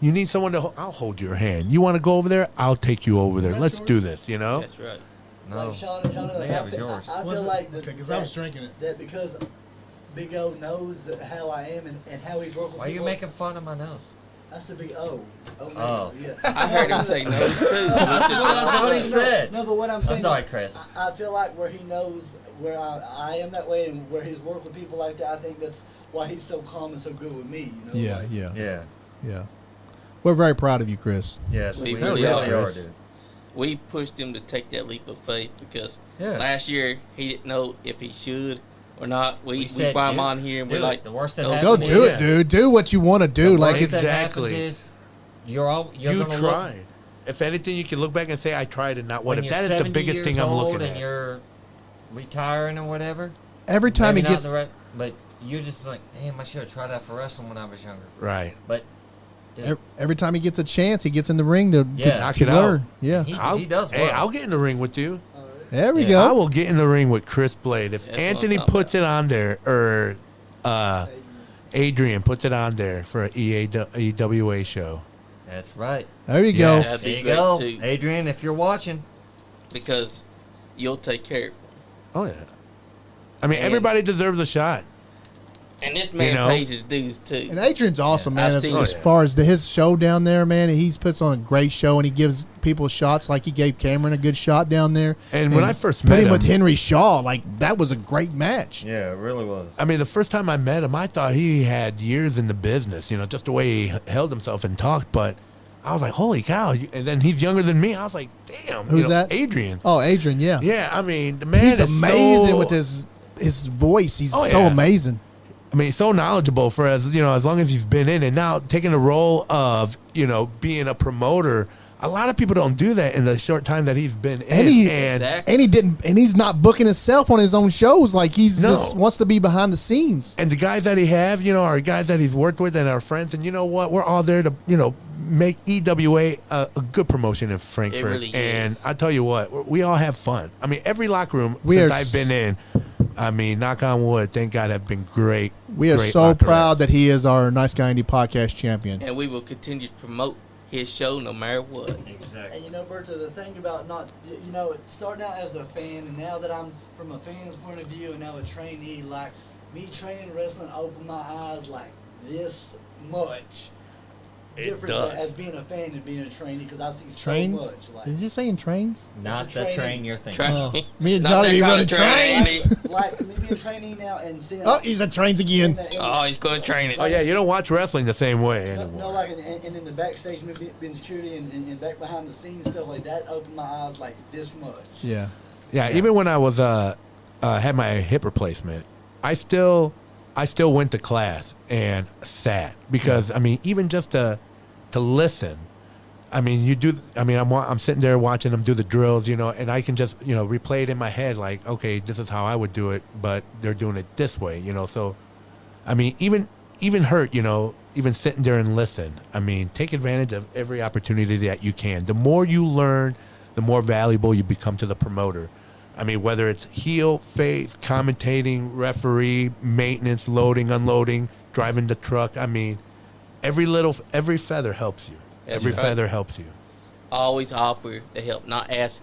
need someone to. I'll hold your hand. You want to go over there? I'll take you over there. that Let's yours? do this. That's right. No, Like Sean and Johnny, like, Yeah, I it was feel- yours. I Was feel it? like Okay, 'cause I was drinking it. That because Big O knows that how I am and how he's working. why are you making fun of my nose? That's a big O. Omega, Oh. yeah. I heard him say no too. That's what he said. No, but what I'm I'm saying. sorry, is, Chris. I feel like where he knows where I am that way and where he's worked with people like that. I think that's why he's so calm and so good with me. Yeah, like, yeah, Yeah. yeah. We're very proud of you, Chris. Yes, We we really really are. are, dude. We pushed him to take that leap of faith because Yeah. last year he didn't know if he should or not. We said, brought him "Dude, on here and we're do it. like, the worst that "Go happened Go to do you- it, dude. Do what you want to do. The Like worst it's that Exactly. happens is you're You gonna look tried. If anything, you can look back and say, "I tried and not what." when If you're that is the 70 biggest thing years I'm old looking and at. you're retiring or whatever. every time maybe he not gets the right, but you're just like, damn, I should have tried out for wrestling when I was younger. Right. But every time he gets a chance, he gets in the ring to Yeah. Knock to it out. learn. Yeah, he does well. Hey, I'll get in the ring with you. there we Yeah. I go. will get in the ring with Chris Blade if That's what I'm Anthony talking puts it on there, or Adrian puts it on there for an EWA show. That's right. There you Yeah. go. That'd There be you great go, too Adrian. If you're watching, because you'll take care of him." Oh yeah. I mean, And- everybody deserves a shot. And this man know? pays his dues too. And Adrian's awesome, Yeah, man. I've As, seen as it. far as his show down there, man, he puts on a great show and he gives people shots. Like he gave Cameron a good shot down there. And when I first put met him with him- Henry Shaw, like that was a great match. yeah, it really was. I mean, the first time I met him, I thought he had years in the business, just the way he held himself and talked. But I was like, holy cow. And then he's younger than me. I was like, damn. Who's that? Adrian. Oh, Adrian, yeah, Yeah, I mean, the man he's is amazing so- with his voice. He's Oh, so yeah. amazing. I mean, so knowledgeable for as long as he's been in, and now taking the role of being a promoter A lot of people don't do that in the short time that he's been in. Exactly. And he's not booking himself on his own shows. Like he's No. just wants to be behind the scenes. And the guys that he have, are guys that he's worked with and are friends. And you know what? We're all there to, make EWA a good promotion in Frankfurt. It really and is. I tell you what, we all have fun. I mean, every locker room We since are I've been in, I mean, knock on wood, thank God, have been great. We are great so locker proud rooms. that he is our Nice Guy Indie podcast champion. And we will continue to promote his show no matter what. Exactly. And Berto, the thing about starting out as a fan, and now that I'm from a fan's point of view, and now a trainee, like me training wrestling opened my eyes like this much. It Difference does. as being a fan and being a trainee, because I see Trains? so much. Like, Is he saying trains? Not It's the a training. train you're thinking. Train. Me and Not Johnny that be kind running of train, trains. Andy. like me being a trainee now and seeing. Oh, he's at trains again. Oh, he's going to train it. Oh, yeah, you don't watch wrestling the same way No, anymore. like and in the backstage, me being security and back behind the scenes stuff like that opened my eyes like this much. Yeah. Yeah, even when I was had my hip replacement, I still went to class and sat because I mean, even just to listen. I mean, I'm sitting there watching them do the drills, and I can just replay it in my head like, okay, this is how I would do it, but they're doing it this way, So, I mean, even hurt, even sitting there and listen. I mean, take advantage of every opportunity that you can. The more you learn, the more valuable you become to the promoter. I mean, whether it's heel, face, commentating, referee, maintenance, loading, unloading, driving the truck. I mean, every feather helps you. That's Every right. feather helps you. Always offer to help, not ask,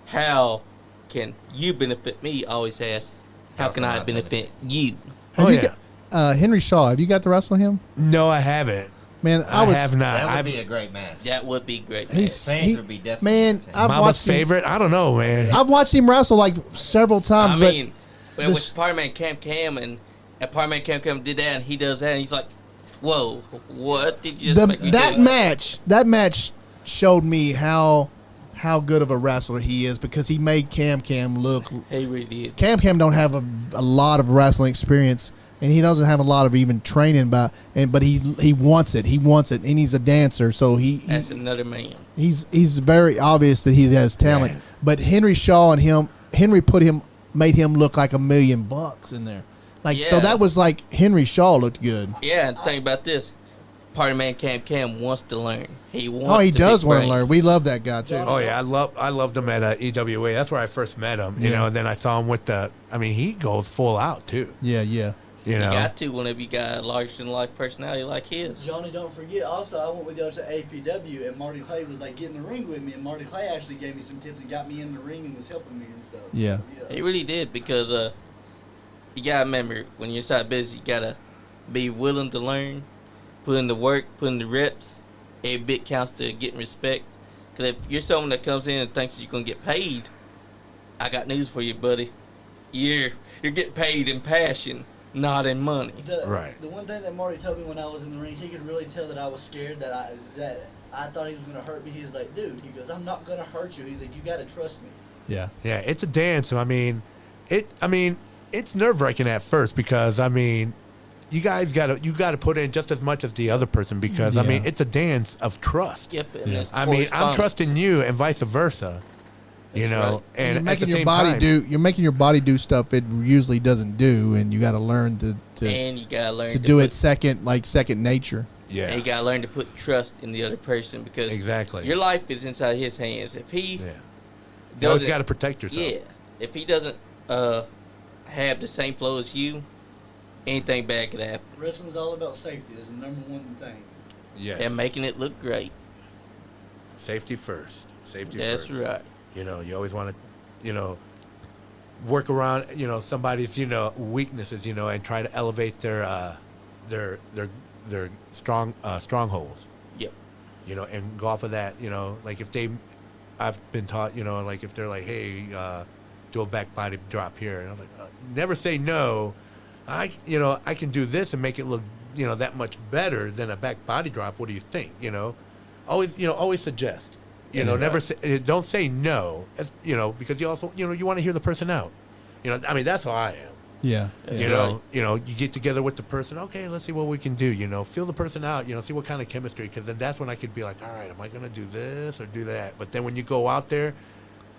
how can you benefit me? Always ask, how can I benefit you? Have Oh, you yeah. got, Henry Shaw, have you got to wrestle him? No, I haven't. Man, I have not. That would I've, be a great match. That would be great. He's Fans would be definitely man. entertained. I've Mama's watched him. favorite. I don't know, man. I've watched him wrestle like several times. I mean, when it this- was Spider-Man Cam and Spider-Man Cam did that and he does that and he's like, whoa, what did you just make me that do? match showed me how good of a wrestler he is because he made Cam look. He really did. Cam don't have a lot of wrestling experience, and he doesn't have a lot of even training. But he wants it. He wants it, and he's a dancer. So That's another man. he's very obvious that he has talent. Man. But Henry Shaw and Henry made him look like $1 million in there. Like so Yeah. that was like Henry Shaw looked good. Yeah, and think about this. Spider-Man Cam wants to learn. He wants Oh, he to does be want to great. learn. We love that guy too. Oh yeah, I loved him at EWA. That's where I first met him. You Yeah. know, and then I saw him with he goes full out too. Yeah. You You know, got to whenever you got a larger than life personality like his. Johnny, don't forget. Also, I went with y'all to APW, and Marty Clay was like getting the ring with me, and Marty Clay actually gave me some tips and got me in the ring and was helping me and stuff. Yeah. He really did because you gotta remember when you're inside business, you gotta be willing to learn, put in the work, put in the reps. Every bit counts to getting respect. Because if you're someone that comes in and thinks you're gonna get paid, I got news for you, buddy. You're getting paid in passion, not in money. Right. The one thing that Marty told me when I was in the ring, he could really tell that I was scared, that I thought he was gonna hurt me. He was like, "Dude," he goes, "I'm not gonna hurt you." He's like, "You gotta trust me." Yeah. yeah, it's a dance. It's nerve wracking at first because you guys gotta put in just as much as the other person because Yeah. it's a dance of trust. Yep. And it's I'm correspondence. trusting you and vice versa. You That's know, right. and you're at making the your same body time, you're making your body do stuff it usually doesn't do, and you got to learn to And you gotta learn do it put- second nature. yeah, And you gotta learn to put trust in the other person because Exactly. your life is inside his hands. If he yeah. You always doesn't, got to protect yourself. yeah, if he doesn't have the same flow as you, anything bad could happen. Wrestling's all about safety. That's the number one thing. Yes. And making it look great. Safety first. Safety That's first. right. You know, you always want to, work around, somebody's, weaknesses, and try to elevate their strongholds. Yep. And go off of that, like if I've been taught, like if they're like, hey, do a back body drop here, and I'm like, never say no. I can do this and make it look, that much better than a back body drop. What do you think? Always suggest. Never say, don't say no. Because you also, you want to hear the person out. That's how I am. Yeah. You know, you get together with the person. Okay, let's see what we can do. You know, feel the person out. You know, see what kind of chemistry. Because then that's when I could be like, all right, am I going to do this or do that? But then when you go out there,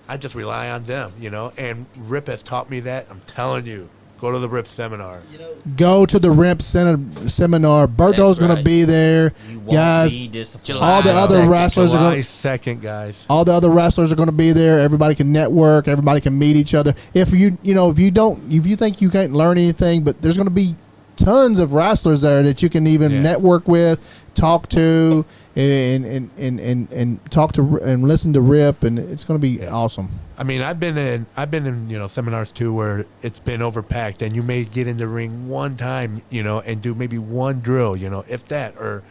I just rely on them. You know, and Rip has taught me that. I'm telling you, go to the Rip seminar. You know, Go to the Rip seminar. Berto's going to right. be there, You won't guys. be disappointed. July All the other 2nd. wrestlers are July going. 2nd, guys. All the other wrestlers are going to be there. Everybody can network. Everybody can meet each other. If you think you can't learn anything, but there's going to be tons of wrestlers there that you can even network with, talk to, and talk to and listen to Rip, and it's going to be awesome. I mean, I've been in seminars too where it's been overpacked, and you may get in the ring one time, and do maybe one drill, if that, or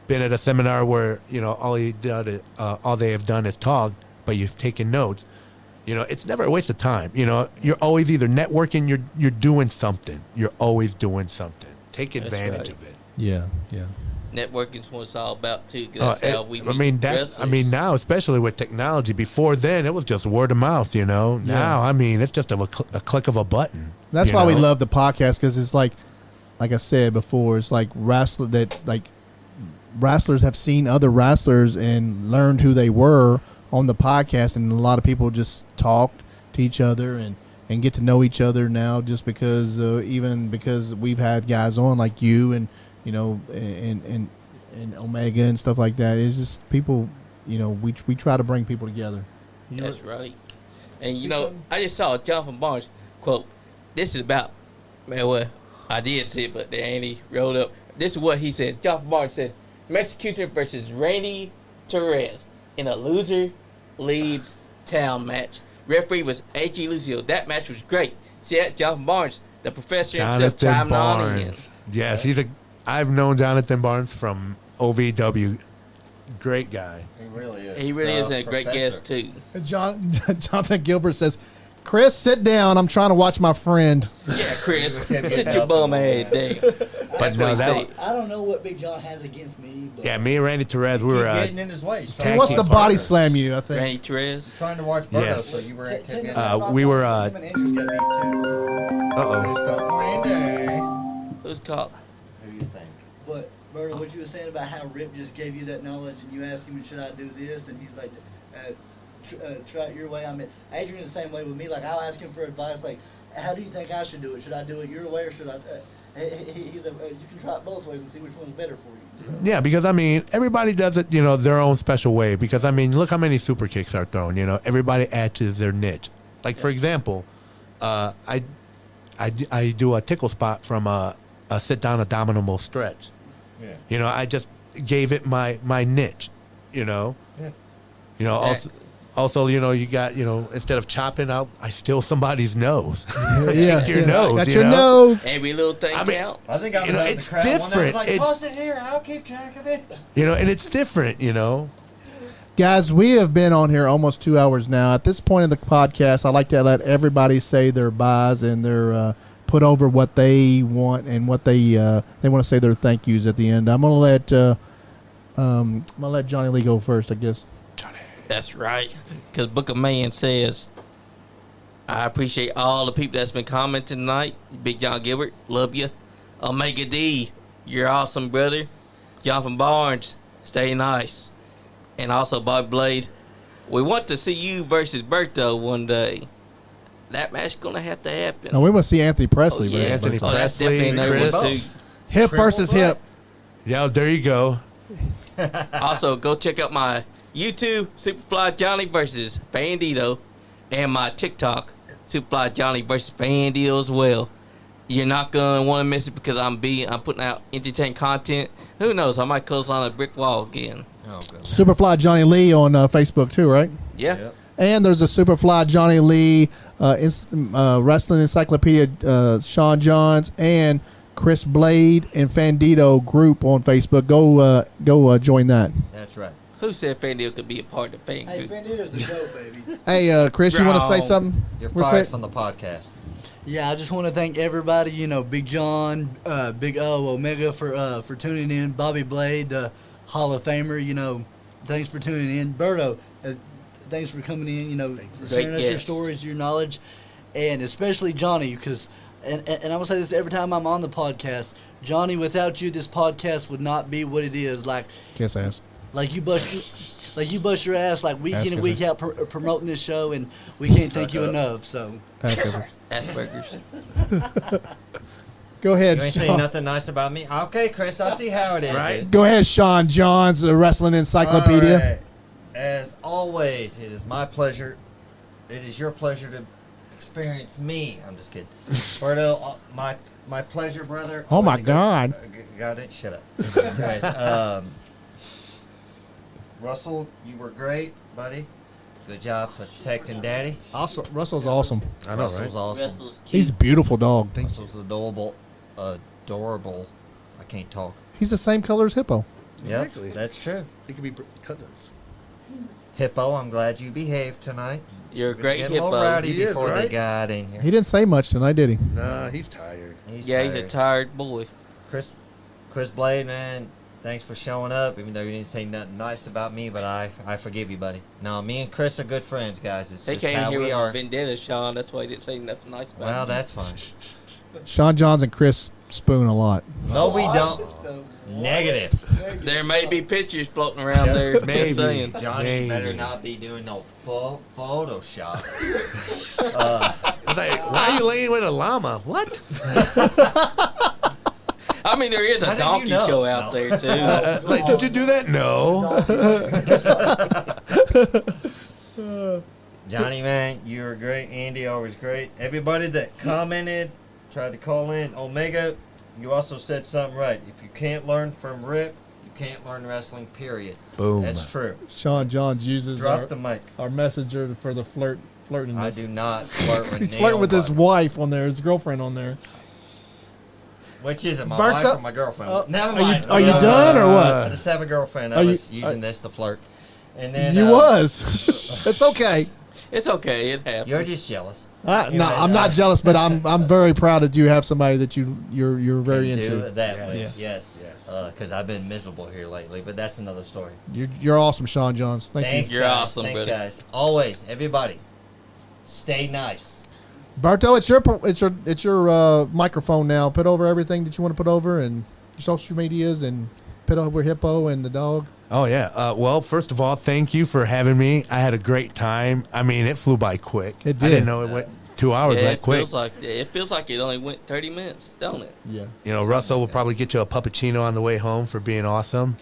been at a seminar where all they have done is talk, but you've taken notes. It's never a waste of time. You're always either networking, you're doing something. You're always doing something. Take advantage of it. Yeah. Networking's what it's all about too. 'Cause that's how we meet wrestlers. Now, especially with technology. Before then, it was just word of mouth. Now, I mean, it's just a click of a button. That's why we love the podcast, because it's like I said before, it's like wrestlers have seen other wrestlers and learned who they were on the podcast, and a lot of people just talk to each other and get to know each other now, just because because we've had guys on like you and and Omega and stuff like that. It's just people, we try to bring people together. That's right. And I just saw Jonathan Barnes quote. This is about, well, I did see it, but then Andy rolled up. This is what he said. Jonathan Barnes said, Executioner versus Randy Torres in a loser leaves town match. Referee was A.G. Lucio. That match was great. See that? Jonathan Barnes, the professor himself, chiming on again. Yes, I've known Jonathan Barnes from OVW. Great guy. He really is. He really is a great guest too. Jonathan Gilbert says, Chris, sit down. I'm trying to watch my friend. Yeah, Chris, sit your bum ass down. That's what he said. I don't know what Big John has against me. But Yeah, me and Randy Torres, we were getting in his way. He's He trying wants to to watch body Berto. slam you, I think. Randy Torres. Trying to watch Berto, Yes. so you were kept getting. we were, Him and Andrew's got beef too. So. Who's called Randy? Who's called? Who you think? But Berto, what you were saying about how Rip just gave you that knowledge, and you asked him, should I do this, and he's like, try it your way. I mean, Adrian's the same way with me. Like, I'll ask him for advice, like, how do you think I should do it? Should I do it your way, or should I? You can try it both ways and see which one's better for you. So. Yeah, because everybody does it, their own special way. Because look how many super kicks are thrown. Everybody adds to their niche. Like for example, I do a tickle spot from a sit down abdominal stretch. Yeah. I just gave it my niche. Yeah. Also, you got, instead of chopping out, I steal somebody's nose. Yeah, Your nose. Got your nose. Every little thing counts. I think I was it's the crowd different. One that was like, toss it here. I'll keep track of it. And it's different. Guys, we have been on here almost 2 hours now. At this point in the podcast, I like to let everybody say their buys and their put over what they want and what they want to say their thank yous at the end. I'm gonna let Johnny Lee go first, I guess. That's right. Because Book of Man says, I appreciate all the people that's been commenting tonight. Big John Gilbert, love you. Omega D, you're awesome, brother. Jonathan Barnes, stay nice. And also Bobby Blade, we want to see you versus Berto one day. That match going to have to happen. No, we want to see Anthony Presley. yeah. versus Anthony Berto. That's Presley, definitely another one, Chris. too. Hip Triple versus threat. hip. Yeah, there you go. Also, go check out my YouTube, Superfly Johnny versus Bandito, and my TikTok, Superfly Johnny versus Bandito as well. You're not gonna want to miss it because I'm putting out entertaining content. Who knows? I might close on a brick wall again. Oh, good. Superfly Johnny Lee on Facebook too, right? Yeah. Yep. And there's a Superfly Johnny Lee Wrestling Encyclopedia Sean Johns and Chris Blade and Fandito group on Facebook. Go join that. That's right. Who said Bandito could be a part of the fan Hey, group? Bandito's the dope, baby. Hey, Chris, you want to say Wrong. something? You're real fired quick? from the podcast. Yeah, I just want to thank everybody. Big John, Big O, Omega for tuning in. Bobby Blade, the Hall of Famer. Thanks for tuning in. Berto, thanks for coming in. For sharing us your guest. stories, your knowledge, and especially Johnny, because and I'm gonna say this every time I'm on the podcast. Johnny, without you, this podcast would not be what it is. Like Kiss ass. you bust your ass like week Ass in and kisser. week out promoting this show, and we can't thank you enough. So Asperger's. Go ahead, You ain't saying Sean. nothing nice about me. Okay, Chris, I see how it is. Right. dude. Go ahead, Sean Johns, the wrestling encyclopedia. All right. As always, it is my pleasure. It is your pleasure to experience me. I'm just kidding. Berto, my pleasure, brother. Oh, my Always a good- God. Got it? Shut up. Anyways, Russell, you were great, buddy. Good job protecting Daddy. Awesome. Russell's awesome. I know, Russell's right? awesome. Russell's cute. He's a beautiful dog. Russell's adorable. Adorable. I can't talk. He's the same color as Hippo. Exactly. Yep, that's true. They could be cousins. Hippo, I'm glad you behaved tonight. You're a great Getting a little hippo. rowdy He is, before they right? got in here. He didn't say much tonight, did he? Nah, he's tired. He's a tired boy. Chris Blade, man, thanks for showing up. Even though you didn't say nothing nice about me, but I forgive you, buddy. No, me and Chris are good friends, guys. It's He just came how here we with are. vendetta, Sean. That's why he didn't say nothing nice about Well, him. that's fine. Sean Johns and Chris spoon a lot. No, we don't. Negative. There may be pictures floating around there. Maybe. Just saying. Johnny Maybe. better not be doing no Photoshop. I was like, why are you laying with a llama? What? I mean, there is How a did you donkey know? show out No. there, too. Like, did you do that? No. Johnny, man, you were great. Andy, always great. Everybody that commented, tried to call in. Omega, you also said something right. If you can't learn from Rip, you can't learn wrestling, period. Boom. That's true. Sean Johns uses Drop the mic. our messenger for the flirting. I do not flirt with He's flirting with his nobody. wife on there, his girlfriend on there. Which is it, my Berto- wife or my girlfriend? Never are you- mind. are you done or what? I just have a girlfriend. Are I you- was using this to flirt. And then You was. It's okay. It's okay. It happens. You're just jealous. No, Anyway, I'm not jealous, but I'm very proud that you have somebody that you're very Can do into. it that Yeah. way. Yeah. Yes. Because I've been miserable here lately, but that's another story. You're awesome, Sean Johns. Thank Thanks, You're guys. awesome, Thanks, buddy. guys. Always, everybody, stay nice. you, Berto. It's your microphone now. Put over everything that you want to put over, and your social medias, and put over Hippo and the dog. Oh, yeah. Well, first of all, thank you for having me. I had a great time. I mean, it flew by quick. It I did. didn't know it went 2 hours Yeah, that quick. it feels like it only went 30 minutes, don't it? Yeah. You know, Russell will probably get you a puppuccino on the way home for being awesome.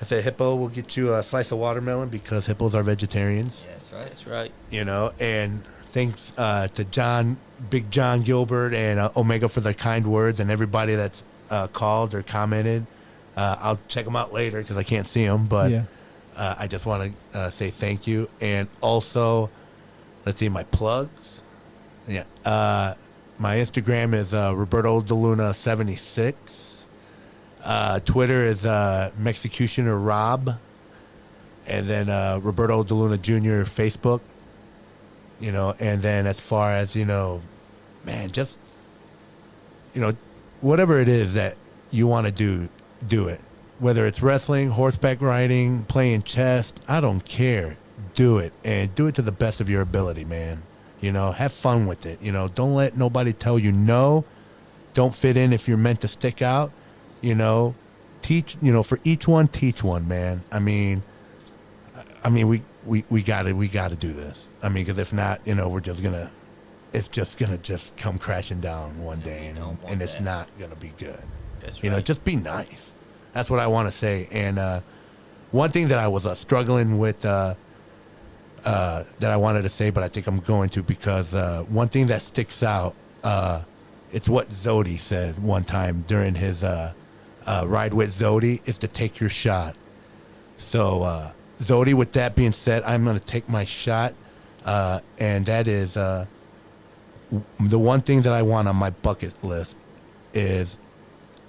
I said, Hippo will get you a slice of watermelon because hippos are vegetarians. Yes, right. That's right. You know, and thanks to Big John Gilbert and Omega for their kind words, and everybody that's called or commented. I'll check them out later because I can't see them, but Yeah. I just want to say thank you. And also, let's see, my plugs. Yeah. My Instagram is Roberto DeLuna76. Twitter is Mexicutioner Rob. And then Roberto DeLuna Jr. Facebook. You know, and then as far as, you know, man, just, you know, whatever it is that you want to do it. Whether it's wrestling, horseback riding, playing chess, I don't care. Do it, and do it to the best of your ability, man. You know, have fun with it. You know, don't let nobody tell you no. Don't fit in if you're meant to stick out. You know, teach. You know, for each one, teach one, man. I mean, we gotta do this. I mean, because if not, you know, it's just gonna come crashing down one day, and it's not gonna be good. That's You know, right. just be nice. That's what I want to say. And one thing that I was struggling with that I wanted to say, but I think I'm going to, because one thing that sticks out, it's what Zodi said one time during his ride with Zodi, is to take your shot. So, Zodi, with that being said, I'm going to take my shot. And that is the one thing that I want on my bucket list is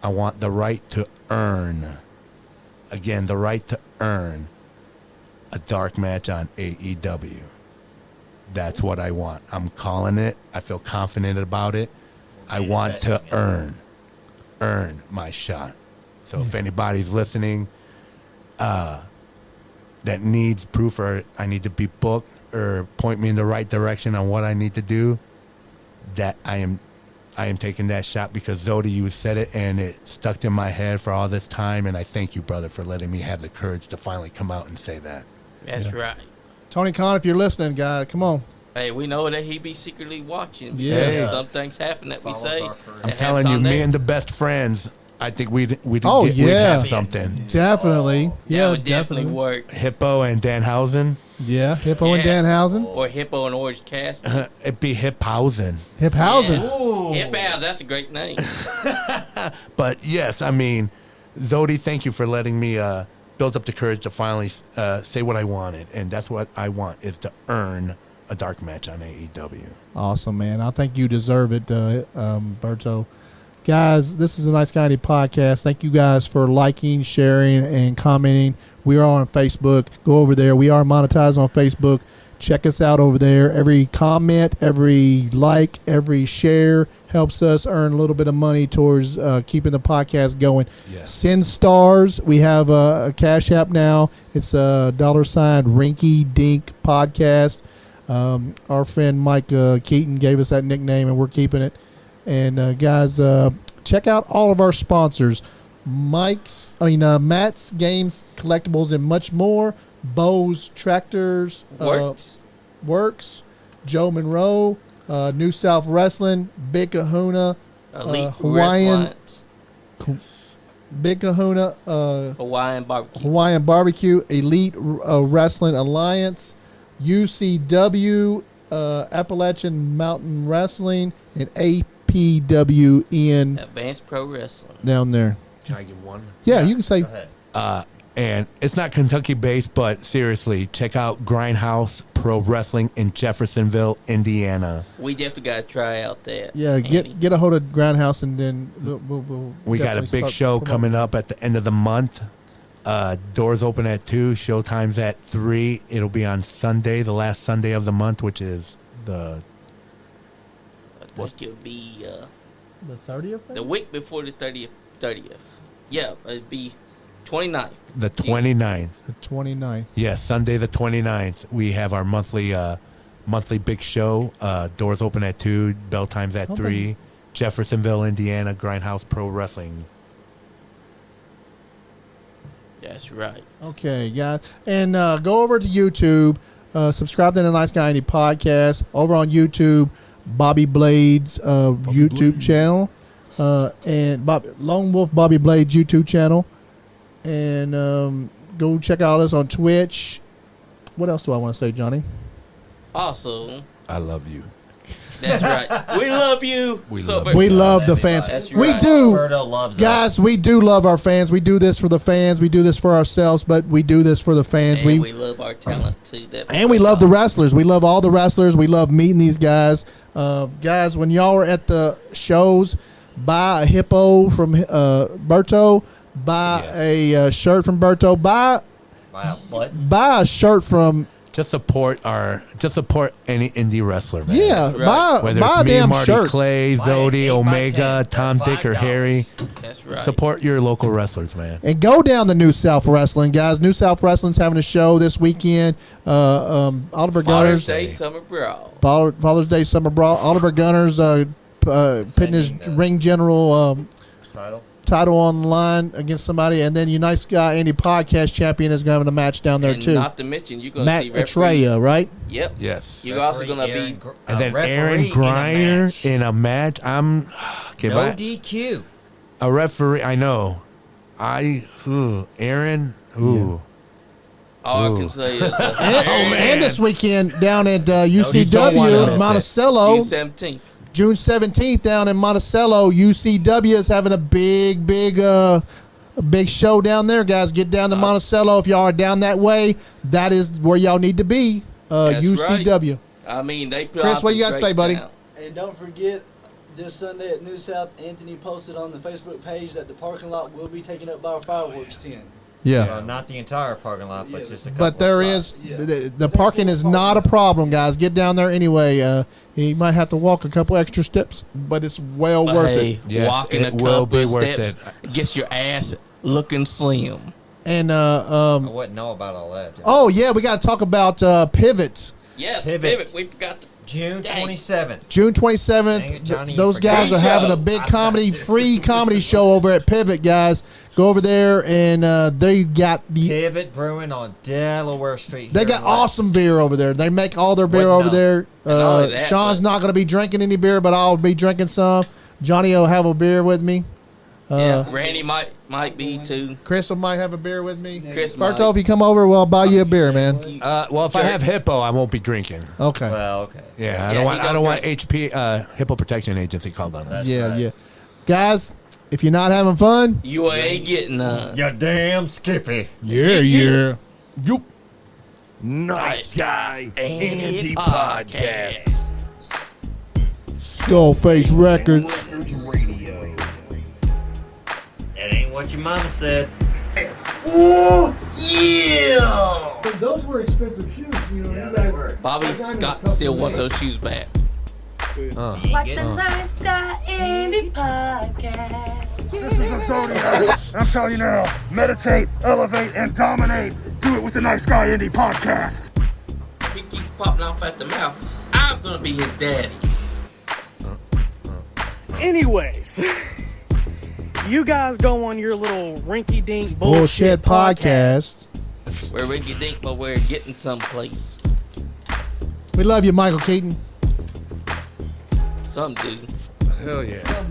I want the right to earn, again, the right to earn a dark match on AEW. That's what I want. I'm calling it. I feel confident about it. I want to earn my shot. So if anybody's listening that needs proof, or I need to be booked, or point me in the right direction on what I need to do, that I'm I am taking that shot because Zodi, you said it, and it stuck in my head for all this time. And I thank you, brother, for letting me have the courage to finally come out and say that. That's right. Tony Khan, if you're listening, guy, come on. Hey, we know that he be secretly watching. Yeah. Because some things happen that we Follows say. our career. I'm that telling happens you, on me there. and the best friends, I think we'd Oh, we'd yeah. have something. Definitely. That Yeah, would definitely work. Hippo and Danhausen. Yeah, Hippo and Yes. Danhausen. Or Hippo and Orange Cassidy. It'd be Hiphausen. Hiphausen. Hip House, that's a great name. But yes, I mean, Zodi, thank you for letting me build up the courage to finally say what I wanted. And that's what I want, is to earn a dark match on AEW. Awesome, man. I think you deserve it, Berto. Guys, this is a Nice Guy Indie podcast. Thank you guys for liking, sharing, and commenting. We are on Facebook. Go over there. We are monetized on Facebook. Check us out over there. Every comment, every like, every share helps us earn a little bit of money towards keeping the podcast going. Yes. Send stars. We have a Cash App now. It's a $ Rinky Dink Podcast. Our friend Mike Keaton gave us that nickname, and we're keeping it. And guys, check out all of our sponsors: Matt's Games, Collectibles, and much more. Bose Tractors, Works, Joe Monroe, New South Wrestling, Big Kahuna, Elite Hawaiian, Restaurants, Big Kahuna, Hawaiian Barbecue. Hawaiian Barbecue, Elite Wrestling Alliance, UCW, Appalachian Mountain Wrestling, and APWN Advanced Pro Wrestling. down there. Can I give one? Yeah, you can say. Go ahead. And it's not Kentucky based, but seriously, check out Grindhouse Pro Wrestling in Jeffersonville, Indiana. We definitely got to try out that. Yeah, Andy. get a hold of Groundhouse, and then we'll We got a definitely big start show promoting. coming up at the end of the month. Doors open at 2, showtime's at 3. It'll be on Sunday, the last Sunday of the month, which is the I think it'll be The 30th. the week before the 30th. Yeah, it'd be 29th. the 29th. The 29th. Yes, Sunday the 29th. We have our monthly big show. Doors open at 2, bell time's at 3. Jeffersonville, Indiana, Grindhouse Pro Wrestling. That's right. Okay, guys, and go over to YouTube. Subscribe to the Nice Guy Indie Podcast over on YouTube. Bobby Blade's YouTube channel, and Lone Wolf Bobby Blade's YouTube channel, and go check out us on Twitch. What else do I want to say, Johnny? Also, I love you. that's right. We love you. We So, love but- you. We love the fans. That's We right. do. Berto loves us. Guys, we do love our fans. We do this for the fans. We do this for ourselves, but we do this for the fans. And we love our talent too. And we love the wrestlers. We love all the wrestlers. We love meeting these guys. Guys, when y'all are at the shows, buy a hippo from Berto. Buy a shirt from Berto. Wow, what? Buy a shirt from Just support any indie wrestler, man. yeah. right. Buy Whether buy it's a me, damn Marty shirt. Clay, Buy Zodi, 8 by Omega, 10. Tom, That's Dick, or $5. Harry. That's right. Support your local wrestlers, man. And go down to New South Wrestling, guys. New South Wrestling's having a show this weekend. Oliver Father's Gunners, Day Summer Brawl. Father's Day Summer Brawl. Oliver Gunners pitting his Defending the ring general Title. title on the line against somebody, and then your Nice Guy Andy podcast champion is going to have a match down there And too. not to mention, you're going to Matt see referee. Atreya, right? Yep. Yes. You're also going to be. And then Aaron Greiner in a match. I'm okay, No but DQ. a referee. I know. Aaron. Ooh. All I Ooh. can say is And this weekend down at you don't wanna UCW miss it. Monticello, June 17th. June 17th down in Monticello. UCW is having a big show down there, guys. Get down to Monticello if y'all are down that way. That is where y'all need to be. That's UCW. I mean, they put Chris, on what do you some gotta great say, buddy? talent. And don't forget, this Sunday at New South, Anthony posted on the Facebook page that the parking lot will be taken up by a fireworks tent. Yeah. Not the entire parking lot, but just a couple But there of is spots. Yeah. the parking is not a problem, guys. Get down there anyway. You might have to walk a couple extra steps, but it's well But worth hey, it. Yes, walking a it will couple be of worth steps gets your ass looking slim. And I wouldn't know about all that. oh yeah, we got to talk about Pivot. Yes, Pivot. pivot. We forgot. June 27th. June Dang it, 27th. Johnny, you Those guys forgot. are having a big free comedy show over at Pivot, guys. Go over there, and they got the. Pivot Brewing on Delaware Street. They here got in West. awesome beer over there. They make all their beer Wouldn't over know. there. And not only that, Sean's but- not going to be drinking any beer, but I'll be drinking some. Johnny will have a beer with me. Yeah, Randy might be too. Crystal might have a beer with me. Chris Berto, might. if you come over, well, I'll buy you a beer, man. Well, if I have Hippo, I won't be drinking. Okay. Well, okay. Yeah, Yeah, I he don't want don't HP Hippo Protection Agency called on us. That's Yeah, right. yeah. Guys, if you're not having fun, You ain't getting none. You damn Skippy. yeah. Yup. Nice guy Andy podcast. Skullface Records. That ain't what your mama said. Those were expensive shoes, you know. Yeah, they were. Bobby Scott still wants those shoes back. Watch the Nice Guy Indie Podcast. This is a Zodiac. I'm telling you now, meditate, elevate, and dominate. Do it with the Nice Guy Indie Podcast. He keeps popping off at the mouth. I'm gonna be his daddy. Anyways, you guys go on your little rinky-dink Bullshit podcast. We're rinky dink, but we're getting someplace. We love you, Michael Keaton. Some do. Hell yeah.